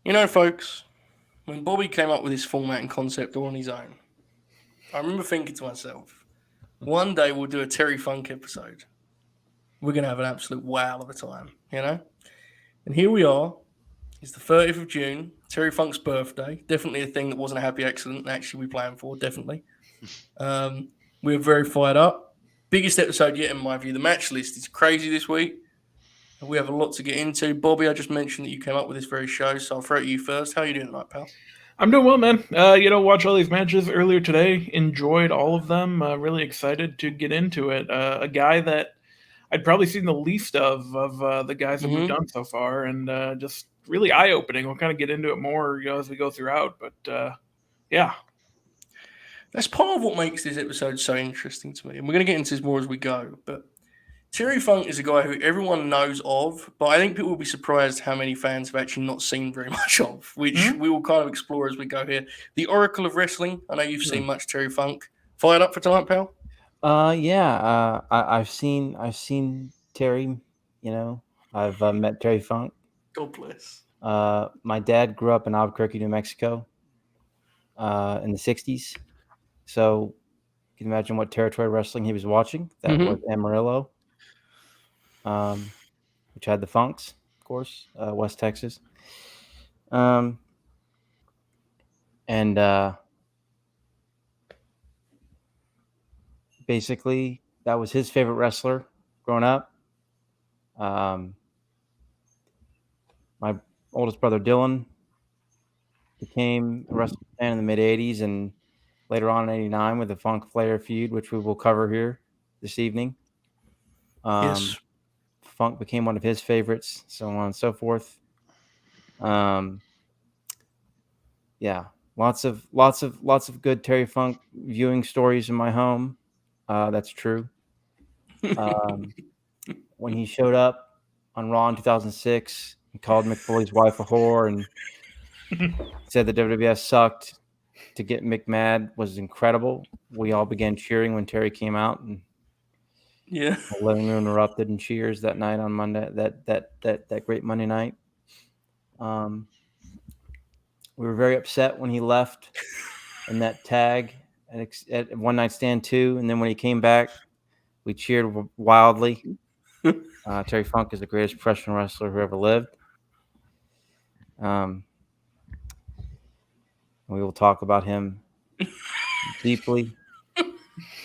You know, folks, when Bobby came up with this format and concept all on his own, I remember thinking to myself, one day we'll do a Terry Funk episode. We're going to have an absolute wow of a time, you know? And here we are. It's the 30th of June, Terry Funk's birthday. Definitely a thing that wasn't a happy accident, actually, we planned for, definitely. Um, we're very fired up. Biggest episode yet, in my view. The match list is crazy this week. We have a lot to get into. Bobby, I just mentioned that you came up with this very show, so I'll throw it to you first. How are you doing tonight, pal? I'm doing well, man. Watch all these matches earlier today. Enjoyed all of them. Really excited to get into it. A guy that I'd probably seen the least of the guys that we've Mm-hmm. done so far, and just really eye opening. We'll kind of get into it more, as we go throughout. But yeah, That's part of what makes this episode so interesting to me, and we're going to get into this more as we go. But Terry Funk is a guy who everyone knows of, but I think people will be surprised how many fans have actually not seen very much of, which Mhm. we will kind of explore as we go here. The Oracle of Wrestling. I know you've Hmm. seen much Terry Funk. Fired up for tonight, pal? Yeah. I've seen Terry. You know, I've met Terry Funk. God bless. My dad grew up in Albuquerque, New Mexico, in the '60s. So you can imagine what territory wrestling he was watching. That was Mm-hmm. Amarillo, um, which had the Funks, of course, West Texas. Um, and basically, that was his favorite wrestler growing up. Um, my oldest brother Dylan became a wrestling fan in the mid '80s, and later on in '89 with the Funk Flair feud, which we will cover here this evening. Um, Yes. Funk became one of his favorites, so on and so forth. Um, yeah, lots of good Terry Funk viewing stories in my home. That's true. Um, when he showed up on Raw in 2006, he called Mick Foley's wife a whore and said the WWF sucked. To get Mick mad was incredible. We all began cheering when Terry came out, and Yeah. the living room erupted in cheers that night on Monday. That great Monday night. Um, we were very upset when he left in that tag at One Night Stand 2, and then when he came back, we cheered wildly. Terry Funk is the greatest professional wrestler who ever lived. Um, we will talk about him deeply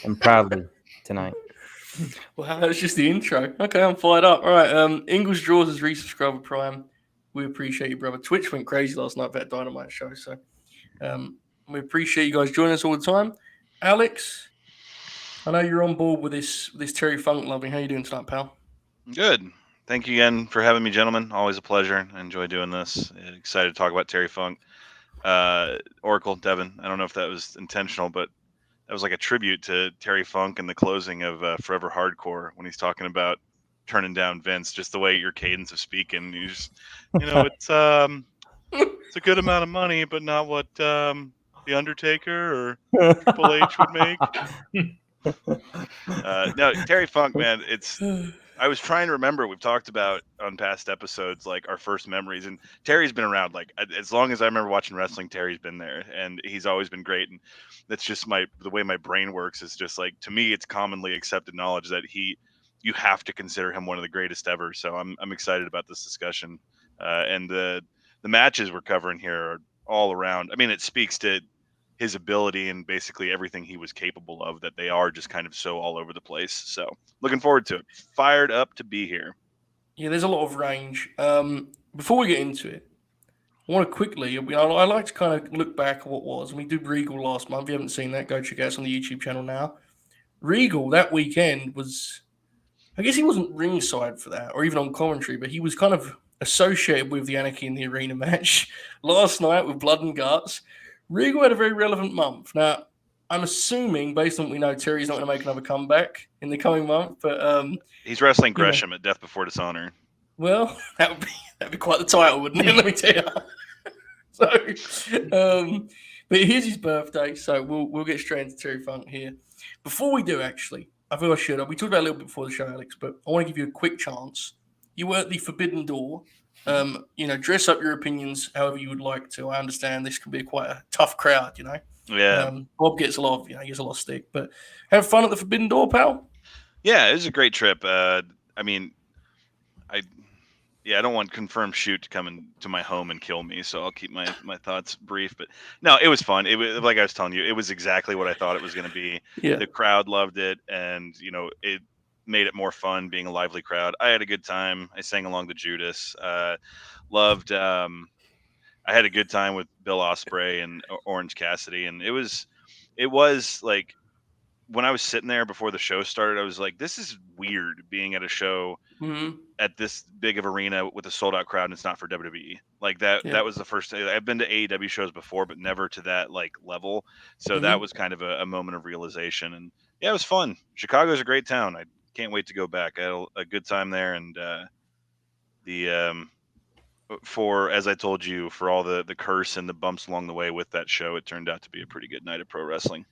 and proudly tonight. Wow, that's just the intro. Okay, I'm fired up. All right, Ingles Draws has resubscribed with Prime. We appreciate you, brother. Twitch went crazy last night for that Dynamite show, so um, we appreciate you guys joining us all the time. Alex, I know you're on board with this Terry Funk loving. How you doing tonight, pal? Good. Thank you again for having me, gentlemen. Always a pleasure. I enjoy doing this. Excited to talk about Terry Funk. Oracle, Devin. I don't know if that was intentional, but that was like a tribute to Terry Funk and the closing of Forever Hardcore when he's talking about turning down Vince. Just the way your cadence of speaking, it's a good amount of money, but not what the Undertaker or Triple H would make. No, Terry Funk, man. I was trying to remember. We've talked about on past episodes like our first memories, and Terry's been around like as long as I remember watching wrestling. Terry's been there, and he's always been great. And that's just the way my brain works. Is just like to me, it's commonly accepted knowledge that you have to consider him one of the greatest ever. So I'm excited about this discussion, and the matches we're covering here are all around. I mean, it speaks to his ability and basically everything he was capable of, that they are just kind of so all over the place. So looking forward to it. Fired up to be here. Yeah, there's a lot of range. Before we get into it, I want to quickly. I like to kind of look back at what was. We did Regal last month. If you haven't seen that, go check it out on the YouTube channel now. Regal that weekend was. I guess he wasn't ringside for that, or even on commentary, but he was kind of associated with the Anarchy in the Arena match last night with Blood and Guts. Regal had a very relevant month. Now, I'm assuming, based on what we know, Terry's not going to make another comeback in the coming month, but He's wrestling you know, Gresham at Death Before Dishonor. well, that'd be quite the title, wouldn't it? Let me tell you. So, but here's his birthday, so we'll get straight into Terry Funk here. Before we do, actually, I feel I should. We talked about it a little bit before the show, Alex, but I want to give you a quick chance. You were at the Forbidden Door Dress up your opinions however you would like to. I understand this can be quite a tough crowd, Yeah. Bob gets a lot of, he gets a lot of stick, but have fun at the Forbidden Door, pal. Yeah, it was a great trip. I don't want confirmed shoot to come into my home and kill me, so I'll keep my thoughts brief. But no, it was fun. It was, like I was telling you, it was exactly what I thought it was going to be. Yeah. The crowd loved it, and it made it more fun being a lively crowd. I had a good time. I sang along to Judas. Loved. I had a good time with Bill Ospreay and Orange Cassidy, and it was like when I was sitting there before the show started, I was like, this is weird being at a show Mm-hmm. at this big of arena with a sold out crowd and it's not for WWE. Like that was the first thing. I've been to AEW shows before, but never to that like level. So that was kind of a moment of realization, and yeah, it was fun. Chicago's a great town. I can't wait to go back. I had a good time there, and for, as I told you, for all the curse and the bumps along the way with that show, it turned out to be a pretty good night of pro wrestling.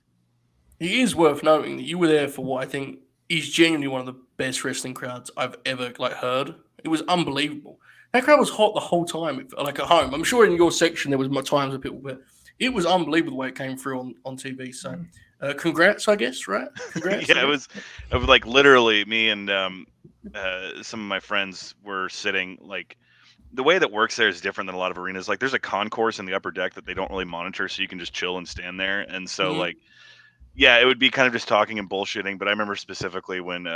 It is worth noting that you were there for what I think is genuinely one of the best wrestling crowds I've ever heard. It was unbelievable. That crowd was hot the whole time, like at home. I'm sure in your section there was more times with people, but it was unbelievable the way it came through on TV. So, congrats, I guess, right? Congrats. Yeah, it was like literally me and some of my friends were sitting like. The way that works there is different than a lot of arenas. Like there's a concourse in the upper deck that they don't really monitor, so you can just chill and stand there. And so yeah, it would be kind of just talking and bullshitting. But I remember specifically when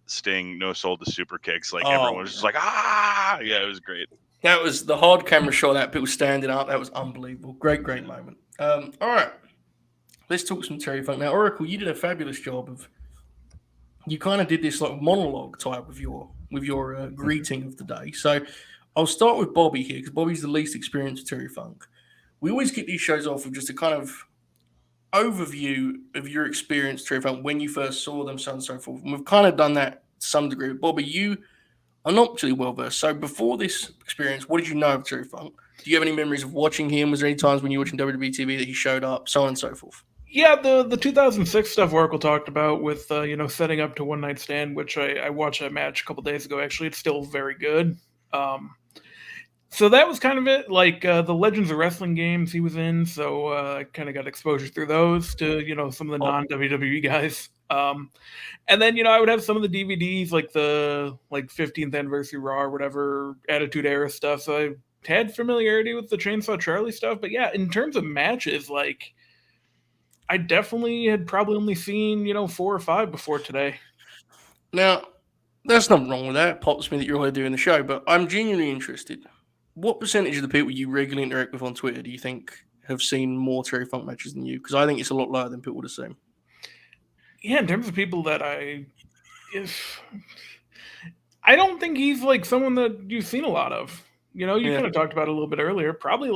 Sting no sold the super kicks, like everyone was just like, ah, yeah, it was great. That was the hard camera shot. That people standing up. That was unbelievable. Great moment. All right, let's talk some Terry Funk now. Oracle, you did a fabulous job of. You kind of did this like monologue type with your greeting of the day. So I'll start with Bobby here because Bobby's the least experienced with Terry Funk. We always kick these shows off with just a kind of overview of your experience, Terry Funk, when you first saw them, so on and so forth. And we've kind of done that to some degree. Bobby, you are not particularly well versed. So before this experience, what did you know of Terry Funk? Do you have any memories of watching him? Was there any times when you were watching WWE TV that he showed up, so on and so forth? Yeah, the 2006 stuff Oracle talked about with setting up to One Night Stand, which I watched that match a couple days ago. Actually, it's still very good. So that was kind of it. Like the Legends of Wrestling games he was in, so I kind of got exposure through those to some of the non-WWE guys. And then I would have some of the DVDs, like the 15th Anniversary Raw or whatever Attitude Era stuff. So I had familiarity with the Chainsaw Charlie stuff. But yeah, in terms of matches, like I definitely had probably only seen 4 or 5 before today. Now, there's nothing wrong with that. It pops me that you're doing the show, but I'm genuinely interested. What percentage of the people you regularly interact with on Twitter do you think have seen more Terry Funk matches than you? Because I think it's a lot lower than people would assume. Yeah, in terms of people that I don't think he's like someone that you've seen a lot of. You kind of talked about it a little bit earlier. Probably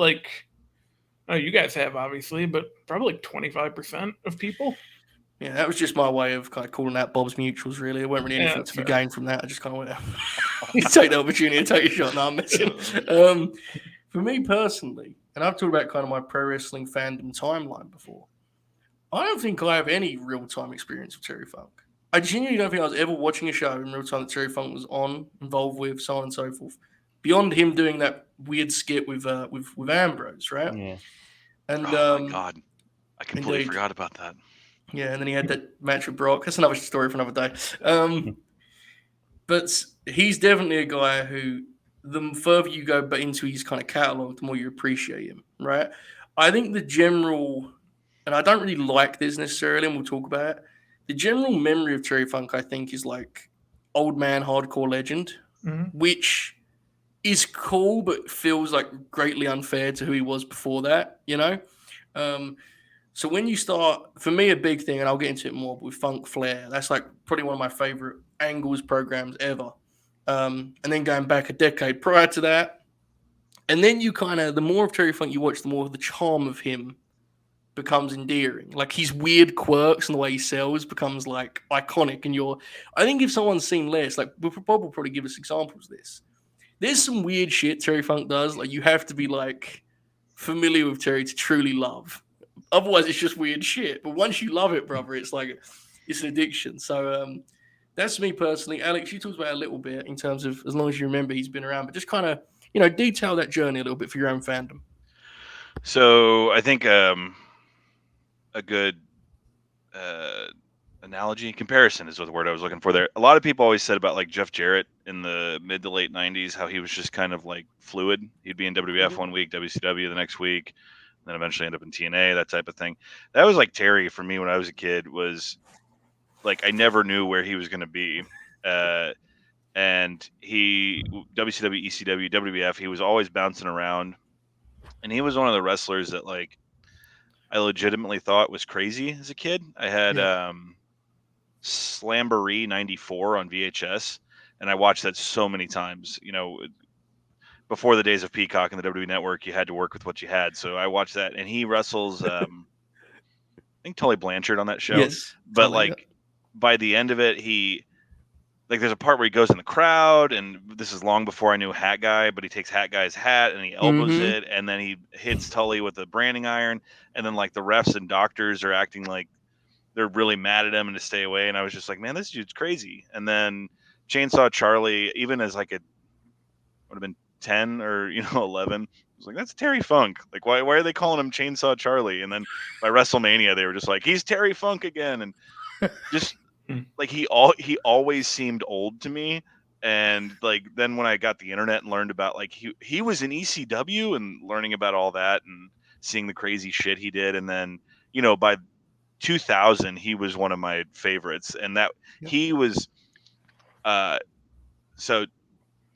you guys have obviously, but probably like 25% of people. Yeah, that was just my way of kind of calling out Bob's mutuals, really. There weren't really anything to be gained from that. I just kind of went out. You take the opportunity to take a shot. No, I'm messing. For me personally, and I've talked about kind of my pro wrestling fandom timeline before, I don't think I have any real-time experience with Terry Funk. I genuinely don't think I was ever watching a show in real time that Terry Funk was involved with, so on and so forth. Beyond him doing that weird skit with Ambrose, right? Yeah. And oh my God, I completely forgot about that. Yeah, and then he had that match with Brock. That's another story for another day. But he's definitely a guy who, the further you go into his kind of catalog, the more you appreciate him, right? I think the general, and I don't really like this necessarily, and we'll talk about it, the general memory of Terry Funk, I think, is like old man hardcore legend, which is cool, but feels like greatly unfair to who he was before that, So when you start, for me, a big thing, and I'll get into it more, but with Funk Flair, that's like probably one of my favorite Angles programs ever. And then going back a decade prior to that, and then you kind of, the more of Terry Funk you watch, the more of the charm of him becomes endearing. Like his weird quirks and the way he sells becomes like iconic. And I think if someone's seen less, like Bob will probably give us examples of this. There's some weird shit Terry Funk does. Like you have to be like familiar with Terry to truly love. Otherwise, it's just weird shit. But once you love it, brother, it's like it's an addiction. So that's me personally. Alex, you talked about it a little bit in terms of as long as you remember he's been around, but just kind of detail that journey a little bit for your own fandom. So I think a good analogy comparison is what the word I was looking for there. A lot of people always said about like Jeff Jarrett in the mid to late 90s, how he was just kind of like fluid. He'd be in WWF one week, WCW the next week, then eventually end up in TNA, that type of thing. That was like Terry for me when I was a kid. Was like I never knew where he was going to be. And he WCW, ECW, WWF, he was always bouncing around. And he was one of the wrestlers that like I legitimately thought was crazy as a kid. I had Slamboree 94 on VHS, and I watched that so many times. Before the days of Peacock and the WWE Network, you had to work with what you had. So I watched that, and he wrestles I think Tully Blanchard on that show. Yes, But Tully, like by the end of it, he like there's a part where he goes in the crowd, and this is long before I knew Hat Guy, but he takes Hat Guy's hat and he elbows it, and then he hits Tully with a branding iron, and then like the refs and doctors are acting like they're really mad at him and to stay away, and I was just like, man, this dude's crazy. And then Chainsaw Charlie, even as like a would have been 10 or 11, I was like, that's Terry Funk. Like, why are they calling him Chainsaw Charlie? And then by WrestleMania, they were just like, he's Terry Funk again, and just like he always seemed old to me. And like then when I got the internet and learned about like he was in ECW and learning about all that and seeing the crazy shit he did, and then by 2000 he was one of my favorites, and that he was so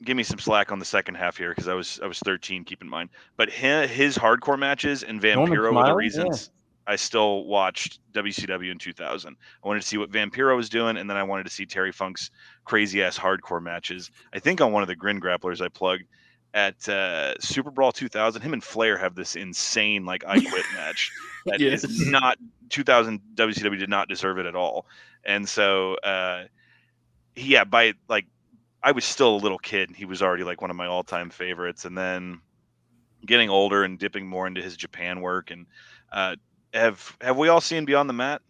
give me some slack on the second half here because I was 13, keep in mind, but his hardcore matches and Vampiro were the reasons I still watched WCW in 2000. I wanted to see what Vampiro was doing, and then I wanted to see Terry Funk's crazy ass hardcore matches. I think on one of the Grin Grapplers I plugged at Super Brawl 2000, him and Flair have this insane like I Quit match that is not 2000. WCW did not deserve it at all. And so by like I was still a little kid, and he was already like one of my all-time favorites. And then getting older and dipping more into his Japan work, and have we all seen Beyond the Mat?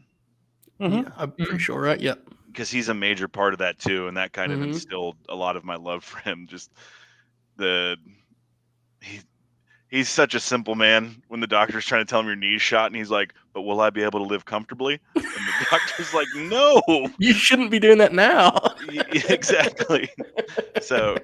Yeah, I'm pretty sure, right? Yeah, because he's a major part of that too, and that kind of instilled a lot of my love for him. Just he's such a simple man. When the doctor's trying to tell him your knee's shot, and he's like, "But will I be able to live comfortably?" And the doctor's like, "No, you shouldn't be doing that now." Exactly. So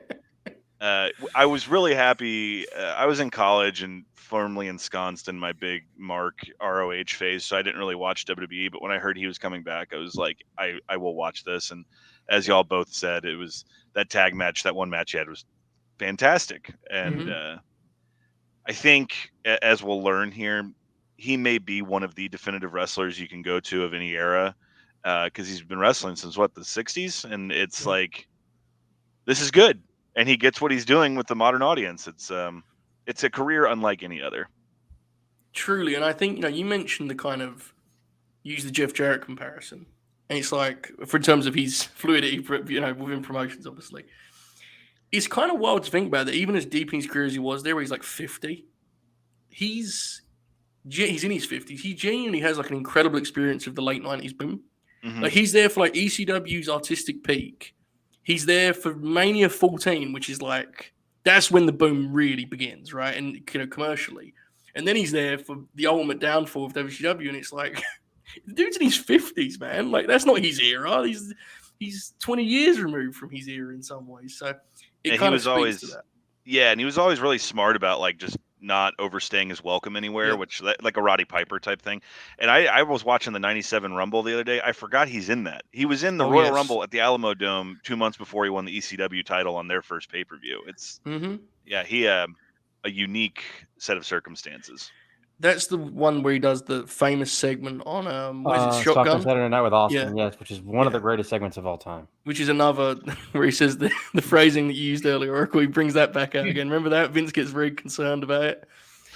I was really happy. I was in college and firmly ensconced in my big Mark ROH phase, so I didn't really watch WWE. But when I heard he was coming back, I was like, I will watch this. And as y'all both said, it was that tag match, that one match he had was fantastic. And I think, as we'll learn here, he may be one of the definitive wrestlers you can go to of any era, because he's been wrestling since the 60s, and it's like, this is good. And he gets what he's doing with the modern audience. It's a career unlike any other. Truly, and I think you mentioned the kind of use the Jeff Jarrett comparison, and it's like for in terms of his fluidity, within promotions, obviously, it's kind of wild to think about that. Even as deep in his career as he was, where he's like 50, he's in his 50s. He genuinely has like an incredible experience of the late 90s boom. Like he's there for like ECW's artistic peak. He's there for Mania 14, which is like, that's when the boom really begins, right? And, commercially. And then he's there for the ultimate downfall of WCW, and it's like, the dude's in his 50s, man. Like, that's not his era. He's 20 years removed from his era in some ways. So it kind of speaks to that. Yeah, and he was always really smart about, like, just not overstaying his welcome anywhere, which like a Roddy Piper type thing. And I was watching the 97 Rumble the other day. I forgot he's in that. He was in the Royal Rumble at the Alamo Dome 2 months before he won the ECW title on their first pay-per-view. It's he a unique set of circumstances. That's the one where he does the famous segment on what is it, Shotgun Saturday Night with Austin, yes, which is one of the greatest segments of all time. Which is another where he says the phrasing that you used earlier, Oracle. He brings that back out again. Remember that? Vince gets very concerned about it.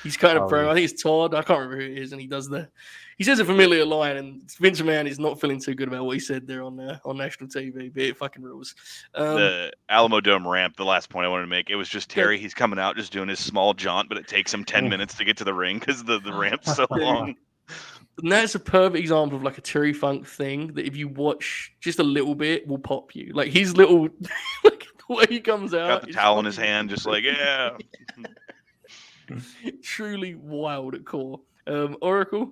He's kind of I think it's Todd. I can't remember who it is, and he says a familiar line, and Vince McMahon is not feeling too good about what he said there on national TV, but it fucking rules. The Alamo Dome ramp, the last point I wanted to make, it was just Terry. He's coming out just doing his small jaunt, but it takes him 10 minutes to get to the ring because the ramp's so long. And that's a perfect example of like a Terry Funk thing that if you watch just a little bit will pop you. Like his little, like The way he comes out. Got the is towel in his fucking hand, just like, yeah. truly wild at core. Oracle,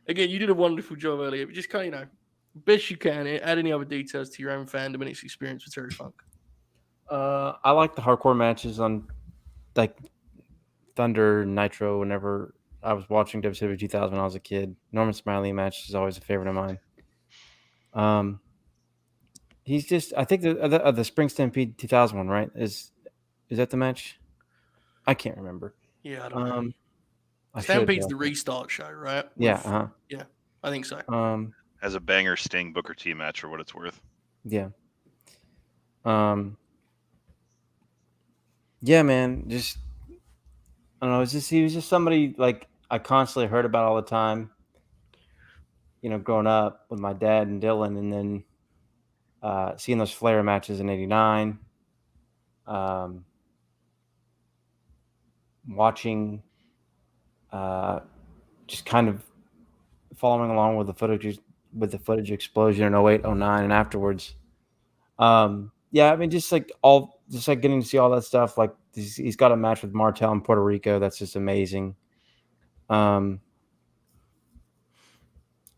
again, you did a wonderful job earlier, but just kind of, best you can, add any other details to your own fandom and its experience with Terry Funk. I like the hardcore matches on like Thunder, Nitro. Whenever I was watching WCW 2000 when I was a kid, Norman Smiley match is always a favorite of mine. He's just, I think the Spring Stampede 2001, right? Is that the match? I can't remember. Yeah, I don't know. I should Stampede's know. the restart show, right? Yeah, Yeah, I think so. Has a banger Sting Booker T match for what it's worth. Yeah. Yeah, man. Just I don't know. He was just somebody like I constantly heard about all the time. You know, growing up with my dad and Dylan, and then seeing those Flair matches in '89. Watching, just kind of following along with the footage explosion in 08, 09, and afterwards. Yeah, I mean, just like getting to see all that stuff. Like he's got a match with Martel in Puerto Rico. That's just amazing. There's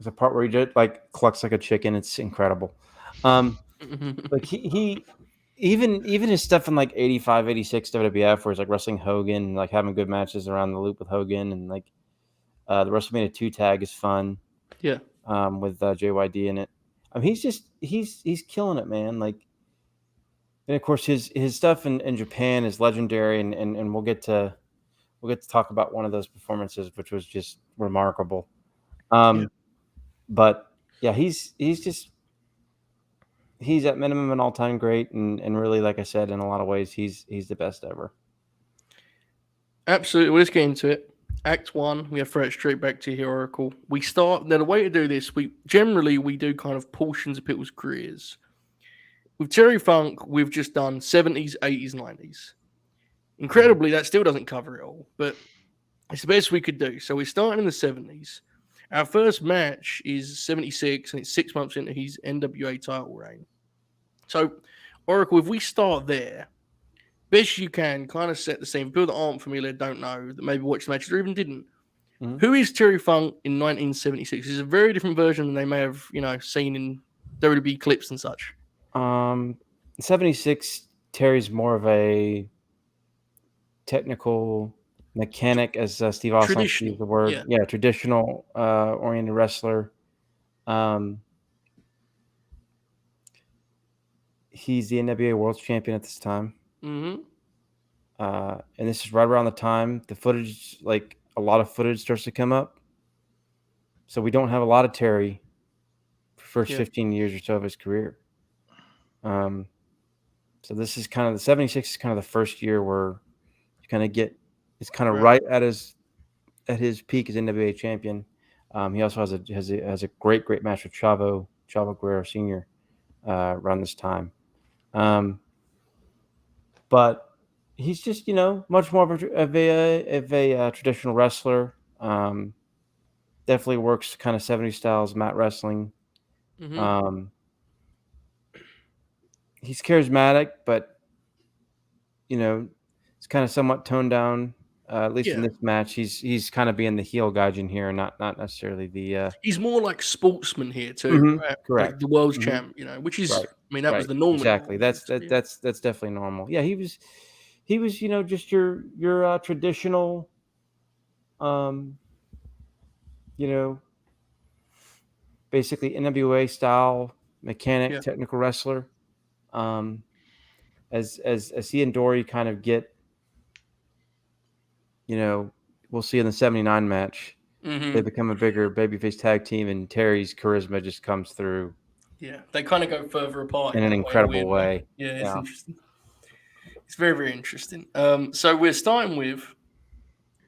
a part where he just like clucks like a chicken. It's incredible. Like he even his stuff in like 85, 86 WWF where he's like wrestling Hogan and like having good matches around the loop with Hogan, and like the WrestleMania 2 tag is fun. Yeah. With JYD in it. I mean, he's killing it, man. Like, and of course his stuff in Japan is legendary, and we'll get to talk about one of those performances, which was just remarkable. But yeah, he's at minimum an all-time great, and really, like I said, in a lot of ways, he's the best ever. Absolutely. Well, let's get into it. Act 1, we have throw it straight back to here, Oracle. We start, now the way to do this, we do kind of portions of people's careers. With Terry Funk, we've just done 70s, 80s, 90s. Incredibly, that still doesn't cover it all, but it's the best we could do. So we're starting in the 70s. Our first match is 76, and it's 6 months into his NWA title reign. So, Oracle, if we start there, best you can kind of set the scene. People that aren't familiar, don't know, that maybe watched the matches or even didn't. Mm-hmm. Who is Terry Funk in 1976? It's a very different version than they may have, seen in WWE clips and such. 76, Terry's more of a technical mechanic, as Steve Austin likes to use the word. Yeah, traditional oriented wrestler. He's the NWA World Champion at this time. Mm-hmm. And this is right around the time the footage, like a lot of footage starts to come up. So we don't have a lot of Terry for the first 15 years or so of his career. So this is kind of the 76 is kind of the first year where you kind of get, it's kind of right at his peak as NWA champion. He also has a great match with Chavo Guerrero Sr. Around this time. But he's just, much more of a traditional wrestler. Definitely works kind of 70s styles mat wrestling. Mm-hmm. He's charismatic, but it's kind of somewhat toned down. At least in this match, he's kind of being the heel gaijin here, not necessarily the. He's more like sportsman here too, mm-hmm, right? Correct. Like the world's champ, which is, right. I mean, that was the normal. Exactly. That's definitely normal. Yeah, he was, just your traditional, basically NWA style mechanic, technical wrestler. As he and Dory kind of get, we'll see in the 79 match, they become a bigger babyface tag team, and Terry's charisma just comes through. Yeah, they kind of go further apart in an incredible way. Yeah, it's interesting. It's very, very interesting. So we're starting with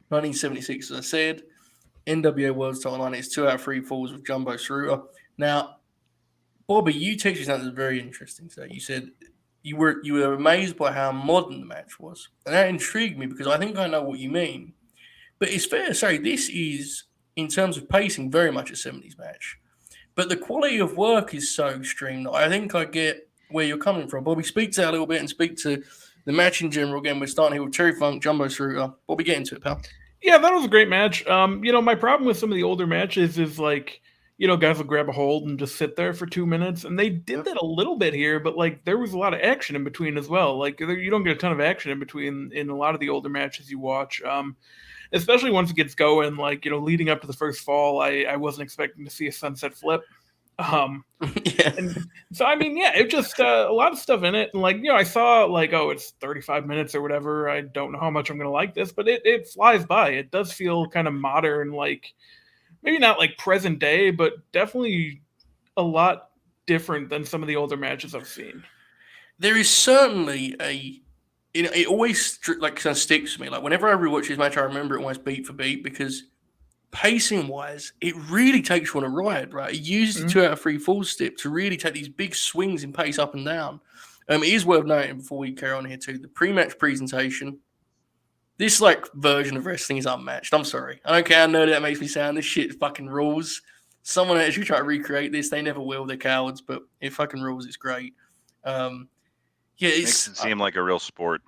1976, as I said. NWA World Title 9. It's 2 out of 3 falls with Jumbo Saruta. Now, Bobby, you texted something that's very interesting. So you said you were amazed by how modern the match was, and that intrigued me because I think I know what you mean. But it's fair to say this is, in terms of pacing, very much a 70s match. But the quality of work is so extreme that I think I get where you're coming from. Bobby, speak to that a little bit and speak to the match in general. Again, we're starting here with Terry Funk, Jumbo Sruta. Bobby, get into it, pal. Yeah, that was a great match. My problem with some of the older matches is like, guys will grab a hold and just sit there for 2 minutes, and they did that a little bit here, but like there was a lot of action in between as well. Like you don't get a ton of action in between in a lot of the older matches you watch. Especially once it gets going, like leading up to the first fall, I wasn't expecting to see a sunset flip. Yeah. And so I mean, yeah, it just a lot of stuff in it, and like I saw like, oh, it's 35 minutes or whatever. I don't know how much I'm gonna like this, but it flies by. It does feel kind of modern, like maybe not like present day, but definitely a lot different than some of the older matches I've seen. There is certainly it always like kind of sticks with me. Like whenever I rewatch this match, I remember it almost beat for beat because pacing wise, it really takes you on a ride, right? It uses the 2 out of 3 full step to really take these big swings in pace up and down. It is worth noting before we carry on here too, the pre-match presentation. This like version of wrestling is unmatched. I'm sorry. I don't care how nerdy that makes me sound. This shit fucking rules. Someone actually try to recreate this. They never will. They're cowards, but it fucking rules. It's great. Yeah, Makes it seem like a real sport.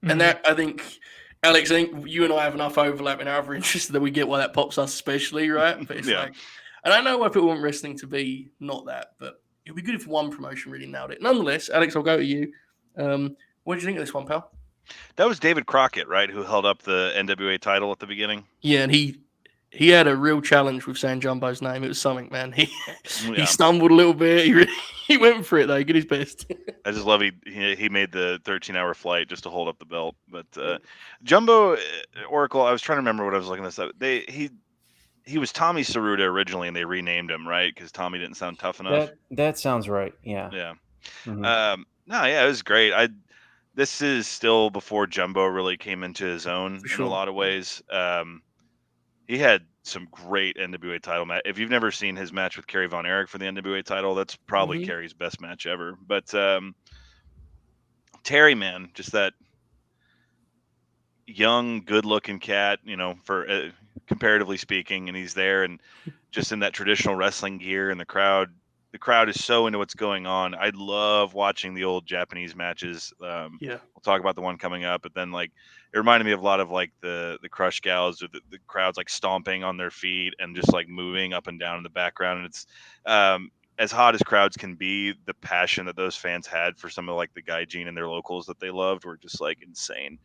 And that, I think, Alex, I think you and I have enough overlap in our other interests that we get why that pops us especially, right? But it's like, and I know why people want wrestling to be not that, but it'd be good if one promotion really nailed it. Nonetheless, Alex, I'll go to you. What do you think of this one, pal? That was David Crockett, right, who held up the NWA title at the beginning? Yeah, and he had a real challenge with saying Jumbo's name. It was something, man. He stumbled a little bit. He went for it, though. He did his best. I just love he made the 13-hour flight just to hold up the belt. But Jumbo Oracle, I was trying to remember what I was looking this up. He was Tommy Saruta originally, and they renamed him, right? Because Tommy didn't sound tough enough. That sounds right. Yeah. Yeah. Mhm. It was great. This is still before Jumbo really came into his own in a lot of ways. He had some great NWA title match. If you've never seen his match with Kerry Von Erich for the NWA title, that's probably Kerry's best match ever. But Terry, man, just that young, good-looking cat, for comparatively speaking, and he's there and just in that traditional wrestling gear, and the crowd is so into what's going on. I love watching the old Japanese matches. We'll talk about the one coming up, but then like it reminded me of a lot of like the Crush gals, or the crowds like stomping on their feet and just like moving up and down in the background. And it's as hot as crowds can be, the passion that those fans had for some of like the gaijin and their locals that they loved were just like insane.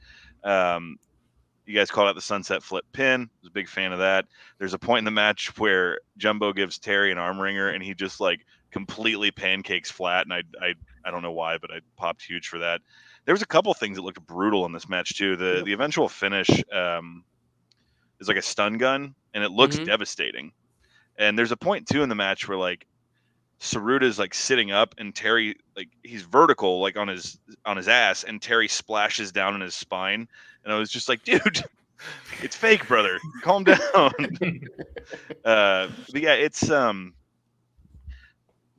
You guys called out the sunset flip pin. I was a big fan of that. There's a point in the match where Jumbo gives Terry an arm wringer and he just like completely pancakes flat. And I don't know why, but I popped huge for that. There was a couple things that looked brutal in this match too. The eventual finish is like a stun gun, and it looks devastating. And there's a point too in the match where like Saruta's like sitting up and Terry, like he's vertical, like on his ass, and Terry splashes down in his spine. And I was just like, dude, it's fake, brother. Calm down. But yeah, it's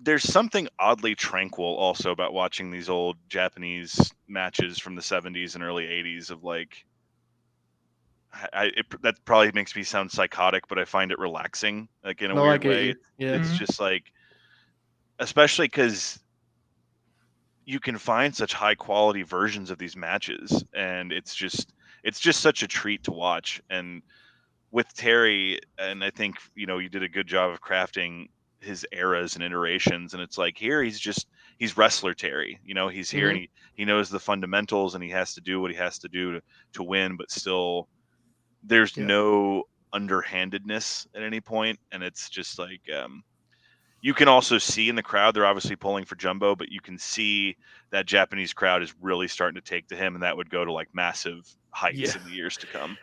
there's something oddly tranquil also about watching these old Japanese matches from the 70s and early 80s of like, that probably makes me sound psychotic, but I find it relaxing, like in a weird way. It's just like, especially because you can find such high quality versions of these matches, and it's just such a treat to watch. And with Terry, and I think you did a good job of crafting his eras and iterations, and it's like here he's wrestler Terry. He's here and he knows the fundamentals, and he has to do what he has to do to win, but still there's no underhandedness at any point. And it's just like you can also see in the crowd, they're obviously pulling for Jumbo, but you can see that Japanese crowd is really starting to take to him, and that would go to like massive heights in the years to come.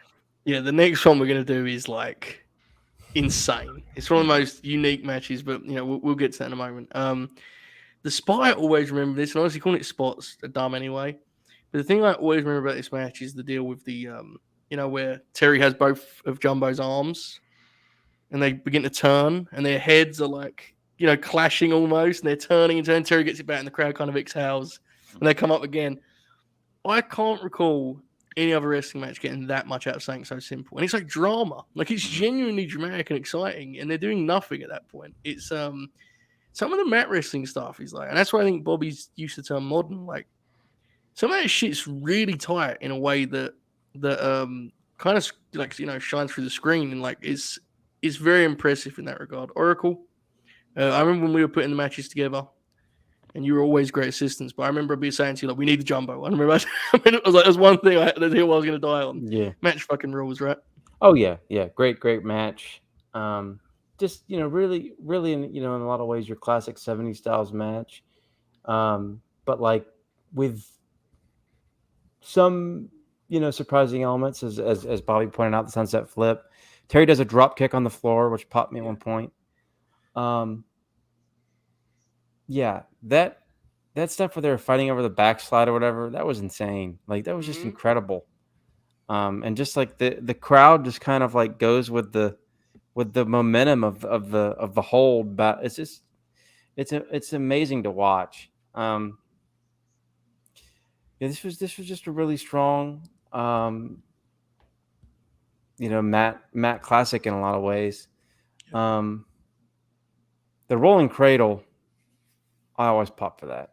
Yeah, the next one we're going to do is like insane. It's one of the most unique matches, but we'll get to that in a moment. The spot I always remember this, and honestly calling it spots are dumb anyway, but the thing I always remember about this match is the deal with the where Terry has both of Jumbo's arms and they begin to turn and their heads are like clashing almost, and they're turning and turning. Terry gets it back and the crowd kind of exhales and they come up again. I can't recall any other wrestling match getting that much out of something so simple. And it's like drama. Like it's genuinely dramatic and exciting, and they're doing nothing at that point. It's some of the mat wrestling stuff is like, and that's why I think Bobby's used to term modern. Like some of that shit's really tight in a way that kind of like shines through the screen and like is very impressive in that regard. Oracle, I remember when we were putting the matches together, and you were always great assistants. But I remember being saying to you like, "We need the jumbo." I remember, it was like there's one thing I had to deal I was going to die on. Yeah. Match fucking rules, right? Oh yeah, yeah. Great match. Just really, in a lot of ways, your classic '70s styles match. But like with some surprising elements, as Bobby pointed out, the sunset flip. Terry does a drop kick on the floor, which popped me at one point. Yeah, that stuff where they were fighting over the backslide or whatever, that was insane. Like that was just incredible. And just like the crowd just kind of like goes with the momentum of the hold, but it's just it's amazing to watch. Yeah, this was just a really strong Matt classic in a lot of ways. The rolling cradle, I always pop for that.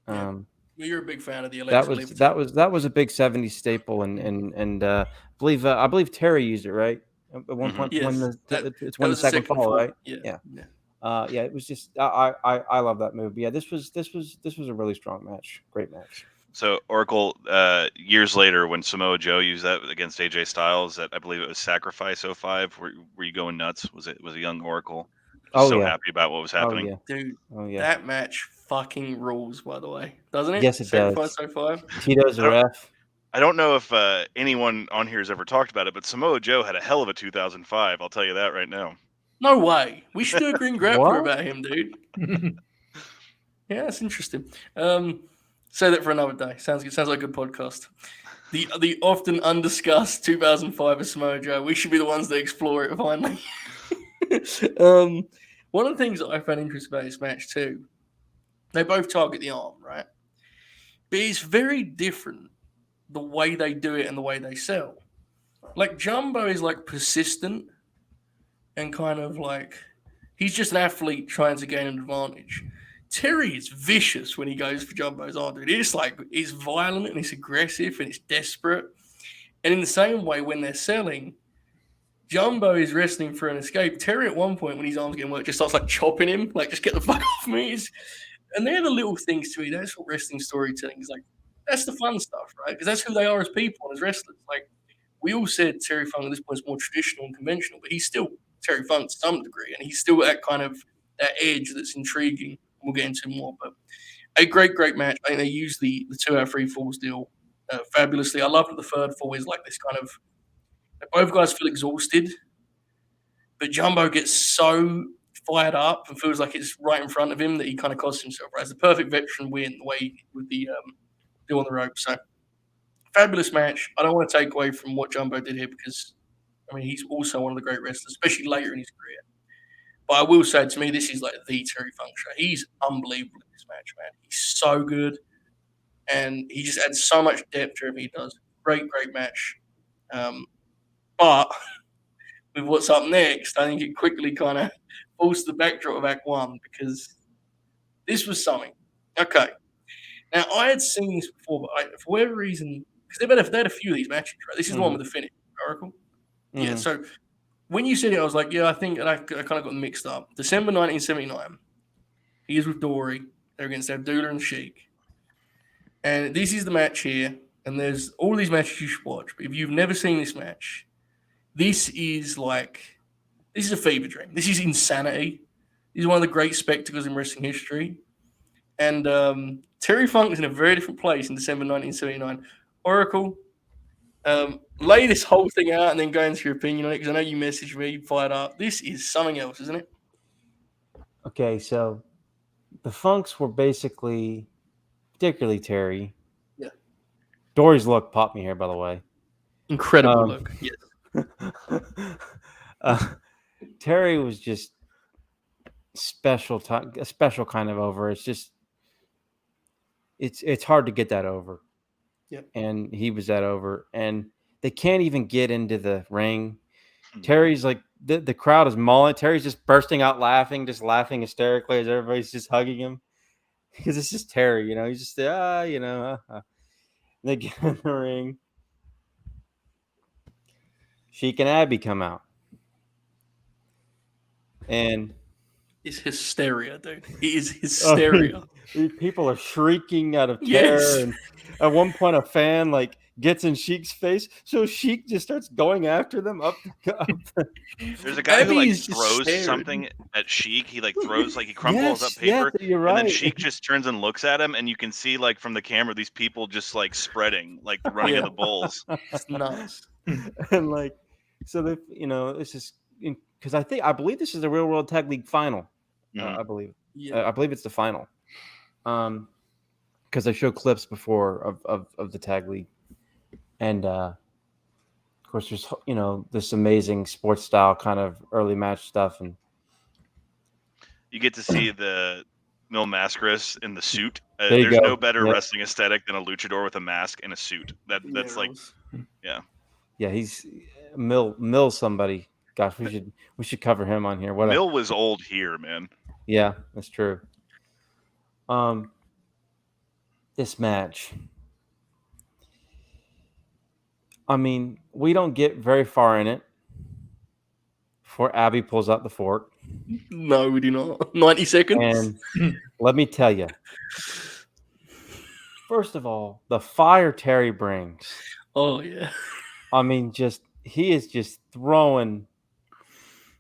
Well, you're a big fan of the that Alexa was a big '70s staple, and I believe Terry used it right at one point. Yes, when that the was second fall, right? Yeah. Yeah, it was just I love that move. But yeah, this was a really strong match. Great match. So Oracle, years later, when Samoa Joe used that against AJ Styles, I believe it was Sacrifice 05. Were you going nuts? Was a young Oracle just happy about what was happening? Dude, that match fucking rules, by the way, doesn't it? Yes, it Sacrifice does. 05. Tito's the ref. I don't know if anyone on here has ever talked about it, but Samoa Joe had a hell of a 2005. I'll tell you that right now. No way. We should do a Grin Grappler about him, dude. Yeah, that's interesting. Say that for another day. Sounds good. Sounds like a good podcast. The often undiscussed 2005 of Samoa Joe. We should be the ones that explore it finally. One of the things that I found interesting about this match too, they both target the arm, right? But it's very different the way they do it and the way they sell. Like Jumbo is like persistent and kind of like he's just an athlete trying to gain an advantage. Terry is vicious when he goes for Jumbo's arm, dude. It's like it's violent and it's aggressive and it's desperate. And in the same way, when they're selling, Jumbo is wrestling for an escape. Terry at one point when his arm's getting worked just starts like chopping him, like just get the fuck off me. And they're the little things to me. That's what wrestling storytelling is like. That's the fun stuff, right? Because that's who they are as people and as wrestlers. Like we all said Terry Funk at this point is more traditional and conventional, but he's still Terry Funk to some degree, and he's still that kind of that edge that's intriguing. We'll get into more, but a great match. I think they use the 2 out of 3 falls deal fabulously. I love that the third fall is like this kind of both guys feel exhausted, but Jumbo gets so fired up and feels like it's right in front of him that he kind of costs himself. Right, it's the perfect veteran win the way with the deal on the rope. So fabulous match. I don't want to take away from what Jumbo did here because I mean he's also one of the great wrestlers, especially later in his career. But I will say, to me, this is like the Terry Funk show. He's unbelievable in this match, man. He's so good. And he just adds so much depth to everything he does. Great match. But with what's up next, I think it quickly kind of falls to the backdrop of Act 1 because this was something. Okay. Now, I had seen this before, but for whatever reason, because they had a few of these matches, right? This is the one with the finish, Oracle. Mm-hmm. Yeah, so when you said it, I was like, yeah, I think I kind of got them mixed up. December 1979. He is with Dory. They're against Abdullah and Sheik. And this is the match here. And there's all these matches you should watch. But if you've never seen this match, this is a fever dream. This is insanity. This is one of the great spectacles in wrestling history. And Terry Funk is in a very different place in December 1979. Oracle, lay this whole thing out and then go into your opinion on it because I know you messaged me, fired up. This is something else, isn't it? Okay, so the Funks were basically, particularly Terry. Yeah. Dory's look popped me here, by the way. Incredible look. Yes. Terry was just a special kind of over. It's just it's hard to get that over. Yep. And he was that over, and they can't even get into the ring. Terry's like the crowd is mauling. Terry's just bursting out laughing, just laughing hysterically as everybody's just hugging him because it's just Terry, he's just They get in the ring. Sheik and Abby come out, and It's hysteria, dude. It is hysteria. People are shrieking out of terror, Yes. and at one point, a fan gets in Sheik's face, so Sheik just starts going after them up. There's a guy who Abby's just throws staring. something at Sheik. He throws he crumples up paper, you're right. and then Sheik just turns and looks at him, and you can see from the camera these people just spreading the running of the bulls. It's nuts. And so they, it's just because I believe this is the Real World Tag League final. Mhm. I believe. Yeah. I believe it's the final. Because I showed clips before of the tag league, and of course there's this amazing sports style kind of early match stuff, and You get to see the Mil Mascaras in the suit. There you There's go. no better Yep. wrestling aesthetic than a luchador with a mask and a suit. That's yeah, he's Mill somebody. Gosh, we should cover him on here. Mill was old here, man. Yeah, that's true. This match. I mean, we don't get very far in it before Abby pulls out the fork. No, we do not. 90 seconds. And let me tell you, first of all, the fire Terry brings. Oh, yeah. I mean, he is just throwing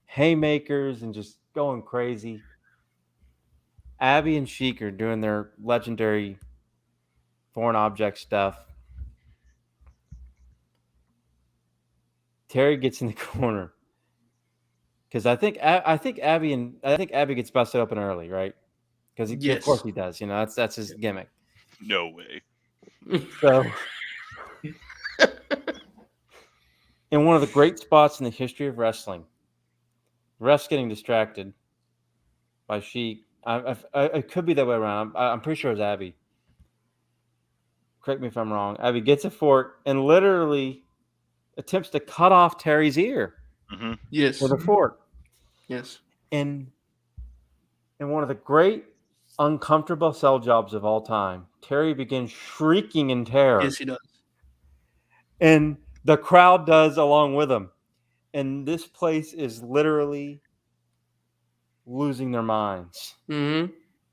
haymakers and just going crazy. Abby and Sheik are doing their legendary foreign object stuff. Terry gets in the corner because I think Abby gets busted open early, right? Because Yes. of course he does. That's his gimmick. No way. So, in one of the great spots in the history of wrestling, refs getting distracted by Sheik. It could be that way around. I'm pretty sure it's Abby. Correct me if I'm wrong. Abby gets a fork and literally attempts to cut off Terry's ear Mm-hmm. Yes. with a fork. Yes. And in one of the great uncomfortable sell jobs of all time, Terry begins shrieking in terror. Yes, he does. And the crowd does along with him. And this place is literally losing their minds. Mm-hmm.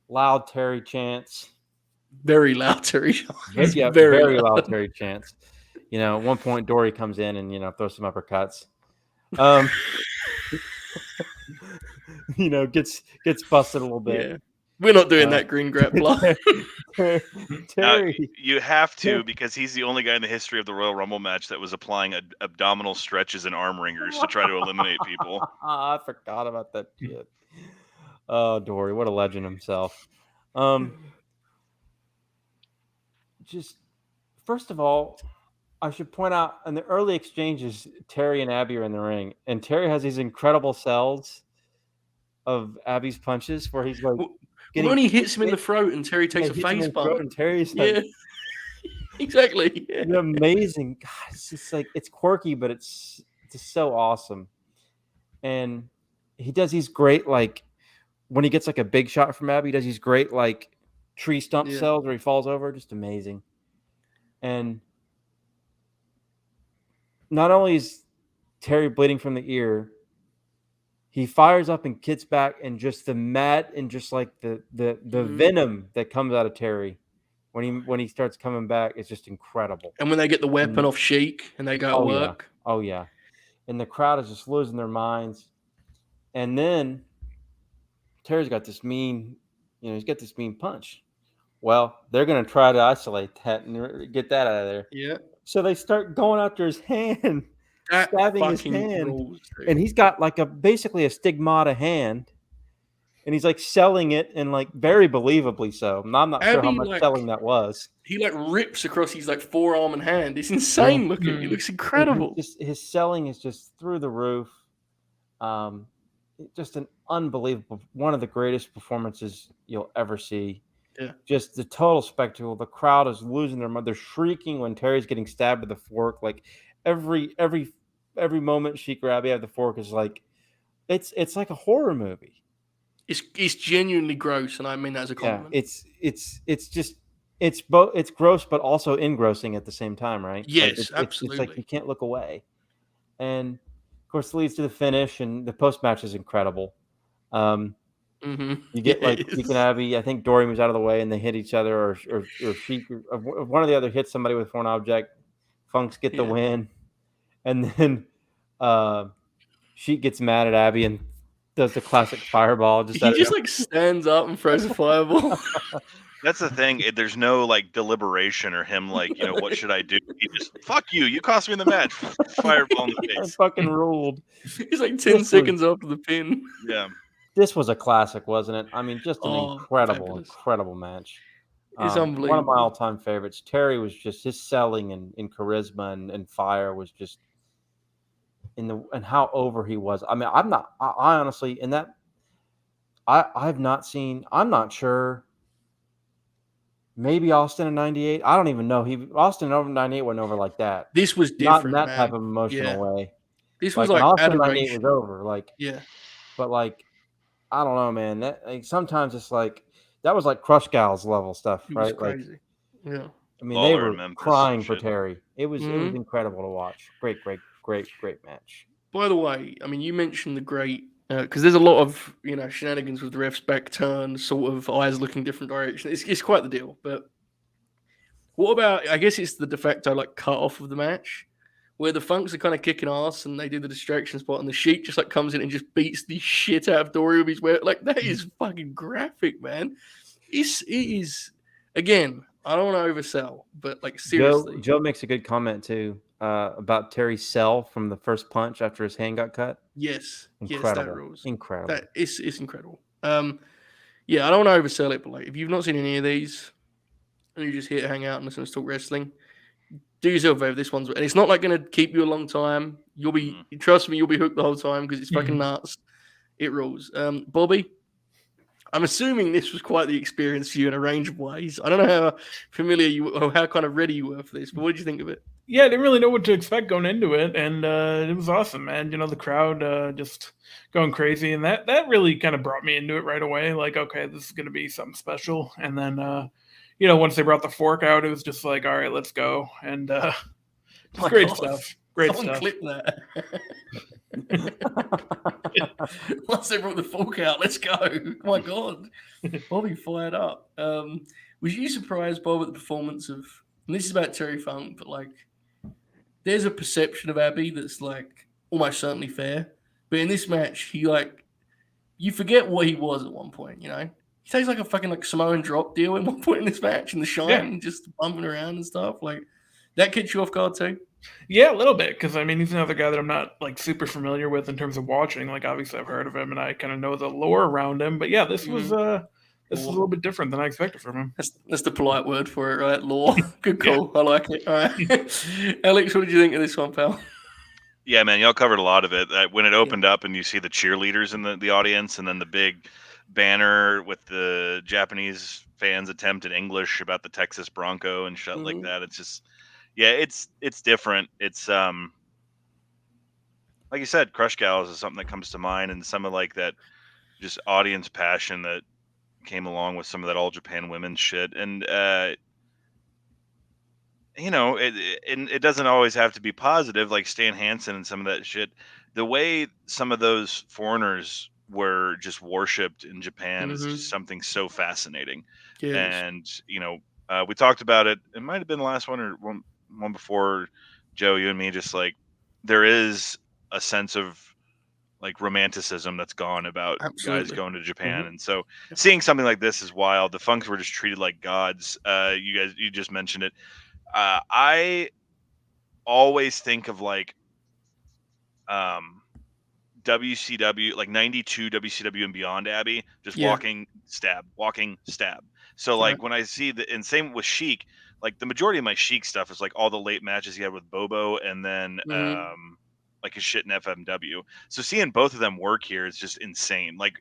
Loud Terry chants. Very loud, Terry. Yeah, very loud Terry chants. At one point Dory comes in and throws some uppercuts. Gets busted a little bit. Yeah. We're not doing that, Grin Grappler. Terry. You have to, because he's the only guy in the history of the Royal Rumble match that was applying abdominal stretches and arm wringers to try to eliminate people. I forgot about that shit. Oh, Dory, what a legend himself. Just first of all, I should point out in the early exchanges, Terry and Abby are in the ring, and Terry has these incredible sells of Abby's punches where he's when he hits him in the throat and Terry takes a face bump. and Terry's Yeah. Exactly. Yeah. amazing. God, it's just it's quirky, but it's just so awesome. And he does these great when he gets a big shot from Abby, he does these great tree stump sells where he falls over, just amazing. And not only is Terry bleeding from the ear, he fires up and gets back, and just the mad and just the venom that comes out of Terry when he starts coming back is just incredible. And when they get the weapon off Sheik and they go to work. Oh yeah. And the crowd is just losing their minds. And then Terry's got this mean, he's got this mean punch. Well, they're going to try to isolate that and get that out of there. Yeah. So they start going after his hand, stabbing his hand. Rules, and he's got basically a stigmata hand. And he's selling it and very believably so. I'm not sure how much selling that was. He rips across his forearm and hand. It's insane looking. It looks incredible. His selling is just through the roof. Just an unbelievable, one of the greatest performances you'll ever see. Yeah. Just the total spectacle. The crowd is losing their mind. They're shrieking when Terry's getting stabbed with a fork. Every moment Sheik or Abby have the fork is it's like a horror movie. It's genuinely gross, and I mean that as a Yeah, compliment. it's both, it's gross but also engrossing at the same time, right? Like Yes, it's like you absolutely. can't look away. And of course it leads to the finish, and the post match is incredible. Mm-hmm. You Yeah, get like it Sheik and is. Abby. I think Dory was out of the way, and they hit each other, or Sheik, or one or the other hits somebody with a foreign object. Funks get the Yeah. win, and then Sheik gets mad at Abby and does the classic fireball. Just He out just of like stands up and throws a fireball. That's the thing. There's no like deliberation or him like, what should I do? He just fuck you. You cost me the match. Fireball in the it face. fucking ruled. He's like 10 This was seconds after the pin. Yeah. this was a classic, wasn't it? I mean, just an Oh, incredible, fabulous. incredible match. It's One of my unbelievable. all-time favorites. Terry was just, his selling and charisma and fire was just and how over he was. I mean, I honestly, in that, I've not seen. I'm not sure. Maybe Austin in '98. I don't even know. Austin over '98 went over like that. This was Not in different, that type man. of emotional Yeah. way. This was Like when like Austin in '98 was adoration. over, like, Yeah. but like, I don't know, man. That, like, sometimes it's like that was like Crush Gals level stuff, It was right? Like, crazy. Yeah. I mean, they Lawler were in Memphis and crying for shit. Terry. It was Mhm. incredible to watch. Great, great, great, great match. By the way, I mean, you mentioned the great, because there's a lot of, shenanigans with the refs back turn, sort of eyes looking different direction. It's quite the deal. But what about, I guess it's the de facto, like, cut off of the match, where the Funks are kind of kicking ass and they do the distraction spot, and the Sheik just, like, comes in and just beats the shit out of Dory with his wear. Like, that is fucking graphic, man. It is, again, I don't want to oversell, but, like, seriously. Joe makes a good comment too about Terry's sell from the first punch after his hand got cut. Yes, that Incredible, rules. incredible. That it's incredible. Yeah, I don't want to oversell it, but like if you've not seen any of these and you just here to hang out and listen to us talk wrestling, do yourself a favor. This one's, and it's not like going to keep you a long time. You'll be, trust me, you'll be hooked the whole time because it's fucking nuts. It rules. Bobby, I'm assuming this was quite the experience for you in a range of ways. I don't know how familiar you or how kind of ready you were for this, but what did you think of it? Yeah, I didn't really know what to expect going into it, and it was awesome, man. The crowd just going crazy, and that really kind of brought me into it right away. Like, okay, this is going to be something special. And then, once they brought the fork out, it was just like, all right, let's go. And My great God. stuff. Great Someone stuff. clip that. Once they brought the fork out, let's go. My God. Bobby fired up. Was you surprised, Bob, at the performance of, and this is about Terry Funk, but like, there's a perception of Abby that's like almost certainly fair. But in this match, he like, you forget what he was at one point, He takes like a fucking like Samoan drop deal at one point in this match in the shine, just bumping around and stuff. Like, that gets you off guard too? Yeah, a little bit, because I mean, he's another guy that I'm not like super familiar with in terms of watching. Like, obviously, I've heard of him and I kind of know the lore around him. But yeah, this was a little bit different than I expected from him. That's the polite word for it, right? Lore. Good call. I like it. All right, Alex, what did you think of this one, pal? Yeah, man, y'all covered a lot of it. When it opened up and you see the cheerleaders in the audience, and then the big banner with the Japanese fans' attempt at English about the Texas Bronco and shit like that. It's just, yeah, it's different. It's like you said, Crush Gals is something that comes to mind, and some of like that just audience passion that came along with some of that All Japan Women's shit. And it doesn't always have to be positive, like Stan Hansen and some of that shit. The way some of those foreigners were just worshipped in Japan is just something so fascinating. Yes. And we talked about it. It might have been the last one or one before, Joe, you and me. Just like there is a sense of like romanticism that's gone about guys going to Japan. And so seeing something like this is wild. The Funks were just treated like gods. You just mentioned it. I always think of like WCW, like 92 WCW and beyond, Abby, just walking, stab. So like when I see and same with Sheik, like the majority of my Sheik stuff is like all the late matches he had with Bobo, and then like his shit in FMW. So seeing both of them work here is just insane. Like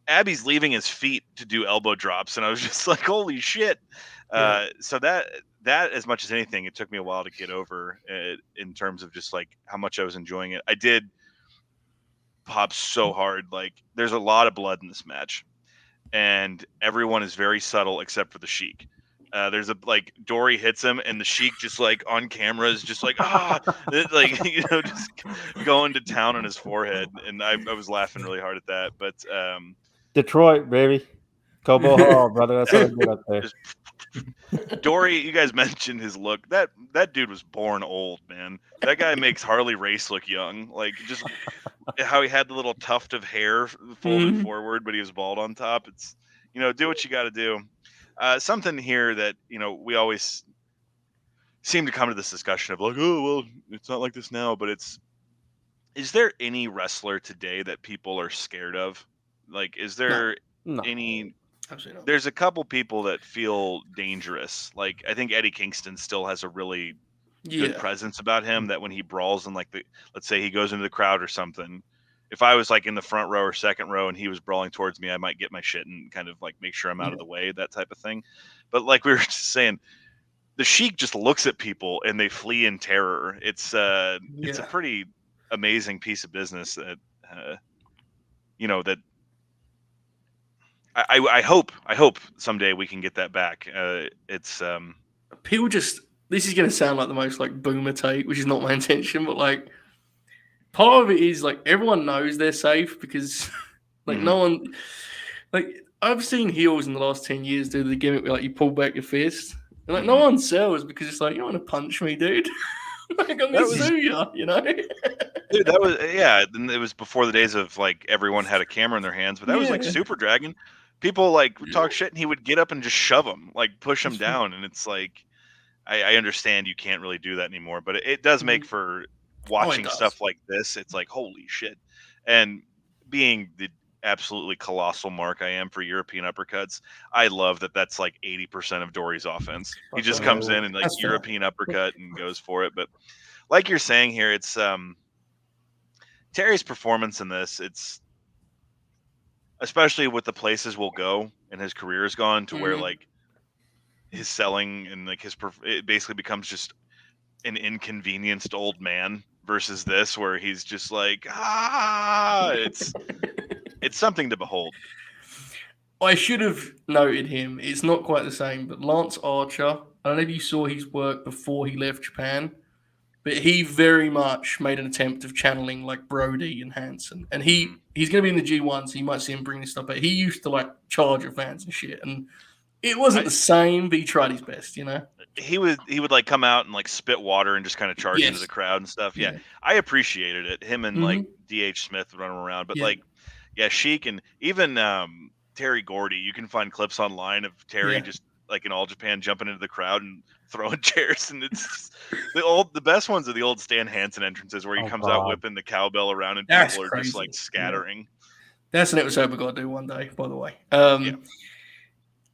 Abby's leaving his feet to do elbow drops, and I was just like, holy shit. So that as much as anything, it took me a while to get over in terms of just like how much I was enjoying it. I did pops so hard. Like there's a lot of blood in this match, and everyone is very subtle except for the Sheik. There's a like Dory hits him, and the Sheik just like on camera is just like like just going to town on his forehead, and I was laughing really hard at that. But Detroit, baby. Cobo Hall, brother. That's how they do it up there. just Dory, you guys mentioned his look. That dude was born old, man. That guy makes Harley Race look young. Like just how he had the little tuft of hair folded forward, but he was bald on top. It's do what you got to do. Something here that we always seem to come to this discussion of like, oh well, it's not like this now, but is there any wrestler today that people are scared of? Like, is there No. any? Absolutely not. There's a couple people that feel dangerous. Like I think Eddie Kingston still has a really good presence about him that when he brawls in like let's say he goes into the crowd or something, if I was like in the front row or second row and he was brawling towards me, I might get my shit and kind of like make sure I'm out of the way, that type of thing. But like we were just saying, the Sheik just looks at people and they flee in terror. It's a pretty amazing piece of business that that I hope someday we can get that back. It's people just, this is going to sound like the most like boomer take, which is not my intention, but like part of it is like everyone knows they're safe because like no one, like I've seen heels in the last 10 years do the gimmick where like you pull back your fist and like no one sells because it's like, you want to punch me, dude? Like I'm going to sue you, Dude, that was then it was before the days of like everyone had a camera in their hands, but that was like Super Dragon. People like would talk shit and he would get up and just shove them, like push them down, and it's like I understand you can't really do that anymore, but it does make for watching stuff like this. It's like holy shit. And being the absolutely colossal mark I am for European uppercuts, I love that that's like 80% of Dory's offense. He just comes in and like European uppercut and goes for it. But like you're saying here, it's Terry's performance in this, it's especially with the places we'll go and his career has gone to where like his selling and like it basically becomes just an inconvenienced old man versus this where he's just like it's something to behold. I should have noted him. It's not quite the same, but Lance Archer, I don't know if you saw his work before he left Japan, but he very much made an attempt of channeling like Brody and Hansen. And he's going to be in the G1, so you might see him bring this stuff. But he used to like charge at fans and shit. And it wasn't the same, but he tried his best, He would like come out and like spit water and just kind of charge into the crowd and stuff. Yeah. I appreciated it. Him and like D.H. Smith would run around. But like, Sheik and even Terry Gordy, you can find clips online of Terry just like in All Japan jumping into the crowd and throwing chairs, and it's the best ones are the old Stan Hansen entrances where he comes out whipping the cowbell around and people are just like scattering. That's an episode we've got to do one day, by the way.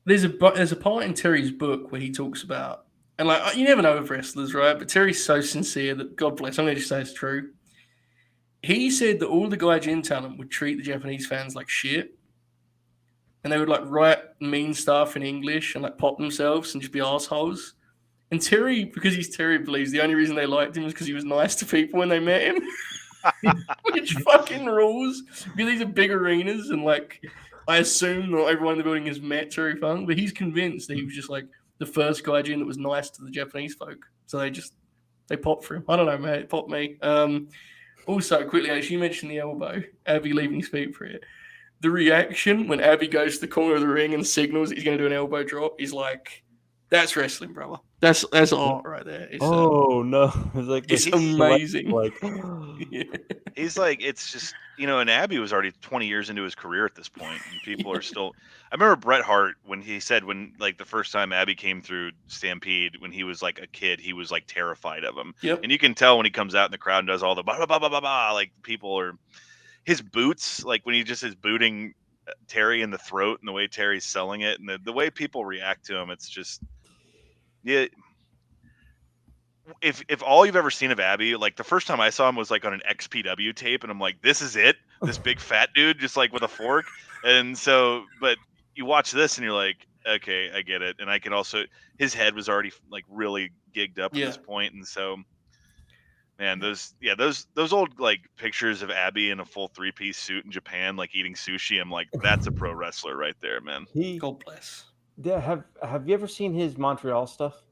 There's a part in Terry's book where he talks about, and like you never know with wrestlers, right? But Terry's so sincere that God bless, I'm going to just say it's true. He said that all the Gaijin talent would treat the Japanese fans like shit. And they would like write mean stuff in English and like pop themselves and just be assholes. And Terry, because he's Terry, believes the only reason they liked him was because he was nice to people when they met him. Which fucking rules. Because these are big arenas and like I assume not everyone in the building has met Terry Funk, but he's convinced that he was just like the first Gaijin that was nice to the Japanese folk. So they popped for him. I don't know, mate. It popped me. Also, quickly, as you mentioned the elbow, Abby leaving his feet for it. The reaction when Abby goes to the corner of the ring and signals he's going to do an elbow drop is like, that's wrestling, brother. That's art right there. It's, no! It's amazing. He's like, it's just and Abby was already 20 years into his career at this point, and people are still. I remember Bret Hart when he said like the first time Abby came through Stampede when he was like a kid, he was like terrified of him. Yep. And you can tell when he comes out in the crowd and does all the blah blah blah blah blah, like people are. His boots, like when he just is booting Terry in the throat and the way Terry's selling it and the way people react to him, it's just, if all you've ever seen of Abby, like the first time I saw him was like on an XPW tape and I'm like, this is it? This big fat dude just like with a fork. And so, but you watch this and you're like, okay, I get it. And I can also, his head was already like really gigged up at this point. And so Man, those old like pictures of Abby in a full 3-piece suit in Japan, like eating sushi. I'm like, that's a pro wrestler right there, man. God bless. Have you ever seen his Montreal stuff?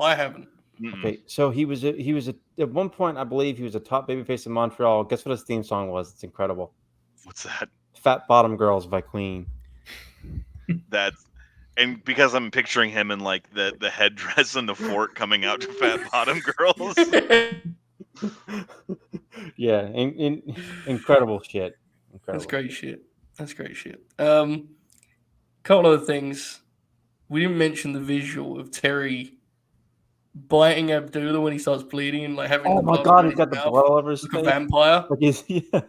I haven't. Mm-mm. Okay, so he was at one point, I believe he was a top babyface in Montreal. Guess what his theme song was? It's incredible. What's that? Fat Bottom Girls by Queen. That's and because I'm picturing him in like the headdress and the fort coming out to Fat Bottom Girls. Yeah, incredible shit. Incredible. That's great shit. That's great shit. Couple other things. We didn't mention the visual of Terry biting Abdullah when he starts bleeding and like having Oh the my blood god, in he's his got the mouth blood all over his like a face. vampire, Like yeah.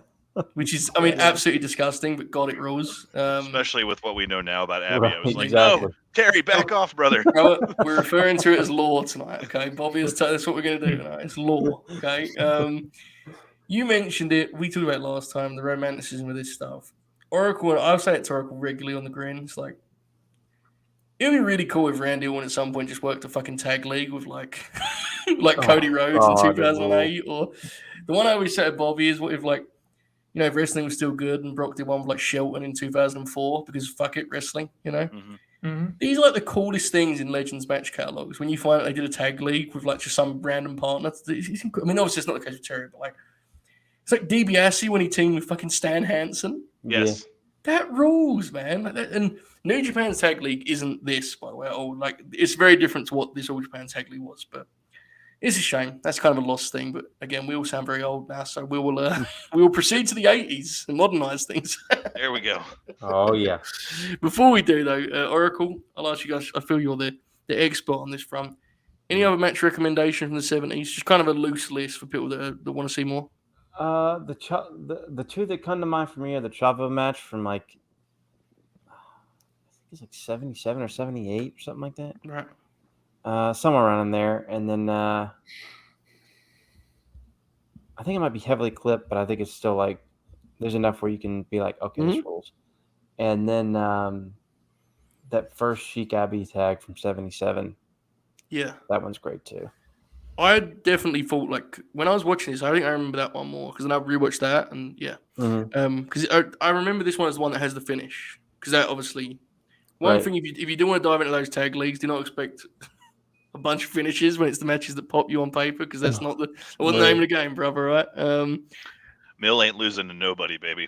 which is, I mean, absolutely disgusting. But God, it rules. Especially with what we know now about Abby. Right, I was like, exactly. no, Terry, back off, brother. We're referring to it as law tonight. Okay, Bobby has that's what we're going to do tonight. It's law. Okay. You mentioned it. We talked about it last time. The romanticism of this stuff. Oracle, and I'll say it to Oracle regularly on the Grin. It's like, it'd be really cool if Randy Orton at some point just worked a fucking tag league with like Cody Rhodes in 2008, or the one I always say to Bobby is, what if like, you know, if wrestling was still good and Brock did one with like Shelton in 2004 because fuck it, wrestling, you know. Mm-hmm. These are like the coolest things in Legends match catalogs when you find out they did a tag league with like just some random partner. I mean, obviously it's not the case with Terry, but like it's like DiBiase when he teamed with fucking Stan Hansen. Yes. That rules, man. And New Japan's tag league isn't this, by the way. Oh, like it's very different to what this All Japan tag league was, but it's a shame. That's kind of a lost thing. But again, we all sound very old now, so we will proceed to the 80s and modernize things. There we go. Oh yeah. Before we do though, Oracle, I'll ask you guys. I feel you're the expert on this front. Any other match recommendation from the 70s? Just kind of a loose list for people that want to see more. The two that come to mind for me are the Chavo match from like, I think it's like 77 or 78 or something like that. Right. Somewhere around in there, and then I think it might be heavily clipped, but I think it's still like there's enough where you can be like, okay, this rolls. And then that first Chic Abbey tag from 77. Yeah, that one's great too. I definitely thought, like, when I was watching this, I think I remember that one more because then I rewatched that, and yeah, because I remember this one as the one that has the finish, because that obviously one thing, if you do want to dive into those tag leagues, do not expect a bunch of finishes when it's the matches that pop you on paper, because that's not the name of the game, brother. Right? Mill ain't losing to nobody, baby.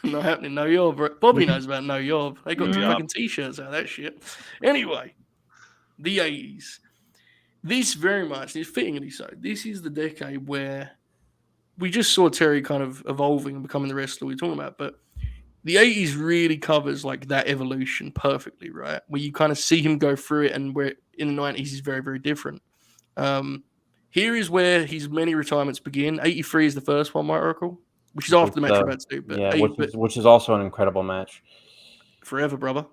Not happening. No Yob. Bobby knows about No Yob. They got fucking t-shirts out of that shit. Anyway, the 80s. This very much is fittingly so. This is the decade where we just saw Terry kind of evolving and becoming the wrestler we're talking about. But the 80s really covers like that evolution perfectly, right? Where you kind of see him go through it, and where in the 90s he's very, very different. Here is where his many retirements begin. 83 is the first one, right, Oracle? Which is after the match we're about to do. But yeah, which is also an incredible match. Forever, brother.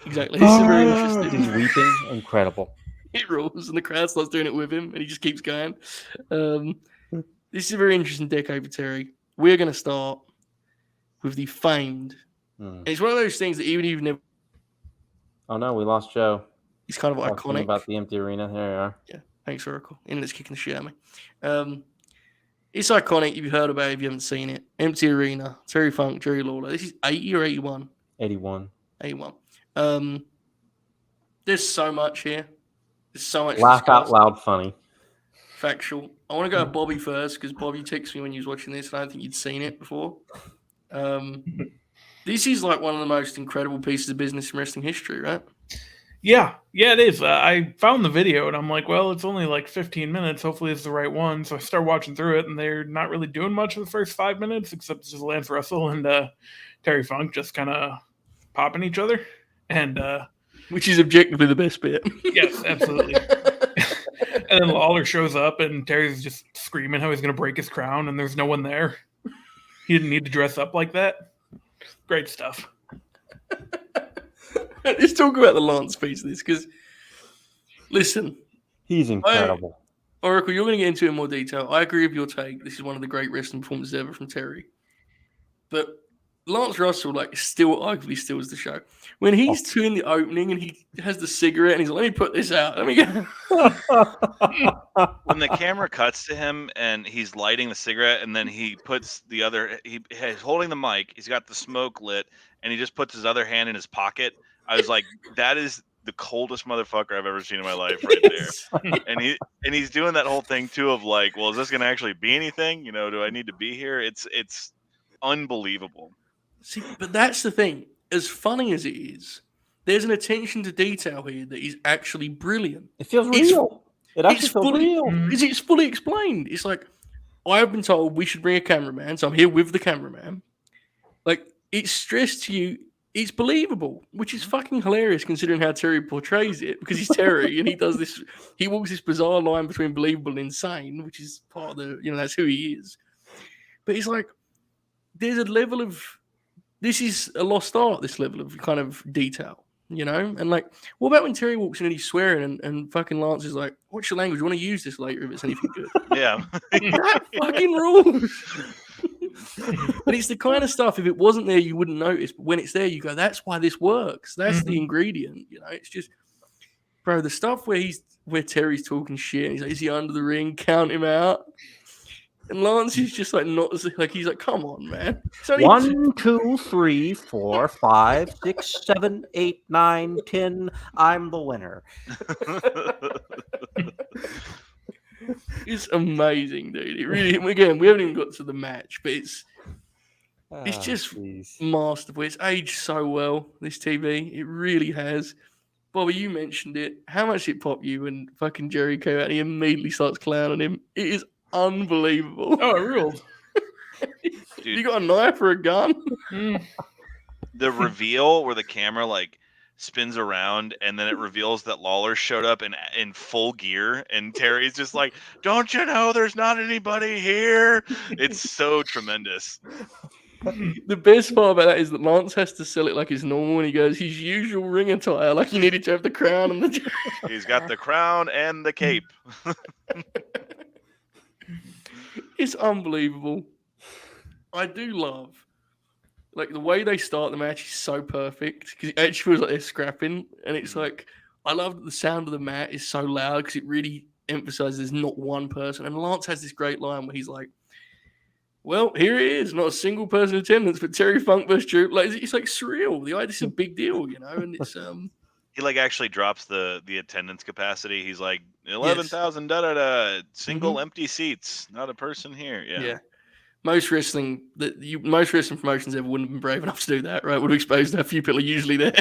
Exactly. This is very interesting. He's weeping. Incredible. It rules, and the crowd starts doing it with him, and he just keeps going. This is a very interesting decade for Terry. We're going to start with the famed. And it's one of those things that even if you've never... Oh, no, we lost Joe. He's kind of iconic. About the empty arena. There you are. Yeah, thanks, Oracle. Internet's kicking the shit out of me. It's iconic if you've heard about it, if you haven't seen it. Empty arena, Terry Funk, Jerry Lawler. This is 80 or 81? 81. 81. There's so much here. There's so much. Laugh out loud funny. Factual. I want to go to Bobby first, because Bobby texted me when he was watching this, and I don't think you'd seen it before. This is like one of the most incredible pieces of business in wrestling history, right? Yeah, it is. I found the video, and I'm like, well, it's only like 15 minutes. Hopefully it's the right one. So I start watching through it, and they're not really doing much in the first 5 minutes, except just Lance Russell and Terry Funk just kind of popping each other. And which is objectively the best bit. Yes, absolutely. And then Lawler shows up, and Terry's just screaming how he's going to break his crown, and there's no one there. He didn't need to dress up like that. Great stuff. Let's talk about the Lance piece of this, because, listen. He's incredible. Oracle, you're going to get into it in more detail. I agree with your take. This is one of the great wrestling performances ever from Terry. But Lance Russell, like, still arguably steals the show. When he's doing the opening and he has the cigarette and he's like, let me put this out. Let me go. When the camera cuts to him and he's lighting the cigarette and then he puts he's holding the mic, he's got the smoke lit, and he just puts his other hand in his pocket. I was like, that is the coldest motherfucker I've ever seen in my life right there. And he's doing that whole thing too of like, well, is this gonna actually be anything? You know, do I need to be here? It's unbelievable. See, but that's the thing. As funny as it is, there's an attention to detail here that is actually brilliant. It feels It's- real. It actually feels real. Because it's fully explained. It's like, I have been told we should bring a cameraman, so I'm here with the cameraman. Like, it's stressed to you. It's believable, which is fucking hilarious considering how Terry portrays it, because he's Terry and he does this. He walks this bizarre line between believable and insane, which is part of the, that's who he is. But it's like, there's a level of, this is a lost art, this level of kind of detail, And like, what about when Terry walks in and he's swearing and fucking Lance is like, what's your language? You want to use this later if it's anything good? Yeah. That fucking rules. But it's the kind of stuff, if it wasn't there, you wouldn't notice. But when it's there, you go, that's why this works. That's the ingredient. It's just, bro, the stuff where Terry's talking shit and he's like, is he under the ring? Count him out. And Lance is just like, not like, he's like, come on, man. 1, 2, 3, 4, 5, 6, 7, 8, 9, 10. I'm the winner. It's amazing, dude. It really, again, we haven't even got to the match, but it's just masterful. It's aged so well, this TV. It really has. Bobby, you mentioned it. How much it popped you when fucking Jerry came out and he immediately starts clowning him? It is unbelievable. Oh, it ruled. You got a knife or a gun? The reveal where the camera like spins around and then it reveals that Lawler showed up in full gear and Terry's just like, don't you know there's not anybody here? It's so tremendous. The best part about that is that Lance has to sell it like it's normal and he goes, his usual ring attire, like he needed to have the crown and the... He's got the crown and the cape. It's unbelievable. I do love, like, the way they start the match is so perfect because it actually feels like they're scrapping, and it's like, I love that the sound of the mat is so loud because it really emphasizes there's not one person. And Lance has this great line where he's like, well, here it is, not a single person in attendance, but Terry Funk versus Drew. Like, it's like surreal. This is a big deal, and it's He like actually drops the attendance capacity. He's like 11,000 single empty seats, not a person here. Yeah. Most wrestling promotions ever wouldn't have been brave enough to do that, right? Would have exposed how few people are usually there.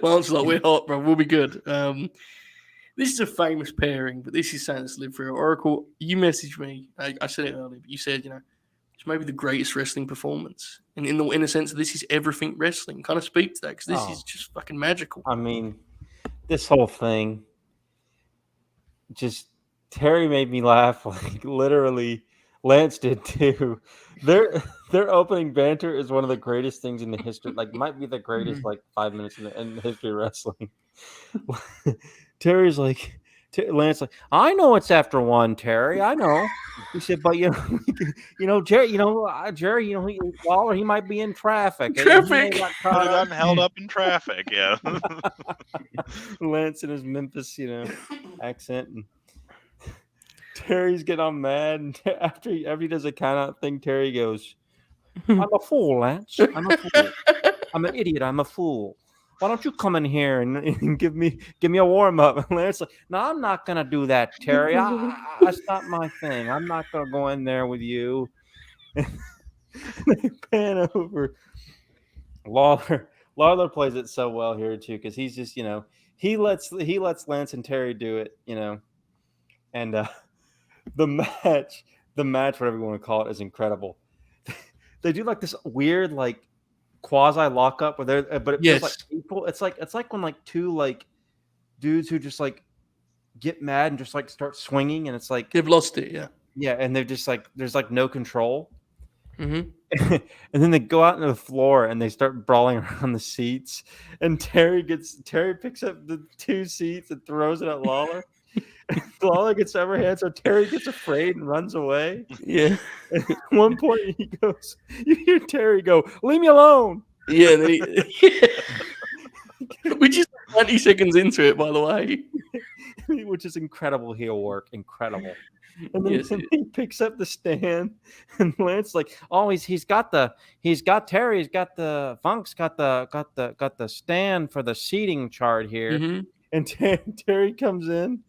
Lance is like, we're hot, bro. We'll be good. This is a famous pairing, but this is something that's lived through. Oracle, you messaged me. I said it earlier, but you said, it's maybe the greatest wrestling performance. And in the sense that this is everything wrestling. Kind of speak to that because this is just fucking magical. I mean, this whole thing, just Terry made me laugh. Like literally, Lance did too. Their opening banter is one of the greatest things in the history. Like, might be the greatest 5 minutes in the history of wrestling. Terry's like, Lance like, I know it's after 1, Terry. I know. He said, but Jerry, Jerry, Lawler, he might be in traffic. Traffic. Could have gotten held up in traffic. Yeah. Lance in his Memphis, accent. And Terry's getting all mad. And after he does a count out thing, Terry goes, I'm a fool, Lance. I'm a fool. I'm an idiot. I'm a fool. Why don't you come in here and give me a warm up? And Lance's like, no, I'm not gonna do that, Terry. That's not my thing. I'm not gonna go in there with you. And they pan over. Lawler plays it so well here too because he's just he lets Lance and Terry do it, and the match, whatever you want to call it, is incredible. They do like this weird like quasi lockup where they're, but it feels like equal. It's like when like two like dudes who just like get mad and just like start swinging, and it's like they've lost it, yeah, and they're just like there's like no control. And then they go out into the floor and they start brawling around the seats. And Terry picks up the 2 seats and throws it at Lawler. Lawler gets overhand, so Terry gets afraid and runs away. Yeah. At one point, he goes, you hear Terry go, "Leave me alone." Yeah. And then which is 20 seconds into it, by the way. Which is incredible heel work. Incredible. And then Yes. he picks up the stand, and Lance like, oh, he's got Funk's got the stand for the seating chart here. Mm-hmm. And Terry comes in,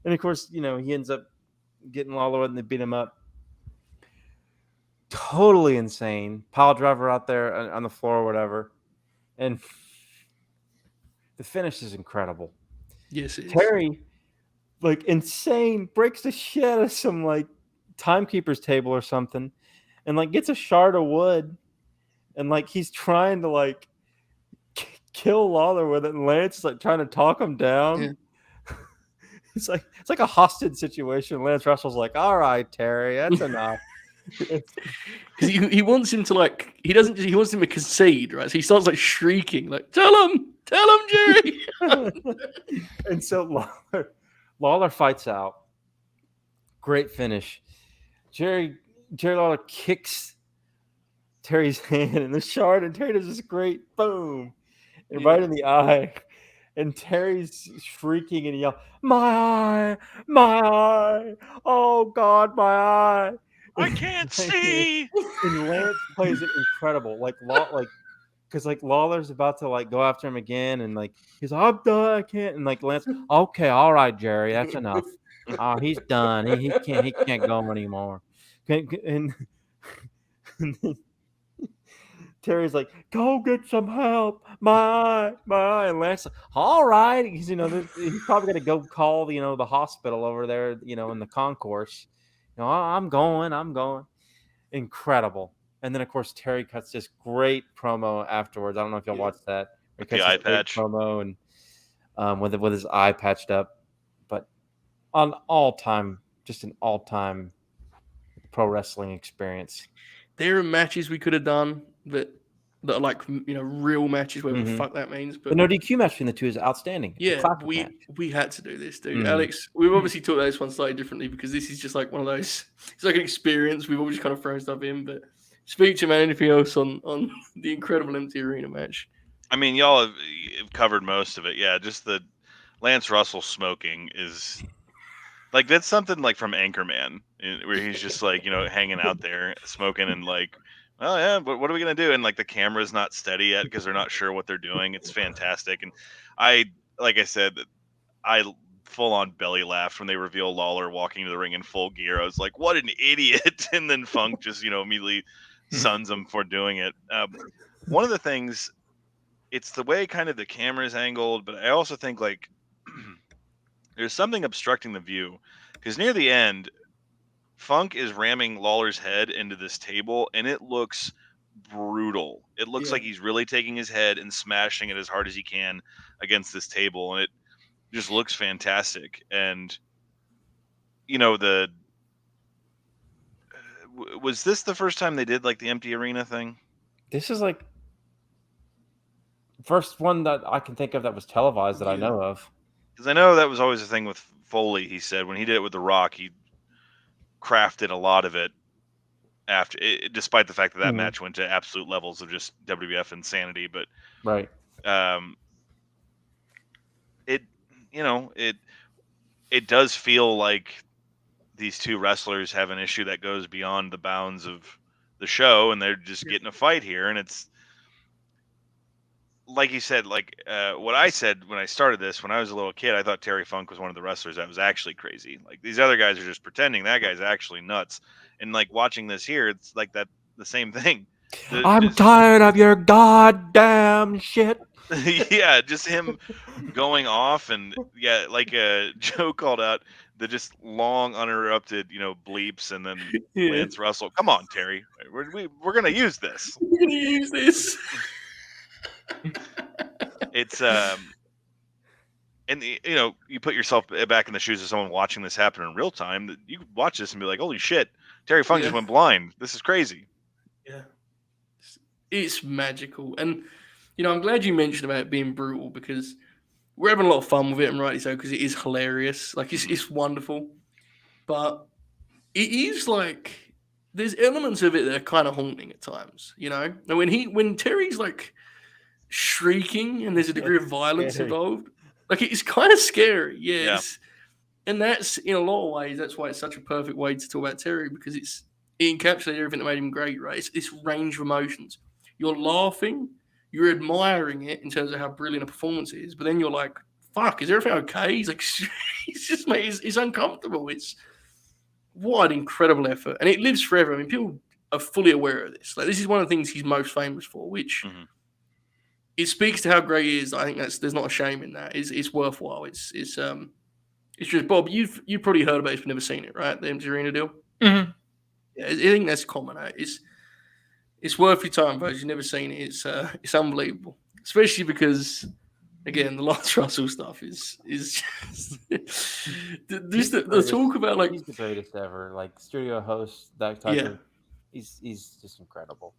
and of course, he ends up getting Lawler and they beat him up. Totally insane. Pile driver out there on the floor or whatever. And the finish is incredible. Yes, it is. Terry, like insane, breaks the shit out of some like timekeeper's table or something, and like gets a shard of wood, and like he's trying to like kill Lawler with it, and Lance is like trying to talk him down. Yeah. It's like a hostage situation. Lance Russell's like, "All right, Terry, that's enough." Because he wants him to like he wants him to concede, right? So he starts like shrieking, like, tell him, Jerry. And so Lawler fights out. Great finish. Jerry Lawler kicks Terry's hand in the shard, and Terry does this great boom, and right in the eye. And Terry's shrieking and yelling, "My eye! Oh God, my eye!" I can't see. And Lance plays it incredible, because like Lawler's about to like go after him again, and like he's like, "I'm done, I can't." And like Lance, "Okay, all right, Jerry, that's enough. Oh, he's done. He can't go anymore." And then Terry's like, "Go get some help, my eye." And Lance, like, "All right," because he's probably gonna go call the hospital over there, in the concourse. I'm going. Incredible. And then of course Terry cuts this great promo afterwards. I don't know if y'all watched that. He With the cuts eye this great patch. promo and with his eye patched up, but an all-time pro wrestling experience. There are matches we could have done that are like real matches, whatever the fuck that means. The But no DQ match between the two is outstanding. It's a yeah, classic match. we had to do this, dude. Alex, we've obviously talked about this one slightly differently because this is just like one of those. It's like an experience. We've all just kind of thrown stuff in. But speak to man, anything else on the incredible empty arena match? I mean, y'all have covered most of it. Yeah, just the Lance Russell smoking is like that's something like from Anchorman, where he's just like hanging out there smoking and like, oh yeah, but what are we gonna do? And like the camera's not steady yet because they're not sure what they're doing. It's fantastic, and like I said, I full on belly laughed when they reveal Lawler walking to the ring in full gear. I was like, what an idiot! And then Funk just immediately suns him for doing it. One of the things, it's the way kind of the camera is angled, but I also think like there's something obstructing the view because near the end, Funk is ramming Lawler's head into this table, and it looks brutal. It looks like he's really taking his head and smashing it as hard as he can against this table, and it just looks fantastic. And was this the first time they did like the empty arena thing? This is like first one that I can think of that was televised that I know of. Because I know that was always the thing with Foley. He said when he did it with The Rock, he crafted a lot of it after, despite the fact that match went to absolute levels of just WWF insanity. But right, it does feel like these two wrestlers have an issue that goes beyond the bounds of the show, and they're just getting a fight here, and it's. Like you said, like what I said when I started this, when I was a little kid, I thought Terry Funk was one of the wrestlers that was actually crazy. Like these other guys are just pretending. That guy's actually nuts. And like watching this here, it's like the same thing. I'm tired of your goddamn shit. Yeah, just him going off, and like Joe called out the just long uninterrupted, bleeps, and then Lance Russell. Come on, Terry, we're gonna use this. We're gonna use this. It's and you put yourself back in the shoes of someone watching this happen in real time. That you watch this and be like, "Holy shit, Terry Funk just went blind. This is crazy." Yeah, it's magical, and I'm glad you mentioned about it being brutal because we're having a lot of fun with it, and rightly so, because it is hilarious. Like it's wonderful, but it is like there's elements of it that are kind of haunting at times. You know, and when Terry's like shrieking and there's a degree of violence Scary. involved, like it's kind of scary. Yeah, Yeah. and that's in a lot of ways that's why it's such a perfect way to talk about Terry, because it encapsulated everything that made him great. Right, it's this range of emotions. You're laughing, you're admiring it in terms of how brilliant a performance is, but then you're like, "Fuck, is everything okay?" He's like, he's just mate, it's uncomfortable. It's what an incredible effort, and it lives forever. I mean, people are fully aware of this. Like, this is one of the things he's most famous for, which it speaks to how great he is. I think there's not a shame in that. It's worthwhile. It's just Bob. You've probably heard about it, but never seen it, right? The MC Arena deal. Mhm. Yeah, I think that's common. It's worth your time, but you've never seen it. It's unbelievable, especially because again the Lance Russell stuff is just the talk about like he's the greatest ever. Like studio host, that type yeah, of. He's just incredible.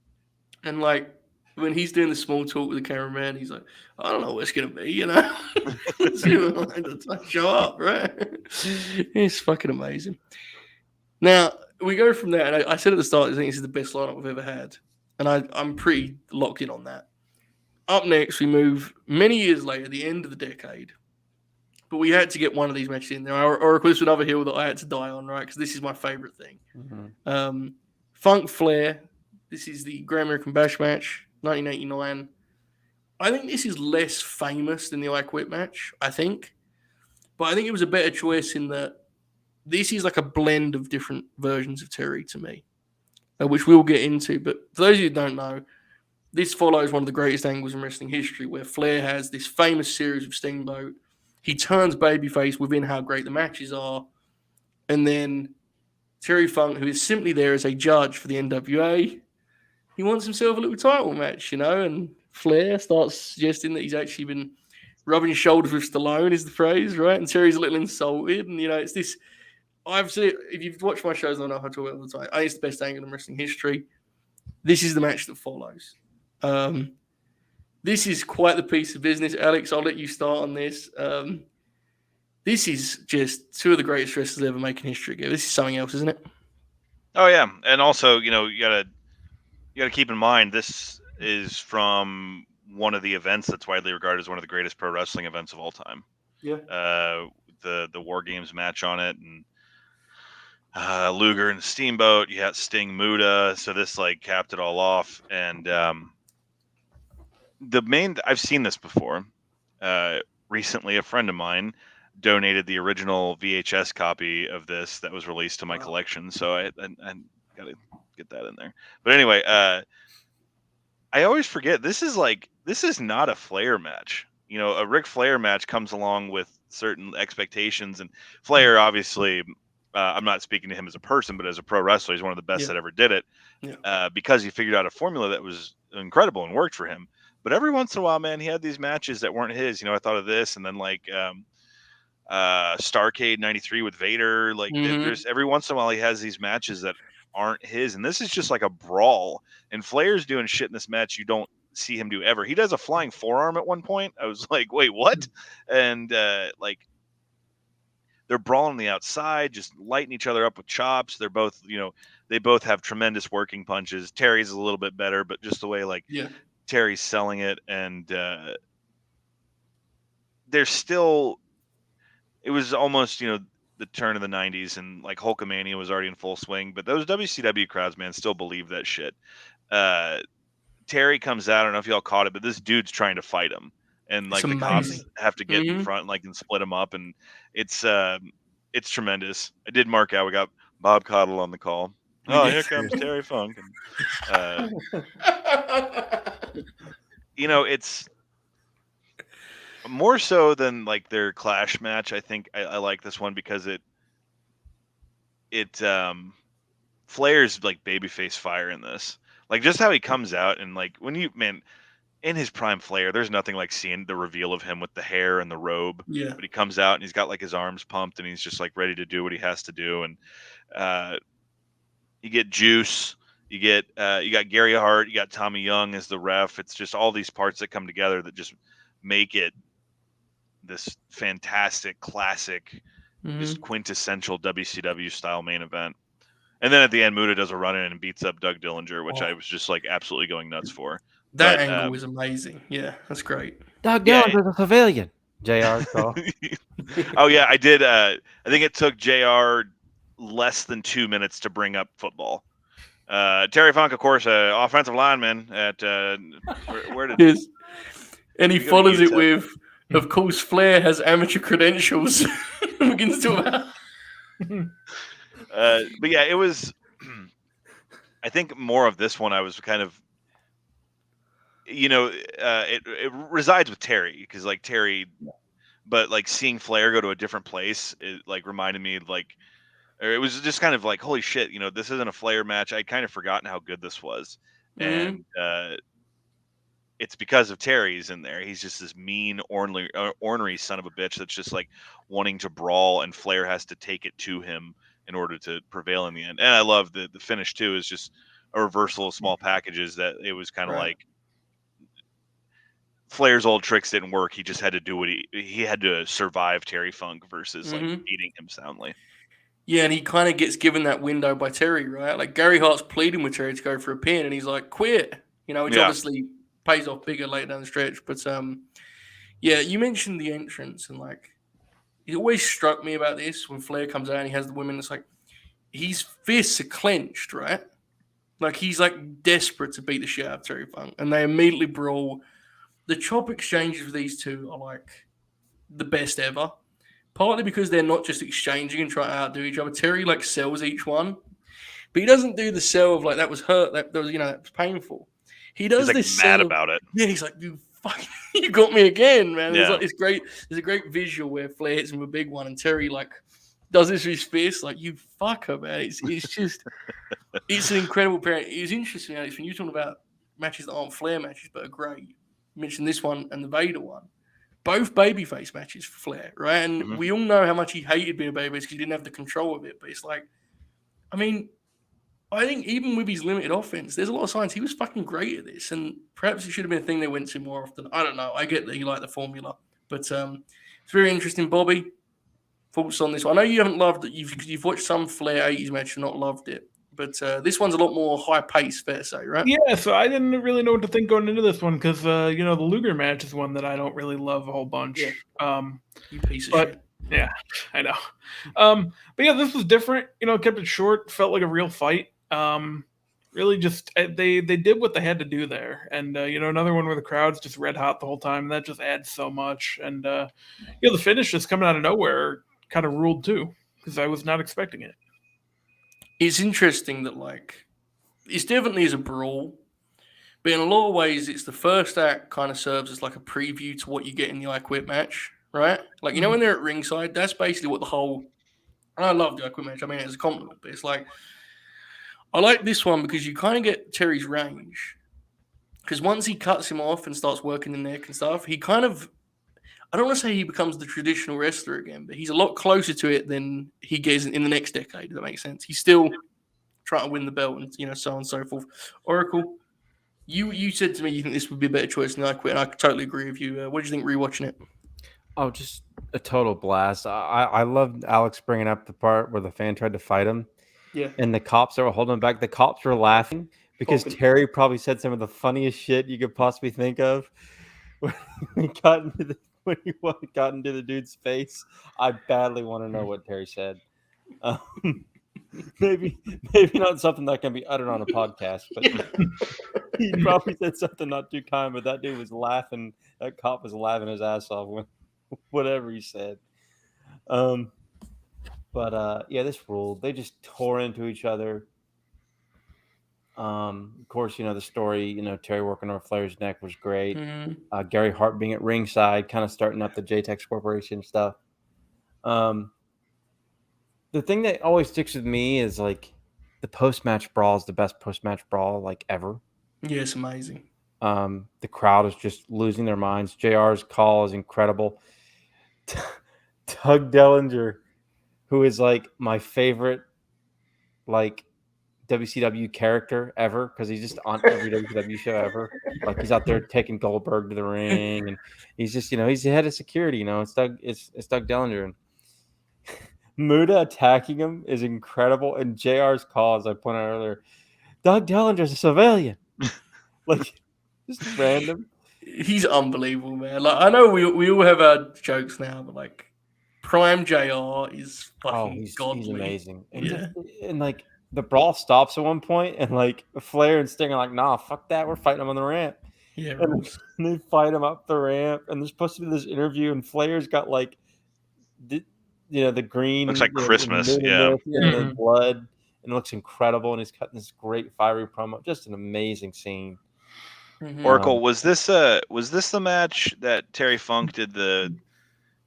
and like when he's doing the small talk with the cameraman, he's like, I don't know what it's gonna be, you know. Show up, right? It's fucking amazing. Now we go from there, and I said at the start, I think this is the best lineup we've ever had, and I'm pretty locked in on that. Up next, we move many years later, the end of the decade, but we had to get one of these matches in there. Or of course, another hill that I had to die on, right? Because this is my favorite thing. Mm-hmm. Funk Flair. This is the Great American Bash match, 1989. I think this is less famous than the I Quit match, I think. But I think it was a better choice in that this is like a blend of different versions of Terry to me, which we'll get into. But for those of you who don't know, this follows one of the greatest angles in wrestling history, where Flair has this famous series of Steamboat. He turns babyface within how great the matches are. And then Terry Funk, who is simply there as a judge for the NWA, he wants himself a little title match, you know, and Flair starts suggesting that he's actually been rubbing shoulders with Stallone, is the phrase, right? And Terry's a little insulted, and you know, it's this. I've seen it. If you've watched my shows, I know how to talk about it all the time. I think it's the best angle in wrestling history. This is the match that follows. This is quite the piece of business, Alex. I'll let you start on this. This is just two of the greatest wrestlers ever making history. This is something else, isn't it? Oh yeah, and also you gotta keep in mind this is from one of the events that's widely regarded as one of the greatest pro wrestling events of all time. Yeah. The War Games match on it, and Luger and Steamboat. You had Sting Muda, so this like capped it all off. And I've seen this before. Recently, a friend of mine donated the original VHS copy of this that was released to my collection, so I gotta get that in there. But anyway, I always forget this is not a Flair match. You know, a Ric Flair match comes along with certain expectations, and Flair obviously. I'm not speaking to him as a person, but as a pro wrestler, he's one of the best that ever did it. Because he figured out a formula that was incredible and worked for him. But every once in a while, man, he had these matches that weren't his. You know, I thought of this, and then like Starrcade '93 with Vader. Like there's every once in a while he has these matches that aren't his, and this is just like a brawl. And Flair's doing shit in this match you don't see him do ever. He does a flying forearm at one point. I was like, wait, what? And like. They're brawling on the outside, just lighting each other up with chops. They're both, they both have tremendous working punches. Terry's a little bit better, but just the way Terry's selling it, and there's still, it was almost, the turn of the 90s, and like Hulkamania was already in full swing, but those WCW crowds, man, still believe that shit. Terry comes out, I don't know if y'all caught it, but this dude's trying to fight him. And like the cops have to get in front, like, and split them up, and it's tremendous. I did mark out. We got Bob Cottle on the call. Here comes Terry Funk. And, it's more so than like their Clash match. I think I like this one because Flair's like babyface fire in this. Like just how he comes out and like in his prime Flair, there's nothing like seeing the reveal of him with the hair and the robe. Yeah. But he comes out and he's got like his arms pumped and he's just like ready to do what he has to do. And you get Juice, you got Gary Hart, you got Tommy Young as the ref. It's just all these parts that come together that just make it this fantastic, classic, just quintessential WCW style main event. And then at the end, Muta does a run in and beats up Doug Dillinger, which I was just like absolutely going nuts for. That angle was amazing. Yeah, that's great. Doug Dillinger's a civilian. JR call. Oh yeah, I did. I think it took JR less than 2 minutes to bring up football. Terry Funk, of course, offensive lineman at where did yes. And he Did he go to follows it UTEP? with, of course, Flair has amateur credentials. Begins to about. But yeah, it was. I think more of this one. I was kind of, it resides with Terry because like Terry, but like seeing Flair go to a different place, it like reminded me like, or it was just kind of like, holy shit, this isn't a Flair match. I'd kind of forgotten how good this was, and it's because of Terry's in there. He's just this mean, ornery son of a bitch that's just like wanting to brawl, and Flair has to take it to him in order to prevail in the end. And I love the finish too. Is just a reversal of small packages that it was kind of like Flair's old tricks didn't work. He just had to do what he had to survive Terry Funk versus like beating him soundly. Yeah, and he kind of gets given that window by Terry, right? Like Gary Hart's pleading with Terry to go for a pin, and he's like, "Quit," which obviously pays off bigger later down the stretch. But yeah, you mentioned the entrance, and like it always struck me about this when Flair comes out and he has the women. It's like his fists are clenched, right? Like he's like desperate to beat the shit out of Terry Funk, and they immediately brawl. The chop exchanges with these two are like the best ever. Partly because they're not just exchanging and trying to outdo each other. Terry like sells each one, but he doesn't do the sell of like that was hurt, that was that was painful. He does He's like this mad about it. Yeah, he's like, you fucking, you got me again, man. Yeah. There's like it's great. There's a great visual where Flair hits him with a big one, and Terry like does this with his fist, like you fucker, man. It's just it's an incredible pair. It was interesting, Alex, when you're talking about matches that aren't Flair matches but are great. You mentioned this one and the Vader one. Both babyface matches for Flair, right? And we all know how much he hated being a babyface because he didn't have the control of it. But it's like, I mean, I think even with his limited offense, there's a lot of signs he was fucking great at this. And perhaps it should have been a thing they went to more often. I don't know. I get that you like the formula. But it's very interesting. Bobby, thoughts on this one? I know you haven't loved it. You've watched some Flair 80s match and not loved it. But this one's a lot more high pace, fair to say, right? Yeah, so I didn't really know what to think going into this one because the Luger match is one that I don't really love a whole bunch. Yeah. You piece of shit. Yeah, I know. But yeah, this was different. Kept it short. Felt like a real fight. Really, just they did what they had to do there, and another one where the crowd's just red hot the whole time. And that just adds so much. And the finish just coming out of nowhere kind of ruled too because I was not expecting it. It's interesting that, like, it's definitely is a brawl, but in a lot of ways, it's the first act kind of serves as like a preview to what you get in the I Quit match, right? Like, when they're at ringside, that's basically what the whole. And I love the I Quit match. I mean, it's a compliment, but it's like I like this one because you kind of get Terry's range. Because once he cuts him off and starts working the neck and stuff, he kind of. I don't want to say he becomes the traditional wrestler again, but he's a lot closer to it than he gets in the next decade. Does that make sense? He's still trying to win the belt and so on and so forth. Oracle, you said to me you think this would be a better choice than I Quit, and I totally agree with you. What do you think rewatching it? Oh, just a total blast. I loved Alex bringing up the part where the fan tried to fight him. Yeah. And the cops that were holding him back, the cops were laughing because Terry probably said some of the funniest shit you could possibly think of. When he got into the dude's face, I badly want to know what Terry said. Maybe not something that can be uttered on a podcast, but he probably said something not too kind. But that dude was laughing. That cop was laughing his ass off when whatever he said. But yeah, this ruled. They just tore into each other. Of course, the story, Terry working over Flair's neck was great. Gary Hart being at ringside, kind of starting up the JTEX Corporation stuff. The thing that always sticks with me is like the post-match brawl is the best post-match brawl like ever. Yeah, it's amazing. The crowd is just losing their minds. JR's call is incredible. Doug Dillinger, who is like my favorite, like WCW character ever because he's just on every WCW show ever. Like he's out there taking Goldberg to the ring, and he's just he's the head of security. It's Doug Dellinger, and Muda attacking him is incredible. And JR's call, as I pointed out earlier, Doug Dellinger's a civilian, like just random. He's unbelievable, man. Like I know we all have our jokes now, but like Prime JR is fucking godly. He's amazing. And Yeah. and like the brawl stops at one point, and like Flair and Sting are like, "Nah, fuck that. We're fighting him on the ramp." Yeah, And rules. they fight him up the ramp, and there's supposed to be this interview, and Flair's got like the green Looks like Christmas, yeah. and the blood, and it looks incredible. And he's cutting this great fiery promo. Just an amazing scene. Mhm. Oracle, was this the match that Terry Funk did the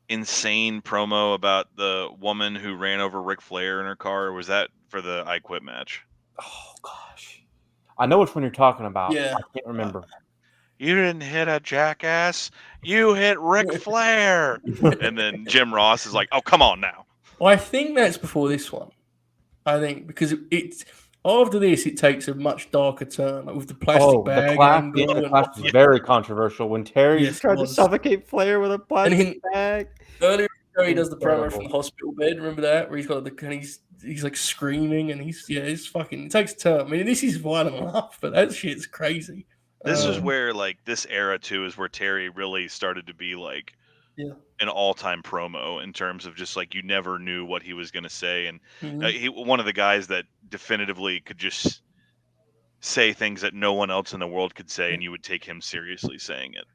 insane promo about the woman who ran over Ric Flair in her car, or was that for the I Quit match? Oh gosh, I know which one you're talking about. Yeah. I can't remember. You didn't hit a jackass. You hit Ric Flair. And then Jim Ross is like, "Oh, come on now." I think that's before this one. I think because it's after this, it takes a much darker turn, like with the plastic bag the clap, angle. the and clap was very controversial when Terry Yes, it tried to was. suffocate Flair with a plastic bag. Earlier, he does the promo Incredible. from the hospital bed. Remember that, where he's got and he's like screaming, and it's fucking. It takes a turn. I mean, this is violent enough, but that shit's crazy. This is where like this era too is where Terry really started to be like an all-time promo in terms of just like you never knew what he was going to say, and he one of the guys that definitively could just say things that no one else in the world could say, and you would take him seriously saying it.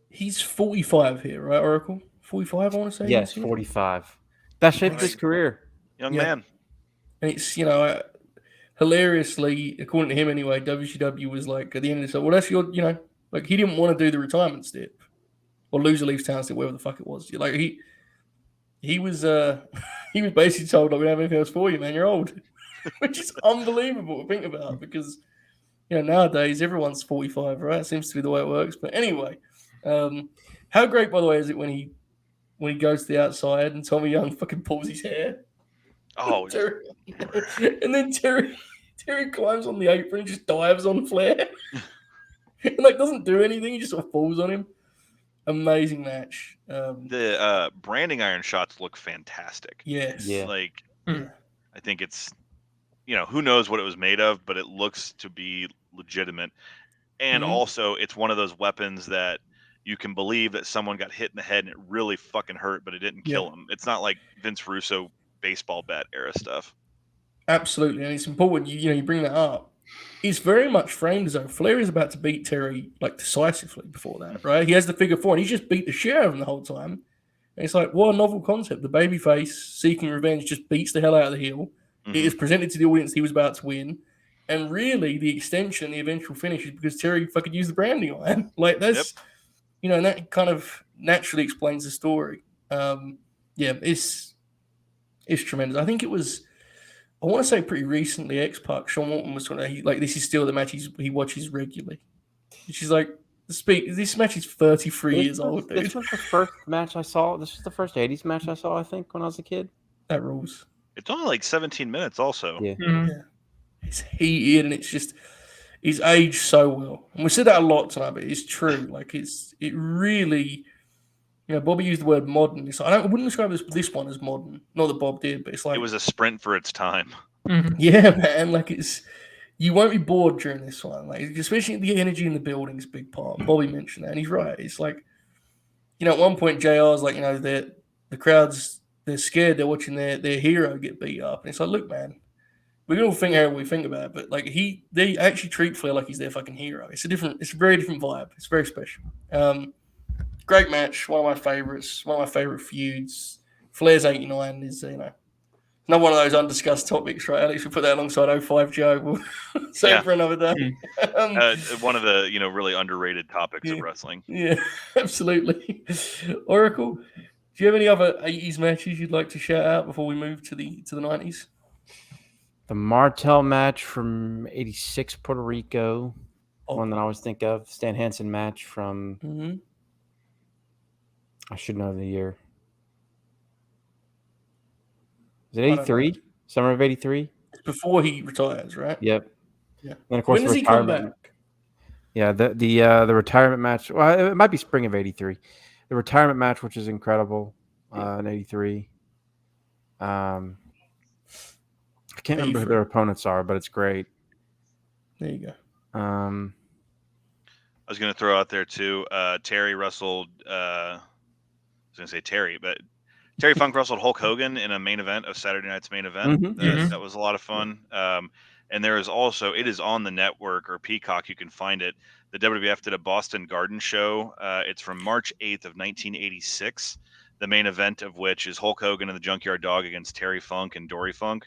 He's 45 here, right, Oracle? 45, I want to say. Yes, 45. That shaped his career. Young man. And it's, hilariously, according to him anyway, WCW was like, at the end of this, well, that's your, like he didn't want to do the retirement step or loser leaves town step, whatever the fuck it was. Like he was he was basically told, like, we don't have anything else for you, man. You're old, which is unbelievable to think about because, nowadays everyone's 45, right? It seems to be the way it works. But anyway, how great, by the way, is it when he goes to the outside and Tommy Young fucking pulls his hair? Oh, and then Terry climbs on the apron and just dives on Flair. And like doesn't do anything, he just sort of falls on him. Amazing match. The branding iron shots look fantastic. Yes. Yeah. Like I think it's who knows what it was made of, but it looks to be legitimate. And also it's one of those weapons that you can believe that someone got hit in the head and it really fucking hurt, but it didn't kill him. It's not like Vince Russo baseball bat era stuff. Absolutely, and it's important you bring that up. It's very much framed as though Flair is about to beat Terry like decisively before that, right? He has the figure 4 and he's just beat the shit out of him the whole time. And it's like, what a novel concept. The babyface seeking revenge just beats the hell out of the heel. It is presented to the audience he was about to win. And really the extension, the eventual finish is because Terry fucking used the branding iron. Like that's and that kind of naturally explains the story. It's tremendous. I think it was, I want to say pretty recently, X-Pac, Sean Walton was talking like, this is still the match he watches regularly. She's like, this match is 33 years old, dude. This was the first match I saw. This was the first 80s match I saw, I think, when I was a kid. That rules. It's only like 17 minutes also. Yeah. It's heated and it's just, he's aged so well. And we said that a lot tonight, but it's true. Like it really, Bobby used the word modern. It's like, I wouldn't describe this one as modern. Not that Bob did, but it's like it was a sprint for its time. Yeah, man. Like you won't be bored during this one. Like especially the energy in the building is a big part. Bobby mentioned that, and he's right. It's like, at one point JR's like, the crowd's they're scared. They're watching their hero get beat up, and it's like, look, man, we can all think how we think about it, but like they actually treat Flair like he's their fucking hero. It's a very different vibe. It's very special. Great match, one of my favorites, one of my favorite feuds. Flair's 89 is not one of those undiscussed topics, right, Alex? We put that alongside 05 Joe. We'll save it for another day. One of the really underrated topics of wrestling. Yeah, absolutely. Oracle, do you have any other 80s matches you'd like to shout out before we move to the 90s? The Martel match from '86 Puerto Rico, one that I always think of. Stan Hansen match from I should know the year. Is it 83? Summer of 83? before he retires, right? Yep. Yeah. And of course, When the does he come retirement. back? Yeah, the retirement match. Well, it might be spring of '83. The retirement match, which is incredible, in '83. I can't remember who 83. their opponents are, but it's great. There you go. I was going to throw out there too. Terry wrestled. I was going to say Terry, but Terry Funk wrestled Hulk Hogan in a main event of Saturday Night's Main Event. Mhm, yes. That was a lot of fun. And there is also, it is on the network or Peacock. You can find it. The WWF did a Boston Garden show. It's from March 8th of 1986. The main event of which is Hulk Hogan and the Junkyard Dog against Terry Funk and Dory Funk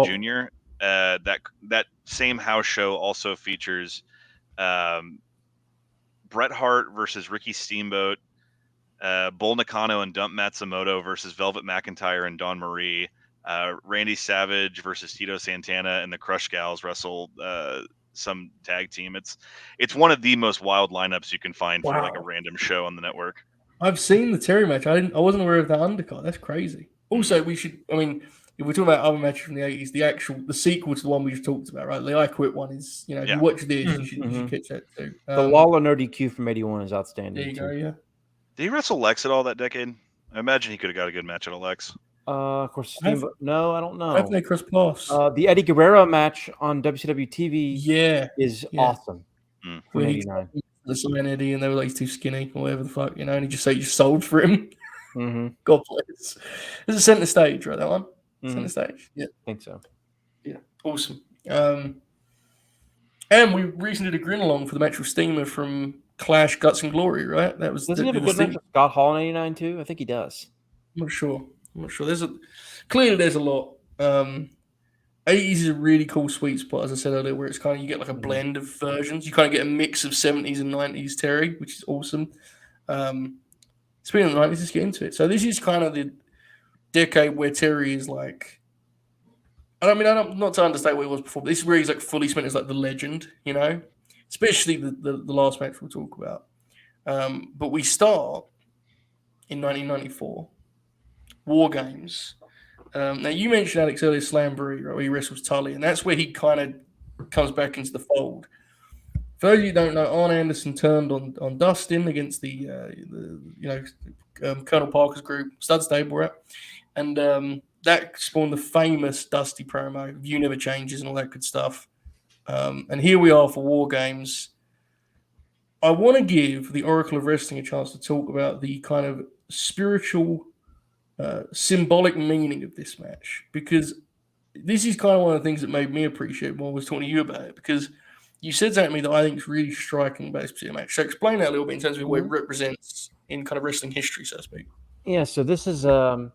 Jr. That same house show also features Bret Hart versus Ricky Steamboat, Bull Nakano and Dump Matsumoto versus Velvet McIntyre and Dawn Marie, Randy Savage versus Tito Santana, and the Crush Gals wrestle some tag team. It's one of the most wild lineups you can find for like a Wow. random show on the network. I've seen the Terry match. I wasn't aware of that undercard. That's crazy. Also, we should. I mean, if we're talking about other matches from the '80s, the sequel to the one we just talked about, right? The I Quit one is, if Yeah. you watch this, you should Mhm. catch that too. The Lawler No DQ from '81 is outstanding. There you go. too. Yeah. Did he wrestle Lex at all that decade? I imagine he could have got a good match at a Lex. Of course, Steamboat. No, I don't I don't know. think cross paths. The Eddie Guerrero match on WCW TV Yeah. is Yeah. awesome. Mm. From When he '89. the sign Eddie and they were like, he's too skinny or whatever the fuck, and he just said you sold for him. Mm-hmm. God bless. This is center stage, right? That one. Mhm. Center stage. Yeah. I think so. Yeah. Awesome. And we recently did a grin along for the match with Steamer from Clash Guts and Glory, right? That was Doesn't he have a the good match Steamer. with Scott Hall in '89 too? I think he does. I'm not sure. There's a lot. 80s is a really cool sweet spot, as I said earlier, where it's kind of you get like a blend of versions. You kind of get a mix of 70s and 90s Terry, which is awesome. Speaking of the 90s, let's get into it. So this is kind of the decade where Terry is like, I mean, not to understate what he was before, but this is where he's like fully spent as like the legend, especially the last match we'll talk about. But we start in 1994, War Games. Now you mentioned Alex earlier, Slamboree, right, where he wrestles Tully, and that's where he kind of comes back into the fold. For those of you who don't know, Arn Anderson turned on Dustin against the Colonel Parker's group, Stud Stable, right? And that spawned the famous Dusty promo, "You Never Changes" and all that good stuff. And here we are for War Games. I want to give the Oracle of Wrestling a chance to talk about the kind of spiritual, symbolic meaning of this match, because this is kind of one of the things that made me appreciate more was talking to you about it, because you said something to me that I think is really striking about this particular match. So explain that a little bit in terms of what it represents in kind of wrestling history, so to speak. Yeah, so this is I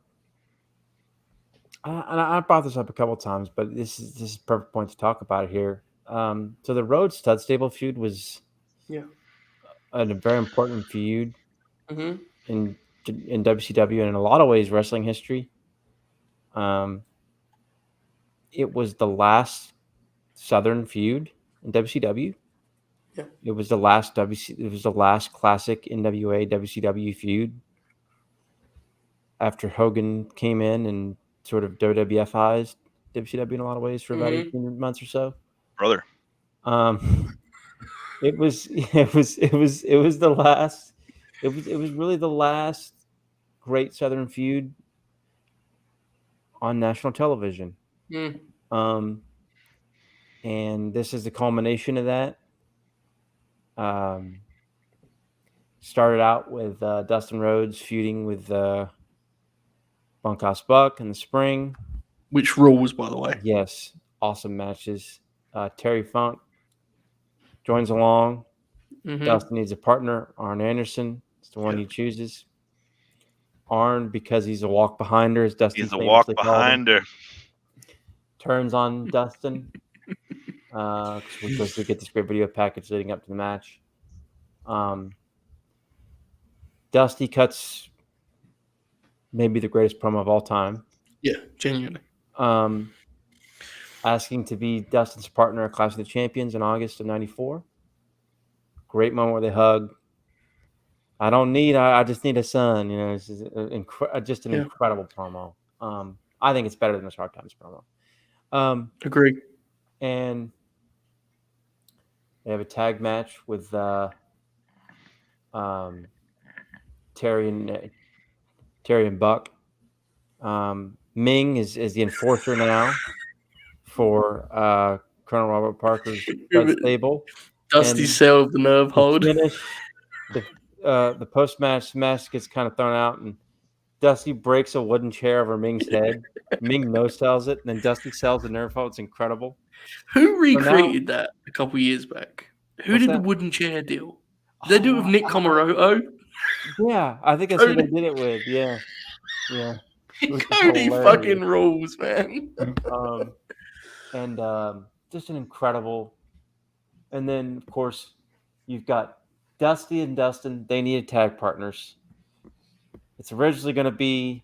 brought this up a couple times, but this is a perfect point to talk about it here. So the Rhodes Stud Stable feud was a very important feud in WCW and in a lot of ways wrestling history. It was the last Southern feud in WCW. Yeah. It was the last classic NWA WCW feud after Hogan came in and sort of WWFized WCW in a lot of ways for about 18 months or so. Brother. It was the last. It was really the last great Southern feud on national television. And this is the culmination of that. Started out with Dustin Rhodes feuding with Bunkhouse Buck in the spring. Which rules, by the way. Yes, awesome matches. Terry Funk joins along. Dustin needs a partner. Arn Anderson is the one he chooses. Arn, because he's a walk behinder, as Dustin He's a walk behinder. Turns on Dustin. Because we get this great video package leading up to the match. Dusty cuts maybe the greatest promo of all time. Yeah, genuinely. Asking to be Dustin's partner at Clash of the Champions in August of '94. Great moment where they hug. I just need a son. It's just an incredible promo. I think it's better than the Hard Times promo. Agree. And they have a tag match with Terry and Buck. Ming is the enforcer now for Colonel Robert Parker's Red Stable. Dusty And Cell, the nerve the hold. finish, the post-match mask gets kind of thrown out, and Dusty breaks a wooden chair over Ming's head. Ming no-sells it, and then Dusty sells the nerve hold. It's incredible. Who recreated that a couple years back? Who What's did the that? wooden chair deal? Did they do it with Nick Comoroto? Yeah, I think that's who they did it with. Yeah. Which is Cody hilarious. fucking rules, man. And just an incredible. And then, of course, you've got Dusty and Dustin. They needed tag partners. It's originally going to be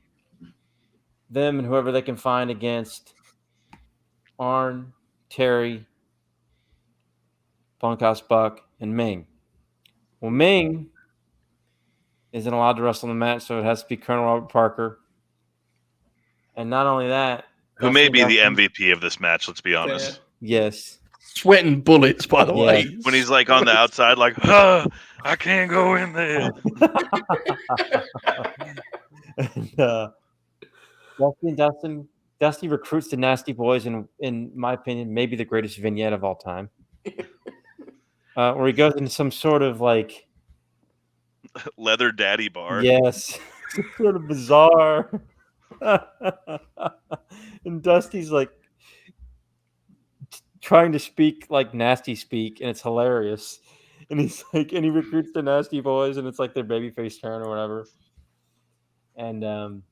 them and whoever they can find against Arn, Terry, Bunkhouse Buck, and Ming. Well, Ming isn't allowed to wrestle in the match, so it has to be Colonel Robert Parker. And not only that, Who may be the MVP of this match, let's be honest. Yes. Sweating bullets, by the way. When he's like on the outside, like, I can't go in there. And, Dusty recruits the Nasty Boys in my opinion, maybe the greatest vignette of all time. Where he goes into some sort of like leather daddy bar. Yes. Sort of bizarre. And Dusty's like trying to speak like nasty speak, and it's hilarious. And he's like, and he recruits the Nasty Boys, and it's like their babyface turn or whatever. And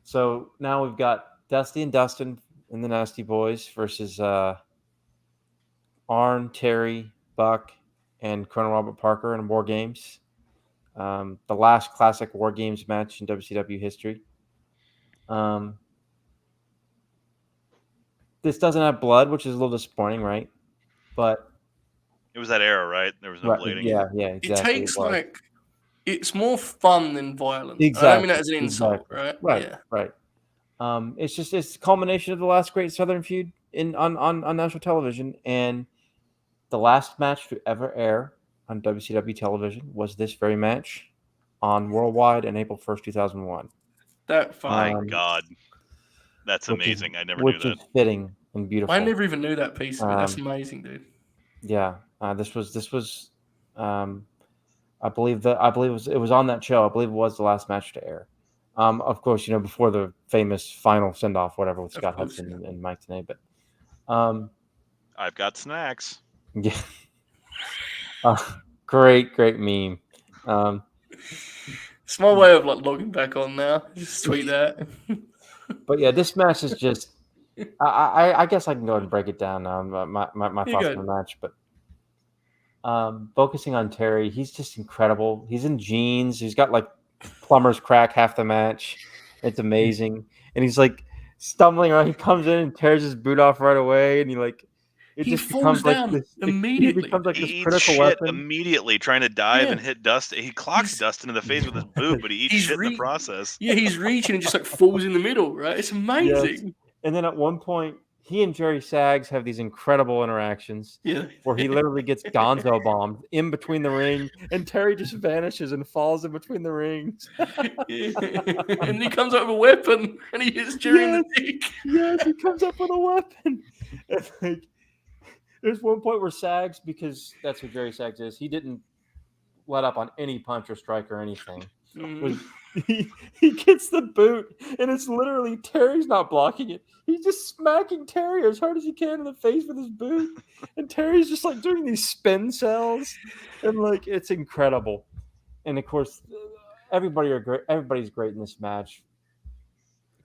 so now we've got Dusty and Dustin and the Nasty Boys versus Arn, Terry, Buck, and Colonel Robert Parker in War Games. The last classic War Games match in WCW history. This doesn't have blood, which is a little disappointing, right? But it was that era, right? There was no bleeding. Yeah, exactly. It takes it's more fun than violent. Exactly. I don't mean that as an insult, right? Right. It's a culmination of the last great Southern feud on national television, and the last match to ever air on WCW television was this very match on Worldwide on April 1st, 2001. My God. That's amazing. I never knew that. Which is fitting and beautiful. I never even knew that piece of it. That's amazing, dude. Yeah. This was I believe it was on that show. I believe it was the last match to air. Of course, before the famous final send-off, whatever, with Scott Hudson and Mike Tenay. But I've got snacks. Yeah. Great meme. Small way of logging back on now. Just tweet that. But yeah, this match is just. I guess I can go ahead and break it down now. My thoughts on the match, but focusing on Terry, he's just incredible. He's in jeans. He's got like plumber's crack half the match. It's amazing, and he's like stumbling around. He comes in and tears his boot off right away, and he falls down immediately. He becomes like this eats critical shit weapon immediately, trying to dive and hit Dustin. He clocks Dustin in the face with his boot, but he eats shit in the process. Yeah, he's reaching and just falls in the middle, right? It's amazing. Yes. And then at one point, he and Jerry Saggs have these incredible interactions where he literally gets gonzo bombed in between the ring, and Terry just vanishes and falls in between the rings. And he comes up with a weapon and he hits Jerry in the dick. Yes, he comes up with a weapon. And there's one point where Saggs, because that's who Jerry Saggs is, he didn't let up on any punch or strike or anything. He gets the boot, and it's literally Terry's not blocking it. He's just smacking Terry as hard as he can in the face with his boot, and Terry's just like doing these spin cells, and it's incredible. And of course, everybody's great in this match.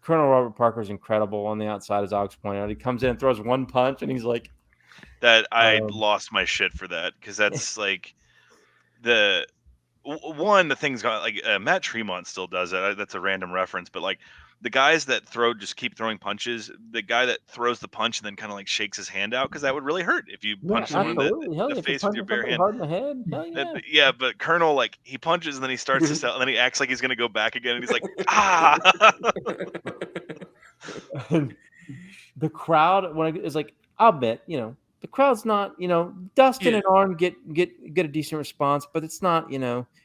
Colonel Robert Parker is incredible on the outside, as Alex pointed out. He comes in and throws one punch, and he's like, that I lost my shit for that, because that's like the thing's got like Matt Tremont still does it. That's a random reference, but like the guys that just keep throwing punches, the guy that throws the punch and then kind of like shakes his hand out, because that would really hurt if you punch someone in the face with your bare hand. Hard in the head. Yeah, but Colonel, like, he punches and then he starts to sell, and then he acts like he's gonna go back again, and he's like, ah. the crowd when it's like, I'll bet, the crowd's not, Dustin Yeah. and Arn get a decent response, but it's not,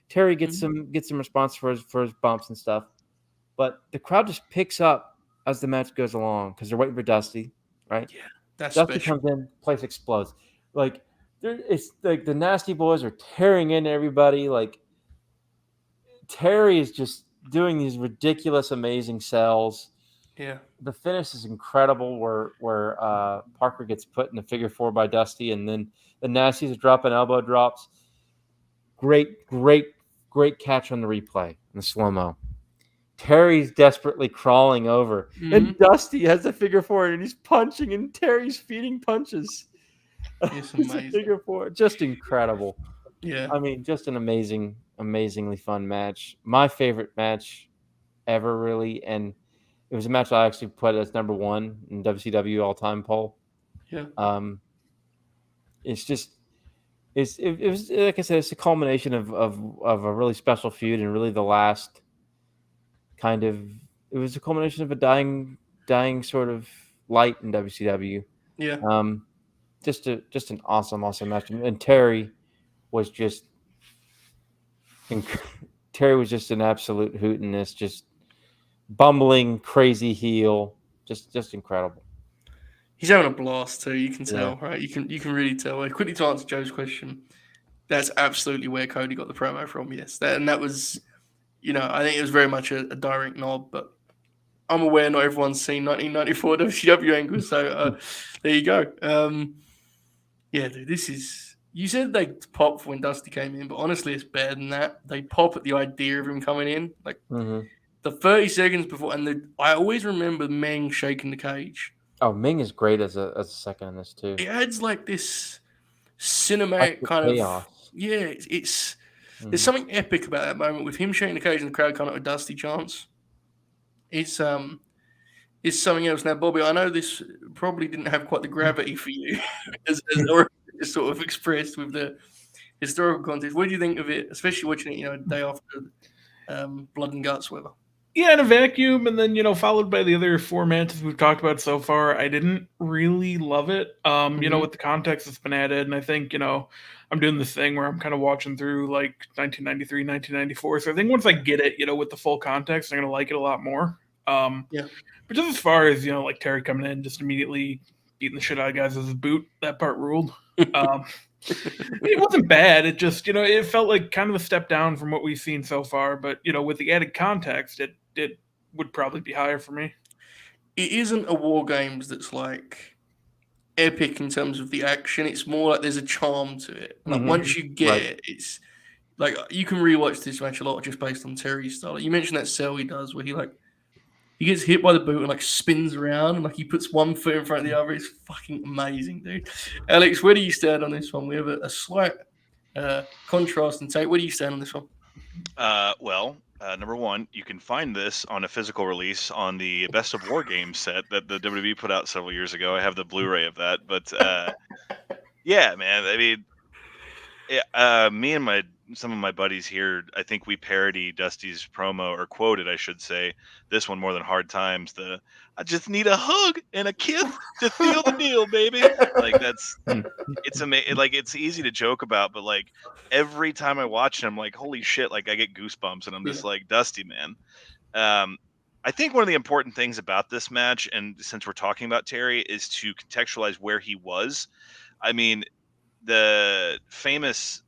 Terry gets Mhm. some response for his bumps and stuff. But the crowd just picks up as the match goes along because they're waiting for Dusty, right? Yeah, that's Dusty special. comes in, place explodes. Like it's like the Nasty Boys are tearing into everybody. Like Terry is just doing these ridiculous, amazing sells. Yeah. The finish is incredible where Parker gets put in the figure 4 by Dusty, and then the Nasties are dropping elbow drops. Great catch on the replay in the slow-mo. Terry's desperately crawling over, and Dusty has the figure 4, and he's punching, and Terry's feeding punches. It's It's a amazing. figure 4, just incredible. Yeah. I mean, just an amazingly fun match. My favorite match ever, really, and it was a match I actually put as number 1 in WCW all-time poll. Yeah. It's just it was, like I said, it's a culmination of a really special feud, and really the last kind of, it was a culmination of a dying sort of light in WCW. Yeah. Just an awesome match, and Terry was just Terry was just an absolute hoot in this, just bumbling crazy heel, just incredible. He's having a blast too. You can tell, Yeah. right? You can really tell. Quickly to answer Joe's question, that's absolutely where Cody got the promo from. Yes, that was, I think it was very much a direct nod. But I'm aware not everyone's seen 1994 WCW angles, so there you go. Yeah, dude, this is. You said they pop when Dusty came in, but honestly, it's better than that. They pop at the idea of him coming in, like Mm-hmm. the 30 seconds before, and I always remember Meng shaking the cage. Oh, Ming is great as a second in this too. It adds like this Like cinematic the kind chaos. of, yeah. It's there's Mhm. something epic about that moment with him shaking the cage and the crowd kind of a Dusty chance. It's something else. Now, Bobby, I know this probably didn't have quite the gravity for you as Orion just sort of expressed with the historical context. What do you think of it, especially watching it, a day after Blood and Guts, whatever? Yeah, in a vacuum, and then followed by the other 4 matches we've talked about so far. I didn't really love it. With the context that's been added, and I think I'm doing this thing where I'm kind of watching through like 1993, 1994. So I think once I get it, with the full context, I'm gonna like it a lot more. Yeah. But just as far as like Terry coming in, just immediately beating the shit out of guys with his boot, that part ruled. It wasn't bad. It just, it felt like kind of a step down from what we've seen so far. But, with the added context, it would probably be higher for me. It isn't a War Games that's like epic in terms of the action. It's more like there's a charm to it. Like once you get Right. it, it's like you can rewatch this match a lot just based on Terry's style. Like, you mentioned that sell he does where he gets hit by the boot and like spins around and like he puts one foot in front of the other. It's fucking amazing, dude. Alex, where do you stand on this one? We have a slight contrast and take. Where do you stand on this one? Number one, you can find this on a physical release on the Best of War Games set that the WWE put out several years ago. I have the Blu-ray of that, but yeah, man. I mean, me and some of my buddies here, I think we parody Dusty's promo, or quoted, I should say, this one more than Hard Times. I just need a hug and a kiss to seal the deal, baby. Like it's amazing. Like it's easy to joke about, but like every time I watch him, like holy shit, like I get goosebumps, and I'm just like, Dusty, man. I think one of the important things about this match, and since we're talking about Terry, is to contextualize where he was. I mean, the famous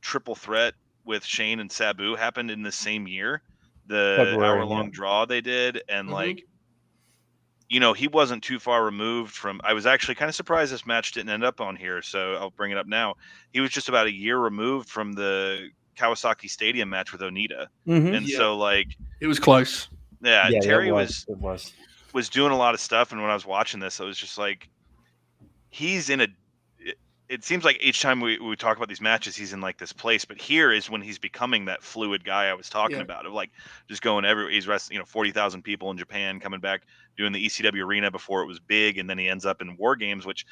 triple threat with Shane and Sabu happened in the same year, the February, hour-long draw they did, and Mhm. he wasn't too far removed from. I was actually kind of surprised this match didn't end up on here, so I'll bring it up now. He was just about a year removed from the Kawasaki Stadium match with Onita, and Yeah. so like, It was close. yeah, Yeah, Terry it was was. doing a lot of stuff, and when I was watching this, I was just like, he's in a. It seems like each time we talk about these matches, he's in like this place, but here is when he's becoming that fluid guy I was talking Yeah. about, of like just going everywhere. He's wrestling, 40,000 people in Japan, coming back doing the ECW arena before it was big, and then he ends up in War Games, which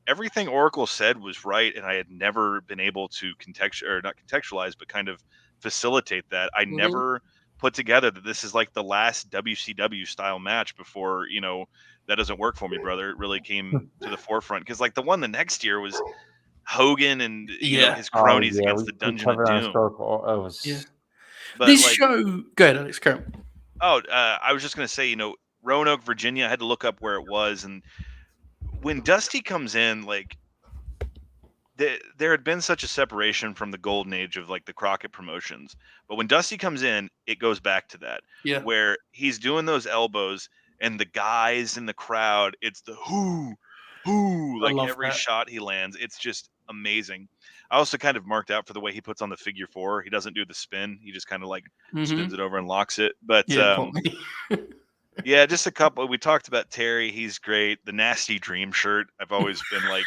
everything Oracle said was right, and I had never been able to not contextualize, but kind of facilitate that. I Mhm. never put together that this is like the last WCW style match before, that doesn't work for me, brother. It really came to the forefront because like the one the next year was Hogan and Yeah. his cronies against the we Dungeon of covered on Doom. historical. It was Yeah. But This like, show. Go ahead, Alex. Carry on. I was just gonna say, Roanoke, Virginia. I had to look up where it was, and when Dusty comes in, like there had been such a separation from the golden age of like the Crockett promotions, but when Dusty comes in, it goes back to that Yeah. where he's doing those elbows, and the guys in the crowd, it's the whoo, I like love every that. shot he lands, it's just amazing. I also kind of marked out for the way he puts on the figure four. He doesn't do the spin; he just kind of like spins it over and locks it. But Yeah, pop me. yeah, just a couple. We talked about Terry; he's great. The Nasty Dream shirt, I've always been like.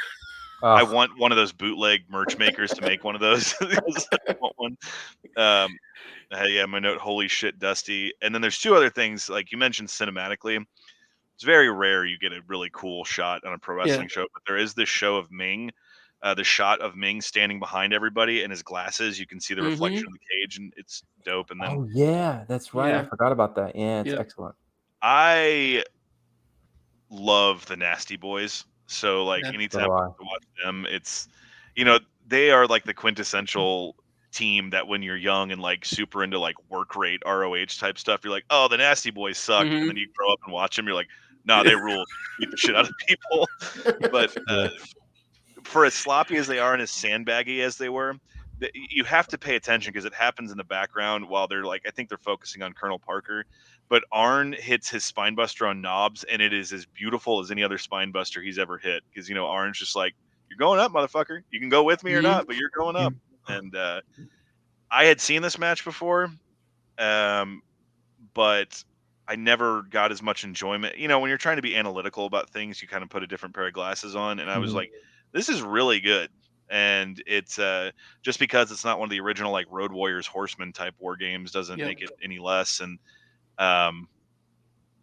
I want one of those bootleg merch makers to make one of those. I want one. Yeah, my note, holy shit, Dusty. And then there's two other things, like you mentioned cinematically. It's very rare you get a really cool shot on a pro wrestling show, but there is this show of Ming, the shot of Ming standing behind everybody and his glasses. You can see the reflection of the cage, and it's dope. And then yeah, that's right. I Yeah. forgot about that. Yeah, it's Yeah. excellent. I love the Nasty Boys. So like Yeah. anytime So do I I. watch them, it's they are like the quintessential team that when you're young and like super into like work rate ROH type stuff, you're like, oh, the Nasty Boys suck, and then you grow up and watch them, you're like, nah, they rule, beat the shit out of people. But for as sloppy as they are and as sandbaggy as they were, you have to pay attention because it happens in the background while they're like, I think they're focusing on Colonel Parker, but Arn hits his spine buster on Knobs, and it is as beautiful as any other spine buster he's ever hit. Because Arn's just like, you're going up, motherfucker. You can go with me or not, but you're going up. And I had seen this match before, but I never got as much enjoyment. When you're trying to be analytical about things, you kind of put a different pair of glasses on, and I was like, this is really good. And it's just because it's not one of the original like Road Warriors Horseman type war games doesn't make it any less. And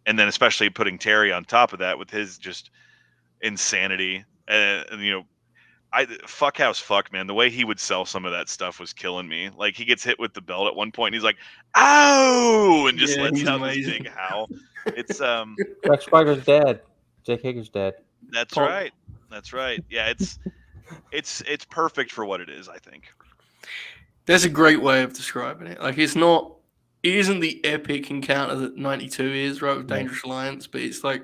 then especially putting Terry on top of that with his just insanity, and fuck house fuck, man, the way he would sell some of that stuff was killing me. Like he gets hit with the belt at one point and he's like, ow, and just lets he's out amazing. this big howl. It's Rex Spider's dead. Jake Hager's dead. that's right. Yeah, it's perfect for what it is, I think. That's a great way of describing it. Like it isn't the epic encounter that 92 is, right, with Dangerous Alliance, but it's like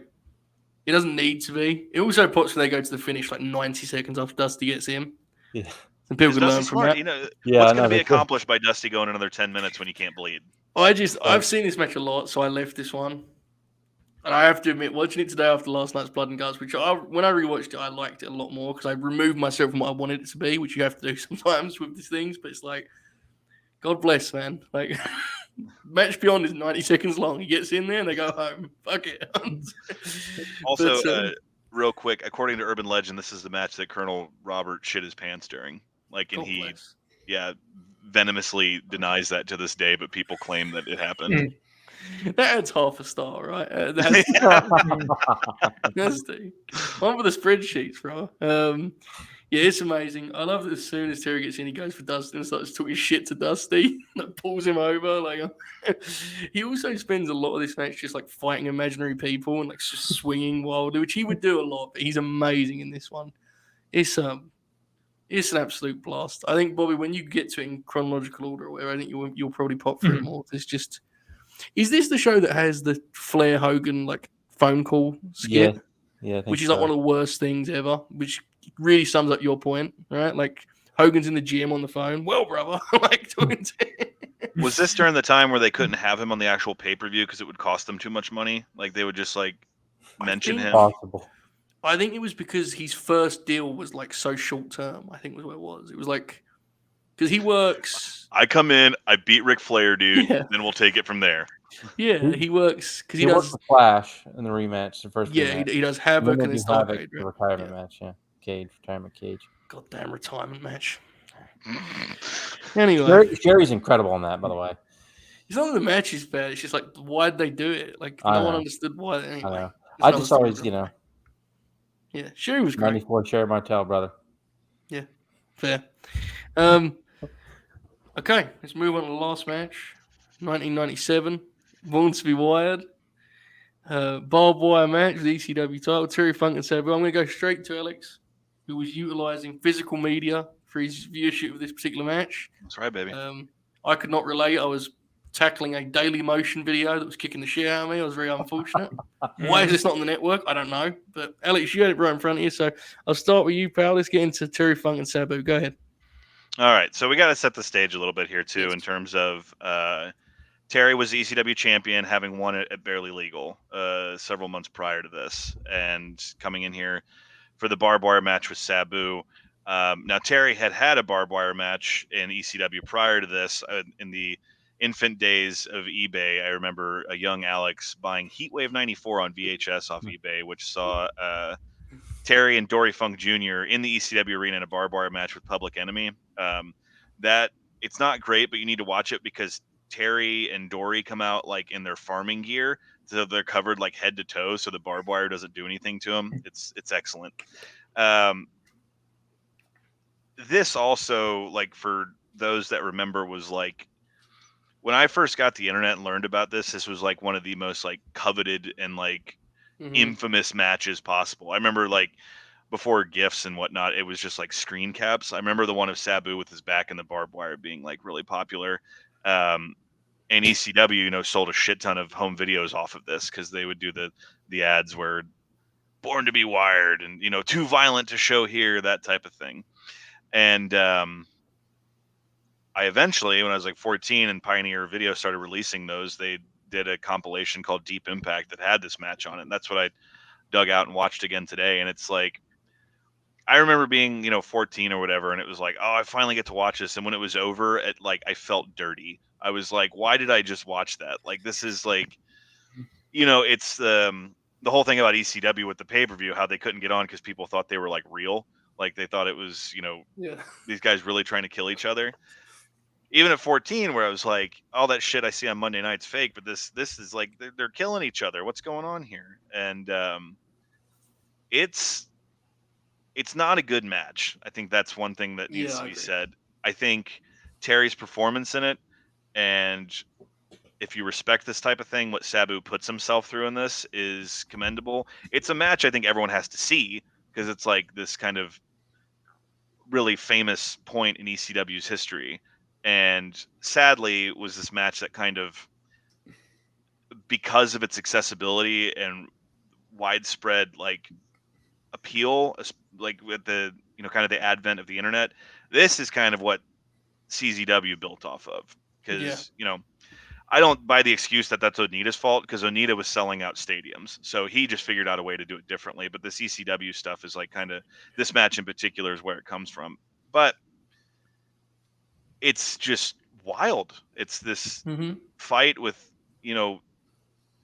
it doesn't need to be. It also puts when they go to the finish like 90 seconds after Dusty gets in. Yeah. And people can learn Dusty's from smart. that. What's going to be accomplished by Dusty going another 10 minutes when you can't bleed? I've seen this match a lot, so I left this one. And I have to admit, watching it today after last night's Blood and Guts, when I rewatched it, I liked it a lot more because I removed myself from what I wanted it to be, which you have to do sometimes with these things. But it's like, God bless, man. Like, Match Beyond is 90 seconds long. He gets in there and they go home. Fuck it. Also, real quick, according to urban legend, this is the match that Colonel Robert shit his pants during. Like, and he, venomously denies that to this day, but people claim that it happened. That adds half a star, right? That's the one for the spreadsheets, bro. Yeah, it's amazing. I love that as soon as Terry gets in, he goes for Dusty and starts talking shit to Dusty. That pulls him over. Like he also spends a lot of this match just like fighting imaginary people and like just swinging wildly, which he would do a lot. But he's amazing in this one. It's an absolute blast. I think, Bobby, when you get to it in chronological order, or whatever, I think you'll probably pop through more. There's just. Is this the show that has the Flair Hogan like phone call skit? Yeah, which is like one of the worst things ever. Which really sums up your point, right? Like Hogan's in the gym on the phone. Well, brother, like talking to. Was this during the time where they couldn't have him on the actual pay-per-view because it would cost them too much money? Like they would just like mention him. Possible. I think it was because his first deal was like so short term. I think was what it was. It was like. Because he works. I come in, I beat Ric Flair, dude. Yeah. Then we'll take it from there. Yeah, he works because he does the Flash in the rematch, the first. Yeah, rematch. He does Havoc and then Starcade. The retirement match, retirement cage. Goddamn retirement match. Anyway, Jerry's incredible on that, by the way. It's not that the match is bad. It's just like why'd they do it? Like no one understood why. Anyway, I just always, Yeah, Sherry was great. 94 Sherry Martel, brother. Yeah, fair. Okay, let's move on to the last match. 1997. Born to be Wired. Barbed wire match with ECW title. Terry Funk and Sabu. I'm going to go straight to Alex, who was utilizing physical media for his viewership of this particular match. That's right, baby. I could not relate. I was tackling a Daily Motion video that was kicking the shit out of me. I was very unfortunate. Why is this not on the network? I don't know. But Alex, you had it right in front of you. So I'll start with you, pal. Let's get into Terry Funk and Sabu. Go ahead. All right. So we got to set the stage a little bit here, too, Yes. in terms of Terry was the ECW champion, having won it at Barely Legal several months prior to this, and coming in here for the barbed wire match with Sabu. Now, Terry had a barbed wire match in ECW prior to this. In the infant days of eBay, I remember a young Alex buying Heatwave 94 on VHS off eBay, which saw Terry and Dory Funk Jr. in the ECW arena in a barbed wire match with Public Enemy. That it's not great, but you need to watch it because Terry and Dory come out like in their farming gear, so they're covered like head to toe, so the barbed wire doesn't do anything to them. It's excellent. This also, like, for those that remember, was like when I first got the internet and learned about this. This was like one of the most like coveted and like infamous matches possible. I remember like before GIFs and whatnot, it was just like screen caps. I remember the one of Sabu with his back in the barbed wire being like really popular. And ECW, sold a shit ton of home videos off of this because they would do the ads where born to be wired and, too violent to show here, that type of thing. And I eventually, when I was like 14 and Pioneer Video started releasing those, they did a compilation called Deep Impact that had this match on it. And that's what I dug out and watched again today. And it's like, I remember being, 14 or whatever, and it was like, oh, I finally get to watch this. And when it was over, I felt dirty. I was like, why did I just watch that? Like, this is like, it's the whole thing about ECW with the pay-per-view, how they couldn't get on because people thought they were like real. Like they thought it was, these guys really trying to kill each other. Even at 14, where I was like, all that shit I see on Monday night's fake, but this is like, they're killing each other. What's going on here? And it's not a good match. I think that's one thing that needs to be said. I think Terry's performance in it, and if you respect this type of thing, what Sabu puts himself through in this is commendable. It's a match I think everyone has to see because it's like this kind of really famous point in ECW's history. And sadly, it was this match that kind of, because of its accessibility and widespread like appeal, like with the kind of the advent of the internet, this is kind of what CZW built off of. Because I don't buy the excuse that that's Onita's fault, because Onita was selling out stadiums, so he just figured out a way to do it differently. But the ECW stuff is like kind of, this match in particular is where it comes from. But it's just wild. It's this fight with,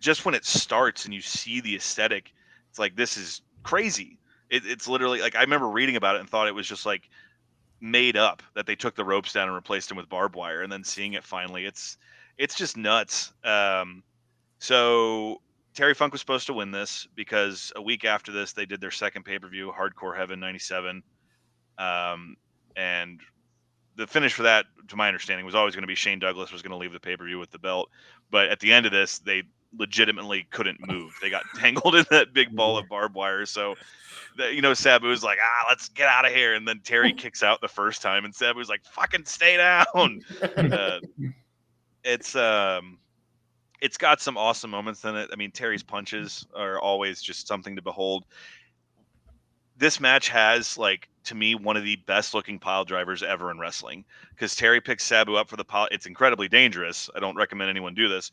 just when it starts and you see the aesthetic, it's like, this is crazy. It's literally like, I remember reading about it and thought it was just like made up, that they took the ropes down and replaced them with barbed wire, and then seeing it finally, it's just nuts. So Terry Funk was supposed to win this because a week after this, they did their second pay-per-view, Hardcore Heaven 97. And the finish for that, to my understanding, was always going to be Shane Douglas was going to leave the pay-per-view with the belt. But at the end of this, they legitimately couldn't move. They got tangled in that big ball of barbed wire. So, Sabu's like, let's get out of here. And then Terry kicks out the first time, and Sabu's like, fucking stay down. It's got some awesome moments in it. I mean, Terry's punches are always just something to behold. This match has, like, to me, one of the best looking pile drivers ever in wrestling, because Terry picks Sabu up for the pile. It's incredibly dangerous. I don't recommend anyone do this.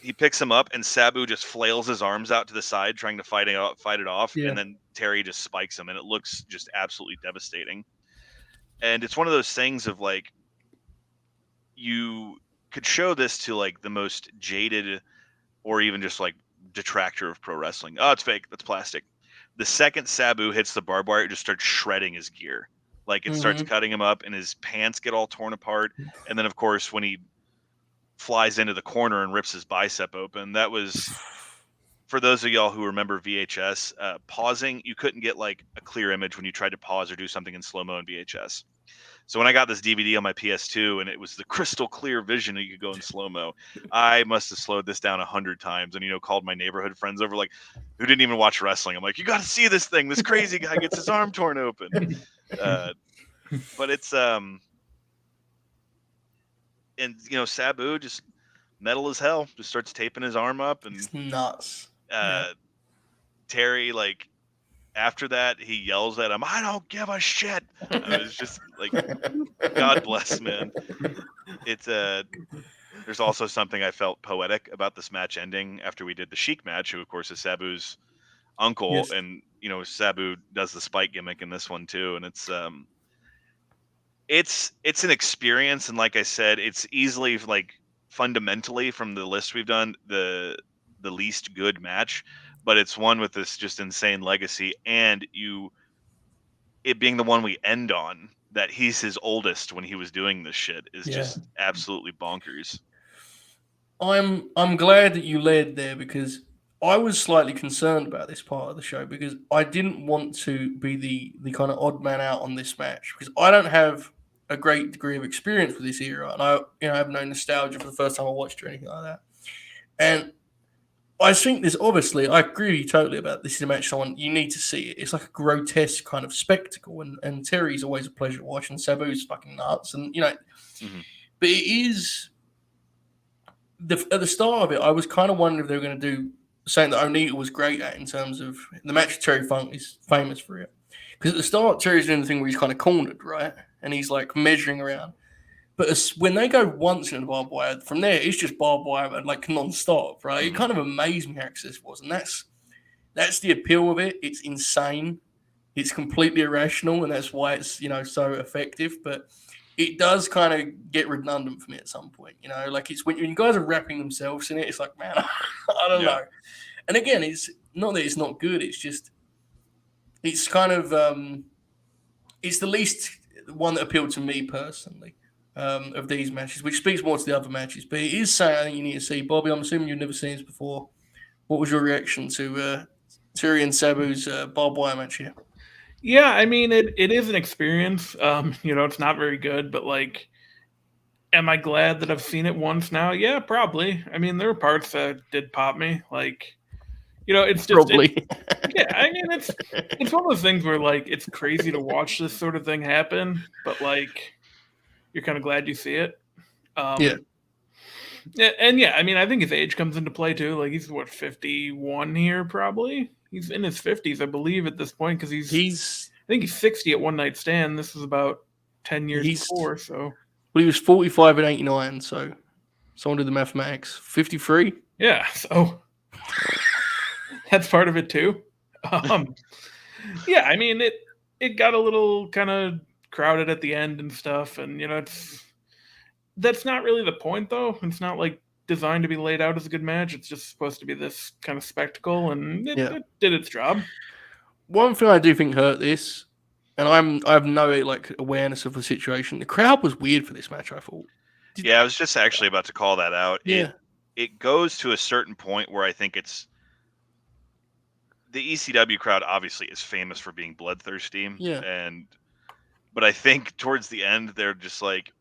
He picks him up, and Sabu just flails his arms out to the side, trying to fight it off. Yeah. And then Terry just spikes him, and it looks just absolutely devastating. And it's one of those things of like, you could show this to like the most jaded or even just like detractor of pro wrestling. Oh, it's fake. That's plastic. The second Sabu hits the barbed wire, it just starts shredding his gear. Like, it starts cutting him up, and his pants get all torn apart. And then, of course, when he flies into the corner and rips his bicep open, that was, for those of y'all who remember VHS, pausing, you couldn't get like a clear image when you tried to pause or do something in slow-mo in VHS. So when I got this DVD on my PS2 and it was the crystal clear vision and you could go in slow-mo, I must have slowed this down 100 times and, called my neighborhood friends over, like, who didn't even watch wrestling. I'm like, you got to see this thing. This crazy guy gets his arm torn open. But it's, and, Sabu just metal as hell, just starts taping his arm up. And It's nuts. Terry, like, after that, he yells at him, I don't give a shit. I was just like, God bless, man. It's there's also something I felt poetic about this match ending after we did the Sheik match, who of course is Sabu's uncle. Yes. And Sabu does the spike gimmick in this one too. And it's an experience. And like I said, it's easily, like, fundamentally from the list we've done, the least good match, but it's one with this just insane legacy, and it being the one we end on, that he's his oldest when he was doing this shit, is just absolutely bonkers. I'm glad that you led there, because I was slightly concerned about this part of the show, because I didn't want to be the kind of odd man out on this match, because I don't have a great degree of experience with this era, and I have no nostalgia for the first time I watched it or anything like that. And I think there's obviously, I agree with you totally about this is a match someone you need to see it. It's like a grotesque kind of spectacle, and Terry's always a pleasure to watch, and Sabu's fucking nuts, and Mm-hmm. But it is at the start of it, I was kind of wondering if they were going to do something that Onita was great at in terms of the match with Terry Funk is famous for it. Because at the start, Terry's doing the thing where he's kind of cornered, right, and he's like measuring around. But when they go once in the barbed wire, from there it's just barbed wire and like non-stop, right? Mm-hmm. It kind of amazed me how access was, and that's the appeal of it. It's insane, it's completely irrational, and that's why it's so effective. But it does kind of get redundant for me at some point, like it's when guys are wrapping themselves in it, it's like, man, I don't know. And again, it's not that it's not good. It's just it's kind of it's the least one that appealed to me personally. Of these matches, which speaks more to the other matches, but it is something I think you need to see. Bobby, I'm assuming you've never seen this before. What was your reaction to Terry and Sabu's barbed wire match here? Yeah, I mean, it is an experience. It's not very good, but like, am I glad that I've seen it once now? Yeah, probably. I mean, there were parts that did pop me. Like, it's just Probably. yeah. I mean, it's one of those things where, like, it's crazy to watch this sort of thing happen, but like, you're kind of glad you see it. Yeah. And yeah, I mean, I think his age comes into play too. Like, he's 51 here, probably. He's in his 50s, I believe, at this point, because I think he's 60 at One Night Stand. This was about 10 years before. So, well, he was 45 in '89. So, someone did the mathematics. 53. Yeah. So that's part of it too. Yeah, I mean, it got a little kind of crowded at the end and stuff, and that's not really the point, though. It's not like designed to be laid out as a good match. It's just supposed to be this kind of spectacle, and it did its job. One thing I do think hurt this, and I have no like awareness of the situation. The crowd was weird for this match, I thought. Yeah, I was just actually about to call that out. Yeah. It goes to a certain point where I think it's the ECW crowd obviously is famous for being bloodthirsty. Yeah. But I think towards the end they're just like,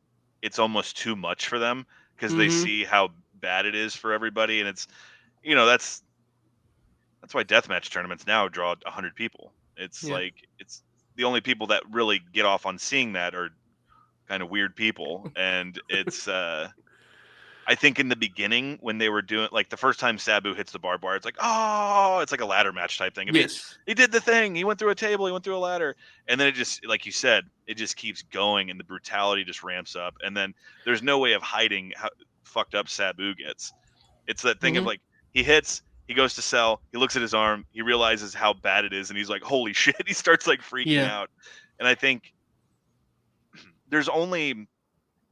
it's almost too much for them because they see how bad it is for everybody, and it's that's why deathmatch tournaments now draw 100 people. It's like it's the only people that really get off on seeing that are kind of weird people, and it's I think in the beginning when they were doing, like, the first time Sabu hits the barbed wire, it's like, oh, it's like a ladder match type thing. I mean, he did the thing. He went through a table. He went through a ladder. And then it just, like you said, it just keeps going and the brutality just ramps up. And then there's no way of hiding how fucked up Sabu gets. It's that thing of, like, he hits, he goes to sell, he looks at his arm, he realizes how bad it is, and he's like, holy shit. He starts, like, freaking out. And I think there's only...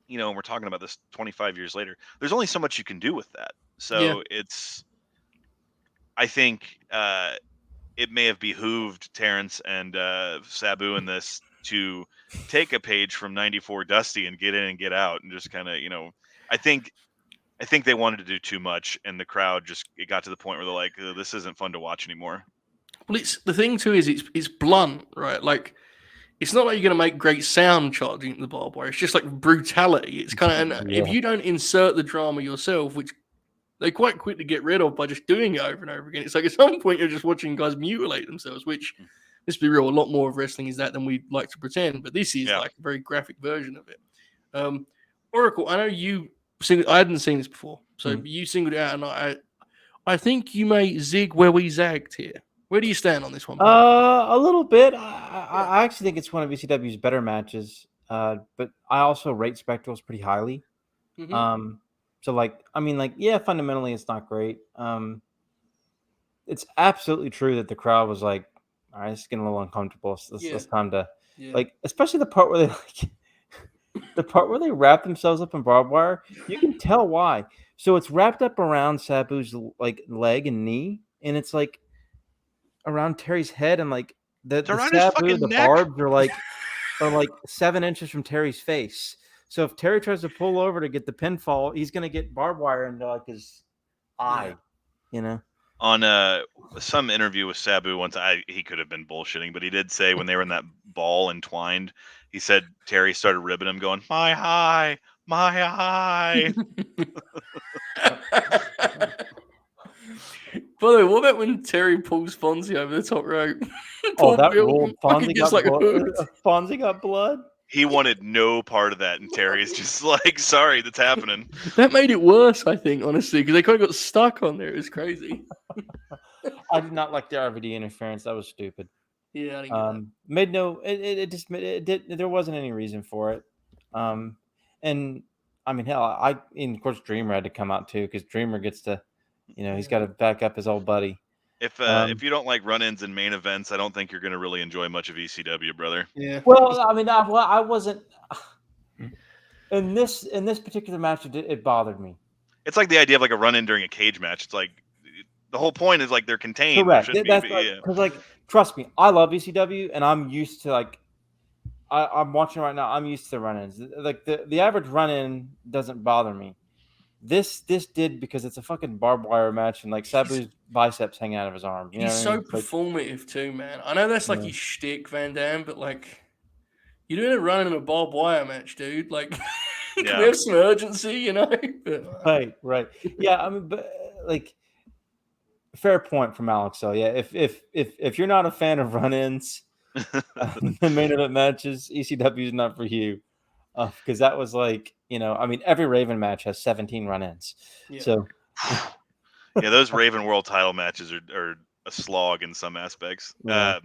we're talking about this 25 years later, there's only so much you can do with that. So I think it may have behooved Terrence and Sabu in this to take a page from 94 Dusty and get in and get out and just kind of, I think they wanted to do too much, and the crowd it got to the point where they're like, this isn't fun to watch anymore. Well, the thing too is it's blunt, right? Like, it's not like you're going to make great sound charging the barbed wire. It's just like brutality. It's kind of, if you don't insert the drama yourself, which they're quite quick to get rid of by just doing it over and over again. It's like at some point you're just watching guys mutilate themselves, which, let's be real, a lot more of wrestling is that than we like to pretend. But this is like a very graphic version of it. Oracle, I know I hadn't seen this before, so you singled it out, and I think you may zig where we zagged here. Where do you stand on this one, A little bit. I actually think it's one of ECW's better matches, but I also rate Spectrals pretty highly. Mm-hmm. So, fundamentally, it's not great. It's absolutely true that the crowd was like, all right, it's getting a little uncomfortable. It's time to, especially the part where they wrap themselves up in barbed wire. You can tell why. So it's wrapped up around Sabu's leg and knee, and it's like around Terry's head, and like the Sabu, the barbs are like 7 inches from Terry's face. So if Terry tries to pull over to get the pinfall, he's gonna get barbed wire into like his eye. On some interview with Sabu once, he could have been bullshitting, but he did say when they were in that ball entwined, he said Terry started ribbing him, going, "My eye, my eye." By the way, what about when Terry pulls Fonzie over the top rope? That ruled. Fonzie got blood. He wanted no part of that, and Terry's just like, "Sorry, that's happening." That made it worse, I think, honestly, because they kind of got stuck on there. It was crazy. I did not like the RVD interference. That was stupid. Yeah, I didn't get that. Made no. It did. There wasn't any reason for it. And I mean, hell, and of course Dreamer had to come out too, because Dreamer gets to, he's got to back up his old buddy. If you don't like run-ins and main events, I don't think you're going to really enjoy much of ECW, brother. Yeah. Well, I mean, I wasn't in this particular match. It bothered me. It's like the idea of like a run-in during a cage match. It's like the whole point is like they're contained. Correct. Because like, trust me, I love ECW, and I'm used to like. I'm watching right now. I'm used to the run-ins. Like the average run-in doesn't bother me. This did, because it's a fucking barbed wire match, and like Sabu's biceps hang out of his arm. He's so performative too, man. I know that's like his shtick, Van Dam, but like you're doing a run in a barbed wire match, dude. Like, can we have some urgency, But, right. Yeah, I mean, but like, fair point from Alex. So yeah, if you're not a fan of run-ins, the main event matches, ECW is not for you. Because that was like, I mean, every Raven match has 17 run-ins. Yeah. So, those Raven World title matches are a slog in some aspects. Yeah.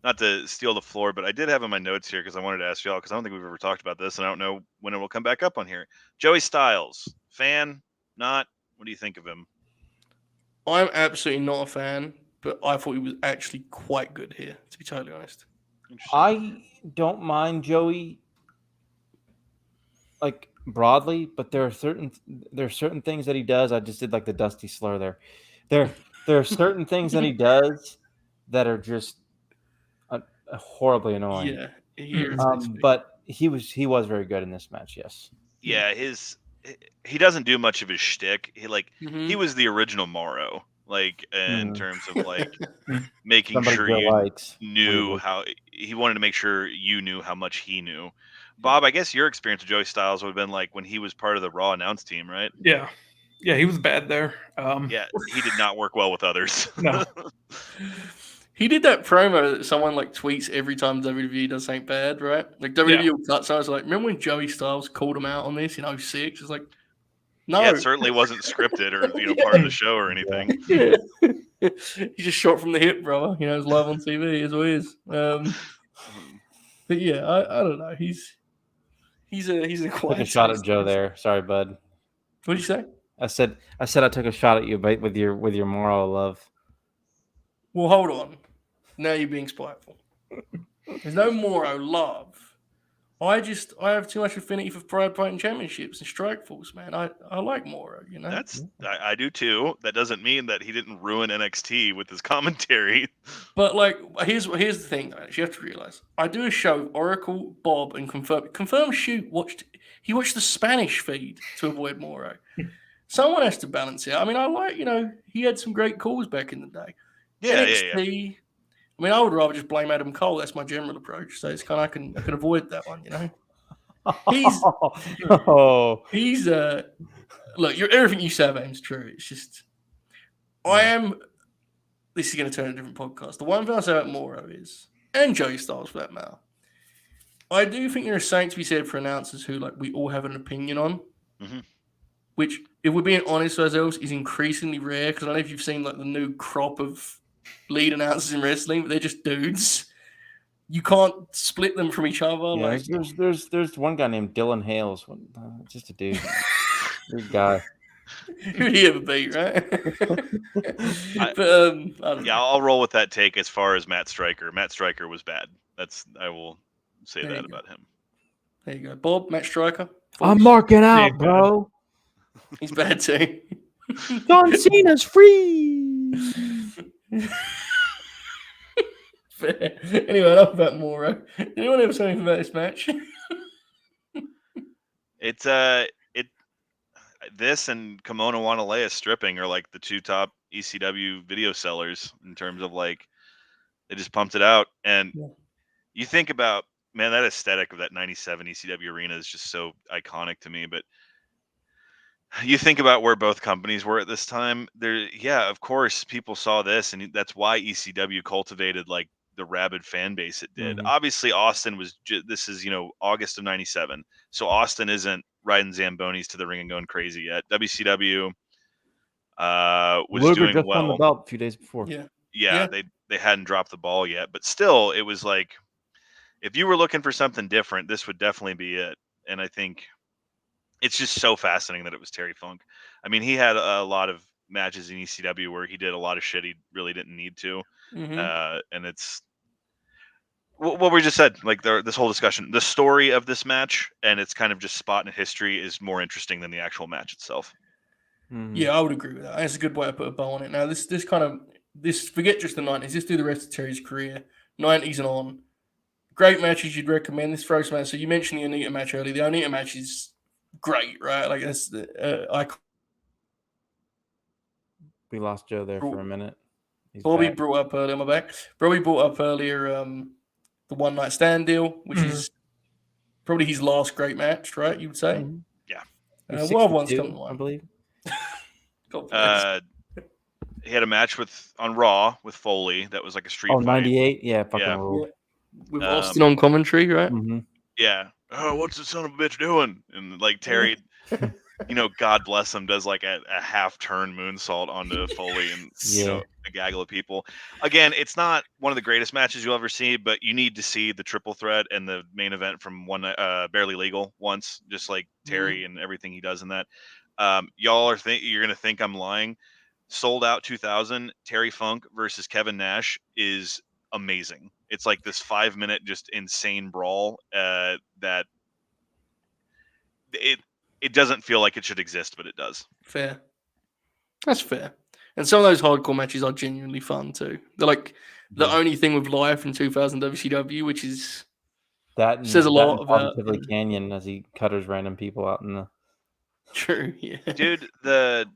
Not to steal the floor, but I did have in my notes here because I wanted to ask y'all, because I don't think we've ever talked about this, and I don't know when it will come back up on here. Joey Styles, fan, not? What do you think of him? I'm absolutely not a fan, but I thought he was actually quite good here, to be totally honest. I don't mind Joey, like, broadly, but there are certain things that he does. I just did like the Dusty slur there. There are certain things that he does that are just horribly annoying. Yeah, but he was very good in this match. Yes. Yeah, he doesn't do much of his shtick. He was the original Morrow, like in terms of like making sure you knew how he wanted to make sure you knew how much he knew. Bob, I guess your experience with Joey Styles would have been like when he was part of the Raw announce team, right? Yeah, he was bad there. Yeah, he did not work well with others. No. He did that promo that someone like tweets every time WWE does something bad, right? Like WWE will cut. So I was like, remember when Joey Styles called him out on this in 2006? It's like, no. Yeah, it certainly wasn't scripted or part of the show or anything. Yeah. He just shot from the hip, brother. It's live on TV, is what it is. But yeah, I don't know. He's a quiet. Took a shot at Joe there. Sorry, bud. What did you say? I said I took a shot at you, but with your moral love. Well, hold on. Now you're being spiteful. There's no Moro love. I have too much affinity for Pride Fighting Championships and Strikeforce, man. I like Moro, I do too. That doesn't mean that he didn't ruin NXT with his commentary. But like, here's the thing, guys. You have to realize, I do a show with Oracle, Bob, and Confirm Shoot watched the Spanish feed to avoid Moro. Someone has to balance it. I mean, I like, he had some great calls back in the day. Yeah, NXT, I mean, I would rather just blame Adam Cole. That's my general approach. So it's kind of I can avoid that one, you know. He's look, everything you say about him is true. It's just this is going to turn into a different podcast. The one thing I say about Moro is, and Joey Styles for that matter, I do think there is something to be said for announcers who we all have an opinion on, which, if we're being honest with ourselves, is increasingly rare. Because I don't know if you've seen the new crop of lead announcers in wrestling, but they're just dudes. You can't split them from each other. Yeah, there's one guy named Dylan Hales, just a dude, good guy. Who'd he ever beat, right? But I don't know. I'll roll with that take as far as Matt Stryker. Matt Stryker was bad. I will say There that you go. about him. There you go, Bob. Matt Stryker. I'm marking out, bro. He's bad too. John Cena's free. Fair. Anyway, enough about Moro. Did anyone ever say anything about this match? It's this and Kimono Wanalea stripping are the two top ECW video sellers in terms of they just pumped it out. And you think about, man, that aesthetic of that 97 ECW arena is just so iconic to me. But you think about where both companies were at this time. Of course, people saw this, and that's why ECW cultivated the rabid fan base it did. Obviously, Austin was. This is August of '97, so Austin isn't riding Zambonis to the ring and going crazy yet. WCW was Luger doing just well. won the belt a few days before. Yeah. They hadn't dropped the ball yet, but still, it was if you were looking for something different, this would definitely be it. And I think it's just so fascinating that it was Terry Funk. I mean, he had a lot of matches in ECW where he did a lot of shit he really didn't need to. And it's what we just said, this whole discussion, the story of this match and it's kind of just spot in history is more interesting than the actual match itself. Yeah, I would agree with that. That's a good way to put a bow on it. Now, this forget just the 90s. Let's do the rest of Terry's career, 90s and on. Great matches you'd recommend. This throws man. So you mentioned the Onita match earlier. The Onita match is great, right? That's the icon. We lost Joe there for a minute. Bobby brought up earlier. My back. Bobby brought up earlier the One Night Stand deal, which is probably his last great match, right? You would say. Yeah. What other ones come to mind? I believe. He had a match on Raw with Foley that was like a street fight. 98? Yeah, fucking ruled. With Austin on commentary, right? Yeah. Oh, what's the son of a bitch doing? And Terry, God bless him, does a half turn moonsault onto Foley and a gaggle of people. Again, it's not one of the greatest matches you'll ever see, but you need to see the triple threat and the main event from Barely Legal once, just like Terry and everything he does in that. Y'all are you're gonna think I'm lying. Sold Out 2000, Terry Funk versus Kevin Nash is amazing. It's this 5-minute just insane brawl that it doesn't feel like it should exist, but it does. Fair. That's fair. And some of those hardcore matches are genuinely fun too. They're the only thing with life in 2000 WCW, which is says a lot about Tivoli Canyon as he cutters random people out in the. True, yeah. Dude, the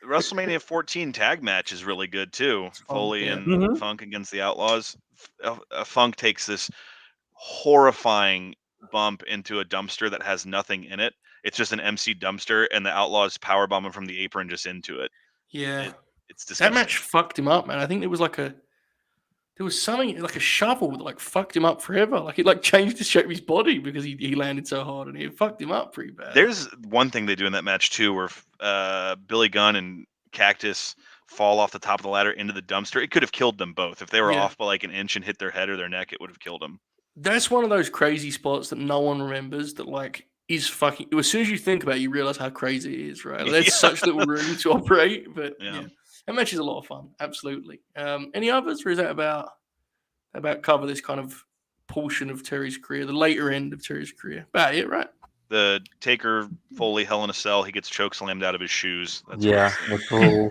WrestleMania 14 tag match is really good too. Foley and Funk against the Outlaws. Funk takes this horrifying bump into a dumpster that has nothing in it. It's just an MC dumpster, and the Outlaws powerbomb him from the apron just into it. Yeah, it's disgusting. That match fucked him up, man. I think there was something like a shovel that fucked him up forever. It changed the shape of his body because he landed so hard, and it fucked him up pretty bad. There's one thing they do in that match too, where Billy Gunn and Cactus fall off the top of the ladder into the dumpster. It could have killed them both if they were off by an inch and hit their head or their neck. It would have killed them. That's one of those crazy spots that no one remembers. That is fucking. As soon as you think about it, you realize how crazy it is, right? There's such little room to operate, but that match is a lot of fun. Absolutely. Any others, or is that about cover this kind of portion of Terry's career, the later end of Terry's career? About it, right? The Taker Foley Hell in a Cell, he gets choke slammed out of his shoes. That's cool.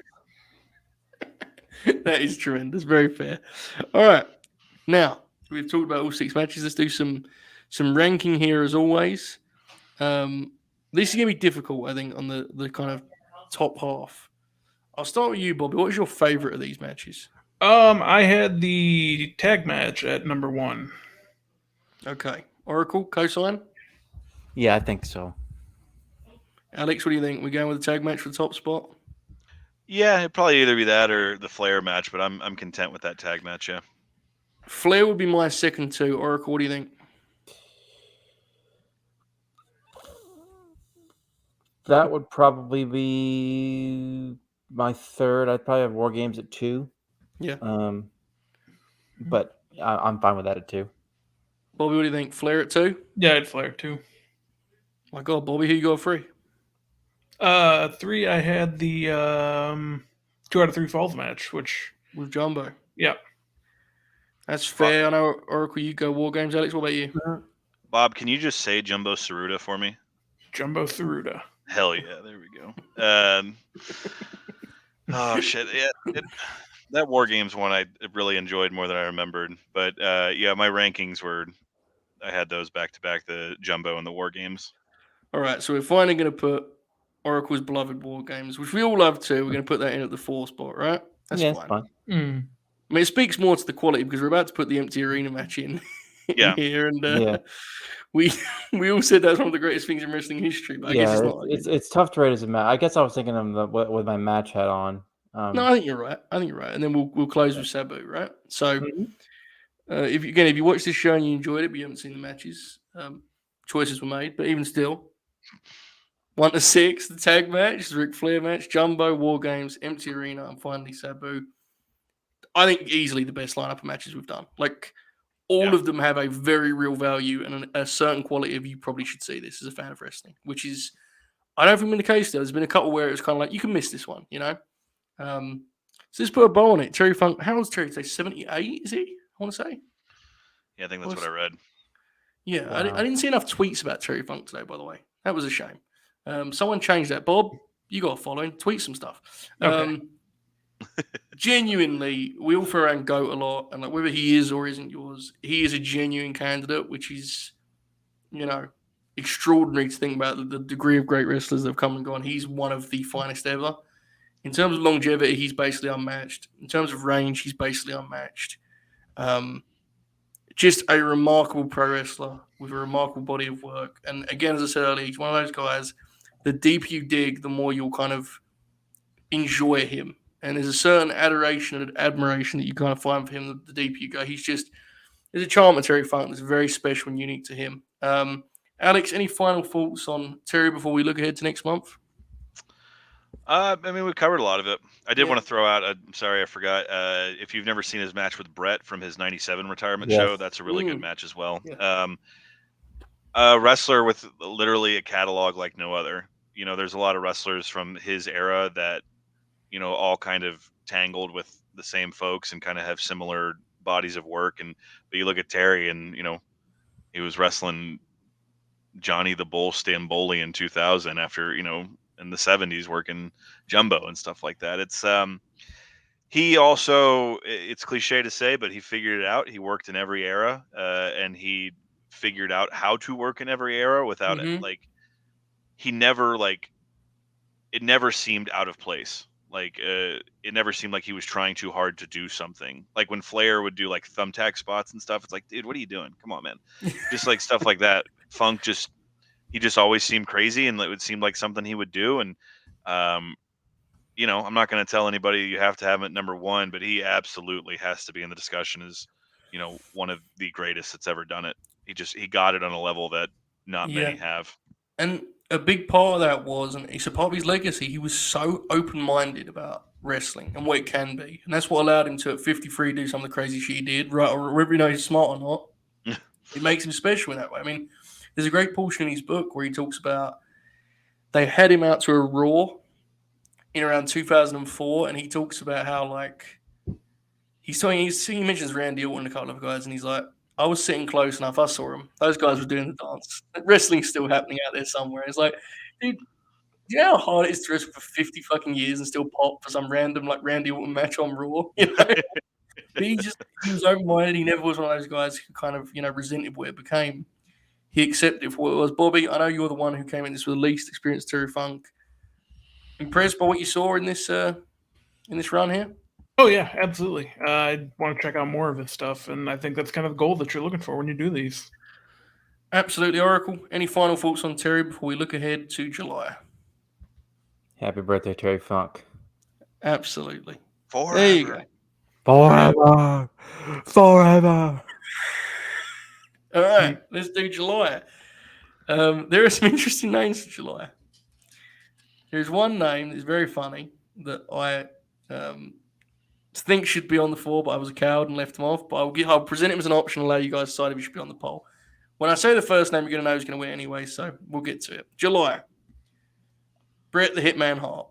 That is tremendous. Very fair. All right. Now, we've talked about all 6 matches. Let's do some ranking here as always. This is going to be difficult, I think, on the kind of top half. I'll start with you, Bobby. What is your favorite of these matches? I had the tag match at number 1. Okay. Oracle, cosign. Yeah, I think so. Alex, what do you think? We're going with the tag match for the top spot? Yeah, it'd probably either be that or the Flair match, but I'm content with that tag match. Yeah. Flair would be my second two. Oracle, what do you think? That would probably be my third. I'd probably have War Games at 2. Yeah. But I'm fine with that at 2. Bobby, what do you think? Flair at 2? Yeah, I had Flair too. My God, Bobby, who you got 3? 3, I had the 2 out of 3 falls match, which With Jumbo. yeah. That's fair. I know, Oracle, you go War Games. Alex, what about you? Bob, can you just say Jumbo Tsuruta for me? Jumbo Tsuruta. Hell yeah, there we go. Oh shit, yeah, that War Games one I really enjoyed more than I remembered. But yeah, my rankings were, I had those back to back, the Jumbo and the War Games. All right, so we're finally going to put Oracle's beloved War Games, which we all love too. We're going to put that in at the 4 spot, right? That's yeah, fine. it's fine. I mean, it speaks more to the quality because we're about to put the empty arena match in Yeah. here, and Yeah. we all said that's one of the greatest things in wrestling history. But I guess it's not. it's tough to rate as a match. I guess I was thinking of with my match hat on. No, I think you're right. And then we'll close with Sabu, right? So, if you watch this show and you enjoyed it, but you haven't seen the matches, choices were made. But even still, 1 to 6, the tag match, the Ric Flair match, Jumbo, War Games, empty arena, and finally Sabu. I think easily the best lineup of matches we've done. Like all of them have a very real value and a certain quality of you probably should see this as a fan of wrestling, which is I don't think been the case though. There's been a couple where it was kind of like you can miss this one, you know. So let's put a bow on it. Terry Funk. How old's Terry today? 78, is he? I want to say. Yeah, I think that's what I read. Yeah, Wow. I didn't see enough tweets about Terry Funk today, by the way. That was a shame. Someone changed that. Bob, you got to follow him. Tweet some stuff. Okay. Genuinely, we all throw around GOAT a lot, and like whether he is or isn't yours, he is a genuine candidate, which is, you know, extraordinary to think about the degree of great wrestlers that have come and gone. He's one of the finest ever. In terms of longevity, he's basically unmatched. In terms of range, he's basically unmatched. Just a remarkable pro wrestler with a remarkable body of work. And again, as I said earlier, he's one of those guys, the deeper you dig, the more you'll kind of enjoy him. And there's a certain adoration and admiration that you kind of find for him the deeper you go. There's a charm to Terry Funk that's very special and unique to him. Alex, any final thoughts on Terry before we look ahead to next month? I mean, we covered a lot of it. I did want to throw out, I'm sorry, I forgot. If you've never seen his match with Brett from his 97 retirement show, that's a really good match as well. Yeah. A wrestler with literally a catalog like no other. You know, there's a lot of wrestlers from his era that, you know, all kind of tangled with the same folks and kind of have similar bodies of work. But you look at Terry and, you know, he was wrestling Johnny the Bull Stamboli in 2000 after, you know, in the 70s working Jumbo and stuff like that. It's he also, it's cliche to say, but he figured it out. He worked in every era and he figured out how to work in every era without it. Like he never it never seemed out of place. Like it never seemed like he was trying too hard to do something. Like when Flair would do like thumbtack spots and stuff, it's like, dude, what are you doing? Come on, man. Just like stuff like that. Funk he just always seemed crazy, and it would seem like something he would do. And you know, I'm not going to tell anybody you have to have him at number 1, but he absolutely has to be in the discussion as, you know, one of the greatest that's ever done it. He got it on a level that not many have. And a big part of that was, and it's a part of his legacy, he was so open-minded about wrestling and what it can be. And that's what allowed him to, at 53, do some of the crazy shit he did, right? Or whether you know he's smart or not, it makes him special in that way. I mean, there's a great portion in his book where he talks about they had him out to a Raw in around 2004, and he talks about how, like, he mentions Randy Orton and a couple of guys, and he's like, I was sitting close enough. I saw him. Those guys were doing the dance. Wrestling's still happening out there somewhere. It's like, dude, do you know how hard it is to wrestle for 50 fucking years and still pop for some random like Randy Orton match on Raw? You know, but he was open-minded. He never was one of those guys who kind of, you know, resented what it became. He accepted it for what it was. Bobby, I know you're the one who came in this with the least experience, Terry Funk. Impressed by what you saw in this run here? Oh yeah, absolutely. I want to check out more of his stuff, and I think that's kind of the goal that you're looking for when you do these. Absolutely, Oracle. Any final thoughts on Terry before we look ahead to July? Happy birthday, Terry Funk. Absolutely. Forever. There you go. Forever. Forever. All right, let's do July. There are some interesting names for July. There's one name that's very funny that I think should be on the floor, but I was a coward and left him off. But I'll present him as an option and allow you guys to decide if he should be on the poll. When I say the first name, you're going to know who's going to win anyway, so we'll get to it. July. Bret the Hitman Hart,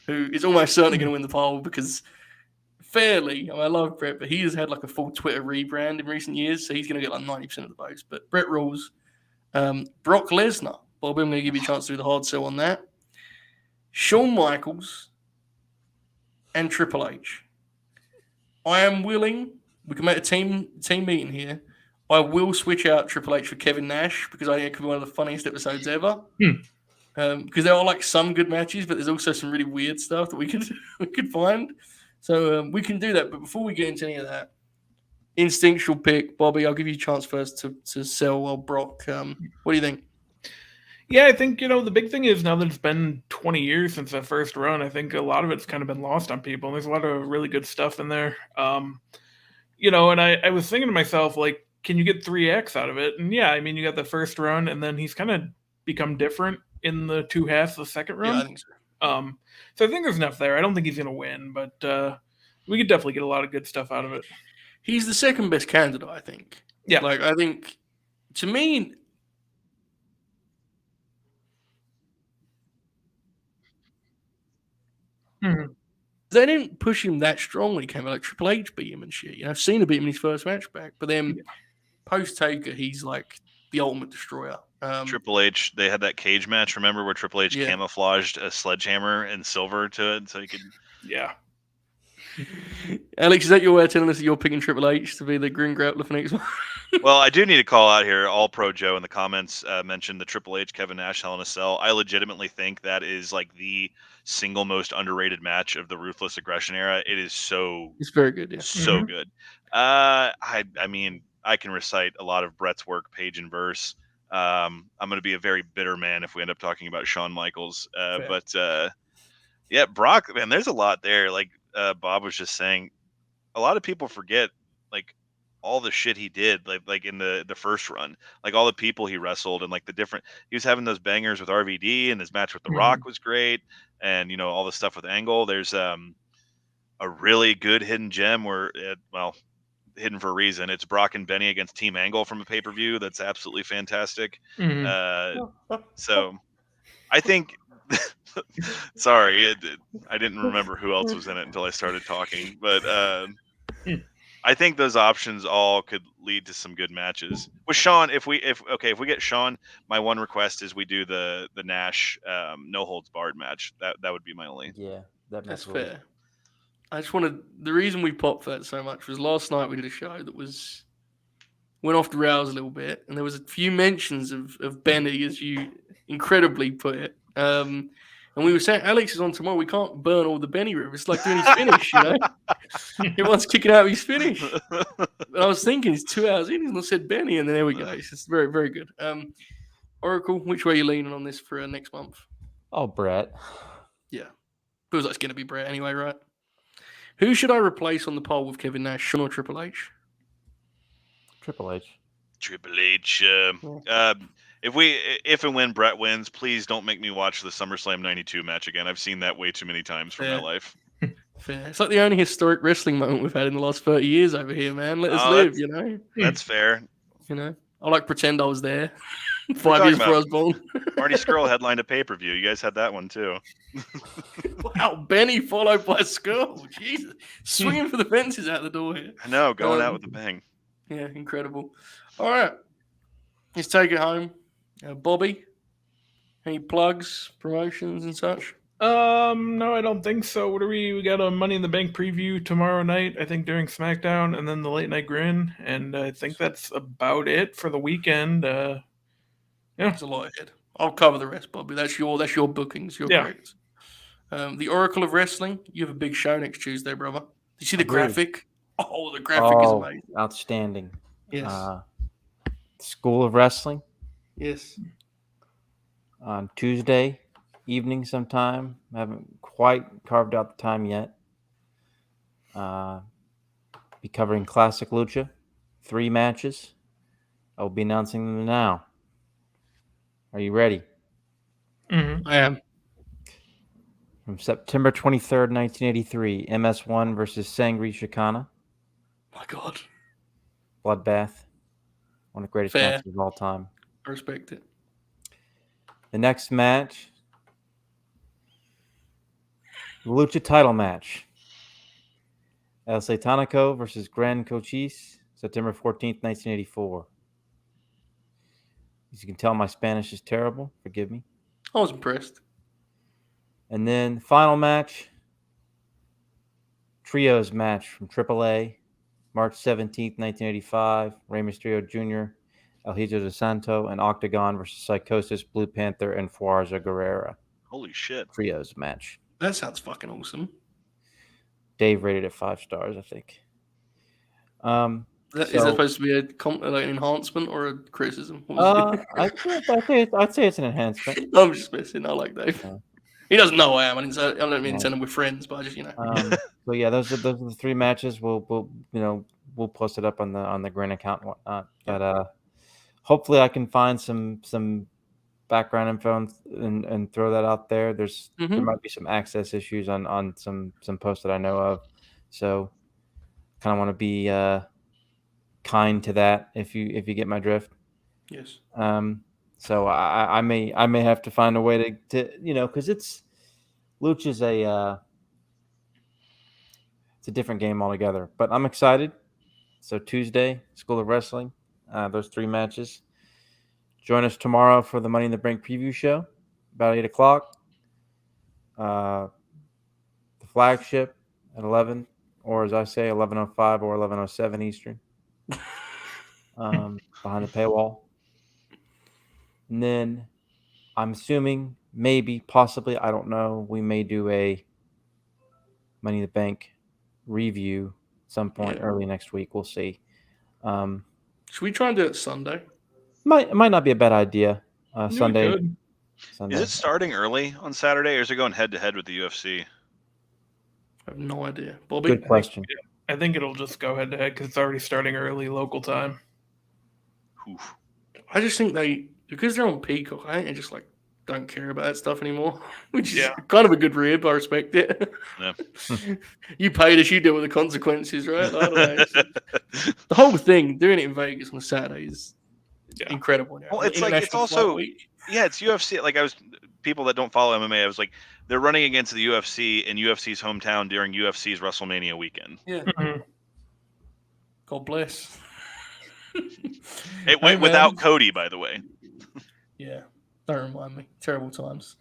who is almost certainly going to win the poll because fairly, I love Bret, but he has had like a full Twitter rebrand in recent years, so he's going to get like 90% of the votes. But Bret rules. Brock Lesnar. Bobby, I'm going to give you a chance to do the hard sell on that. Shawn Michaels and Triple H. I am willing, we can make a team meeting here. I will switch out Triple H for Kevin Nash because I think it could be one of the funniest episodes ever. Because there are like some good matches, but there's also some really weird stuff that we could find. So we can do that. But before we get into any of that, instinctual pick, Bobby, I'll give you a chance first to sell while Brock. What do you think? Yeah, I think, the big thing is now that it's been 20 years since that first run, I think a lot of it's kind of been lost on people. And there's a lot of really good stuff in there. And I was thinking to myself, like, can you get 3X out of it? And yeah, I mean, you got the first run, and then he's kind of become different in the two halves of the second run. Yeah, I think so. So I think there's enough there. I don't think he's going to win, but we could definitely get a lot of good stuff out of it. He's the second best candidate, I think. Yeah. Like, I think, to me, they didn't push him that strong when he came out. Like, Triple H beat him and shit. I've seen him beat him in his first match back. But then, post-Taker, he's like the ultimate destroyer. Triple H, they had that cage match, remember, where Triple H camouflaged a sledgehammer in silver to it so he could... Yeah. Alex, is that your way of telling us that you're picking Triple H to be the Grin Grappler for next one? Well, I do need to call out here, All Pro Joe in the comments mentioned the Triple H Kevin Nash Hell in a Cell. I legitimately think that is like the single most underrated match of the Ruthless Aggression era. It is so... It's very good, yeah. So good. I mean, I can recite a lot of Bret's work, page and verse. I'm going to be a very bitter man if we end up talking about Shawn Michaels. But yeah, Brock, man, there's a lot there. Like Bob was just saying, a lot of people forget like all the shit he did, like in the first run, like all the people he wrestled and like the different. He was having those bangers with RVD, and his match with The Rock was great, and all the stuff with Angle. There's a really good hidden gem where hidden for a reason. It's Brock and Benny against Team Angle from a pay-per-view. That's absolutely fantastic. So I think, sorry, I didn't remember who else was in it until I started talking, but I think those options all could lead to some good matches. With Shawn, if we get Shawn, my one request is we do the Nash no holds barred match. That would be my only. Yeah, that's fair. I just wanted, the reason we popped that so much was last night we did a show that went off the rails a little bit, and there was a few mentions of Benny, as you incredibly put it. And we were saying, Alex is on tomorrow, we can't burn all the Benny rivers. It's like doing his finish, Everyone's kicking out his finish. But I was thinking, he's 2 hours in, he's not said Benny, and then there we go. It's just very, very good. Oracle, which way are you leaning on this for next month? Oh, Bret. Yeah. Feels like it's going to be Bret anyway, right? Who should I replace on the poll with Kevin Nash, Shawn or Triple H? Triple H. Triple H. If and when Bret wins, please don't make me watch the SummerSlam 92 match again. I've seen that way too many times for my life. Fair. It's like the only historic wrestling moment we've had in the last 30 years over here, man. Let us live, That's fair. I like pretend I was there 5 years before I was born. Marty Scurll headlined a pay-per-view. You guys had that one too. Wow, Benny followed by Scurll. Jesus. Swinging for the fences out the door here. I know, going out with a bang. Yeah, incredible. All right. Let's take it home. Bobby, any plugs, promotions and such? No, I don't think so. What are we got a Money in the Bank preview tomorrow night, I think during SmackDown, and then the Late Night Grin, and I think that's about it for the weekend. Yeah. There's a lot ahead. I'll cover the rest, Bobby. That's your bookings, your credits. The Oracle of Wrestling, you have a big show next Tuesday, brother. you see the Agreed. graphic? Oh, the graphic is amazing. Outstanding. Yes. School of Wrestling Yes. on Tuesday evening sometime. I haven't quite carved out the time yet. Be covering Classic Lucha, 3 matches. I will be announcing them now. Are you ready? Mhm. I am. From September 23rd, 1983, MS1 versus Sangri Chicana, My God. Bloodbath, one of the greatest Fair. matches of all time. I respect it. The next match, the Lucha title match. El Satanico versus Gran Cochise, September 14th, 1984. As you can tell, my Spanish is terrible. Forgive me. I was impressed. And then final match, trios match from AAA, March 17th, 1985. Rey Mysterio Jr., El Hijo de Santo, and Octagon versus Psychosis, Blue Panther, and Fuerza Guerrera. Holy shit. Trios match. That sounds fucking awesome. Dave rated it 5 stars, I think. Is that supposed to be like an enhancement or a criticism? I'd say it's an enhancement. I'm just messing. I like Dave. Yeah. He doesn't know I am. I don't mean Yeah. to tell him we're friends, but I just So yeah, those are the 3 matches. We'll post it up on the Grin account and whatnot. But hopefully I can find some background info and throw that out there. There might be some access issues on some posts that I know of, so kind of want to be kind to that if you get my drift. Yes. So I may have to find a way to because Lucha's it's a different game altogether. But I'm excited. So Tuesday, School of Wrestling, those 3 matches. Join us tomorrow for the Money in the Bank preview show, about 8 o'clock. The flagship at 11, or as I say, 11:05 or 11:07 Eastern. Behind the paywall. And then I'm assuming, maybe, possibly, I don't know, we may do a Money in the Bank review some point early next week. We'll see. Should we try and do it Sunday? Might not be a bad idea. Sunday. Is it starting early on Saturday, or is it going head to head with the UFC? I have no idea. Bobby? Good question. I think it'll just go head to head because it's already starting early local time. Oof. I just think because they're on Peacock, I think they just don't care about that stuff anymore, which is kind of a good rib. I respect it. Yeah. You paid us, you deal with the consequences, right? I don't know. The whole thing, doing it in Vegas on a Saturday is incredible. Now. Well, it's also it's UFC. Like people that don't follow MMA, I was like, they're running against the UFC in UFC's hometown during UFC's WrestleMania weekend. Yeah. Mm-hmm. God bless. It went without Cody, by the way. Yeah, don't remind me. Terrible times.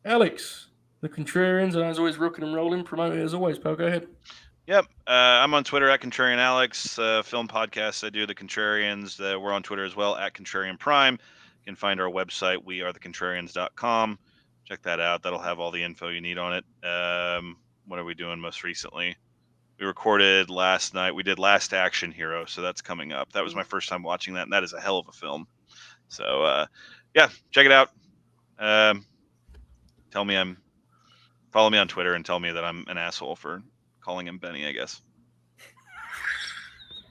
Alex, the Contrarians, and as always, rocking and rolling, promoted as always, pal. Go ahead. Yep. I'm on Twitter at Contrarian Alex. Film podcasts I do, The Contrarians. We're on Twitter as well at Contrarian Prime. You can find our website, wearethecontrarians.com. Check that out. That'll have all the info you need on it. What are we doing most recently? We recorded last night. We did Last Action Hero, so that's coming up. That was my first time watching that, and that is a hell of a film. So, check it out. Follow me on Twitter and tell me that I'm an asshole for calling him Benny, I guess.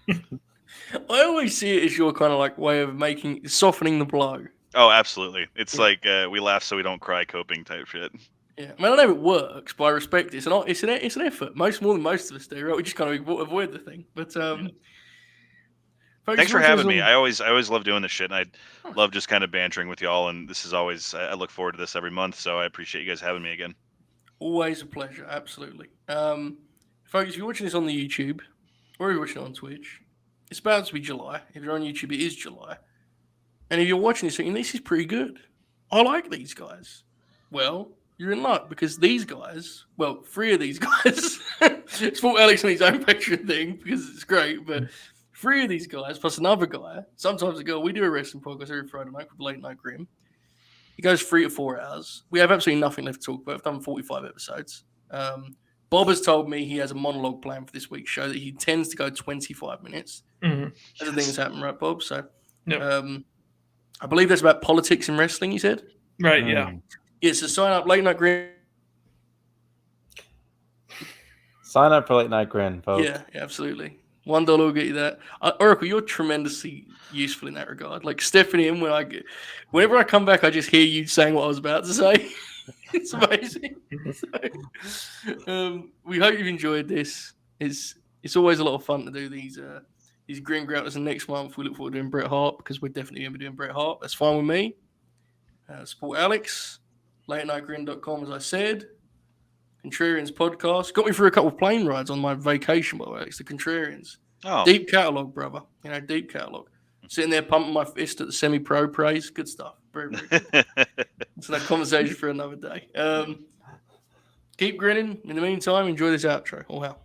I always see it as your kind of way of softening the blow. Oh, absolutely. It's like we laugh so we don't cry coping type shit. Yeah, I mean, I know it works, but I respect it. It's an effort. More than most of us do, right? We just kind of avoid the thing. But thanks for having me. I always love doing this shit, and I love just kind of bantering with y'all. And this is always I look forward to this every month. So I appreciate you guys having me again. Always a pleasure, absolutely. Folks, if you're watching this on the YouTube or you're watching it on Twitch, it's about to be July. If you're on YouTube, it is July. And if you're watching this thinking, this is pretty good. I like these guys. Well, you're in luck because these guys, 3 of these guys, it's for Alex on his own Patreon thing because it's great, but 3 of these guys plus another guy, sometimes a girl, we do a wrestling podcast every Friday night with Late Night Grim. It goes 3 to 4 hours. We have absolutely nothing left to talk about. I've done 45 episodes. Bob has told me he has a monologue plan for this week's show that he tends to go 25 minutes. Mhm. That's the thing that's happened, right, Bob? So, Yep. I believe that's about politics and wrestling, you said? Right, yeah. Mm. Yeah, so sign up, Late Night Grin. Sign up for Late Night Grin, folks. Yeah, absolutely. $1 will get you that. Oracle, you're tremendously useful in that regard. Like Stephanie, and whenever I come back, I just hear you saying what I was about to say. It's amazing. So, we hope you've enjoyed this. It's always a lot of fun to do these Grin Grapplers, and next month we look forward to doing Bret Hart because we're definitely going to be doing Bret Hart. That's fine with me. Support Alex, latenightgrin.com, as I said. Contrarians podcast. Got me through a couple of plane rides on my vacation, by the way. It's the Contrarians. Oh, Deep catalogue, brother. Deep catalogue. Sitting there pumping my fist at the semi-pro praise. Good stuff. Very, very good. It's a conversation for another day. Keep grinning. In the meantime, enjoy this outro. Oh, wow.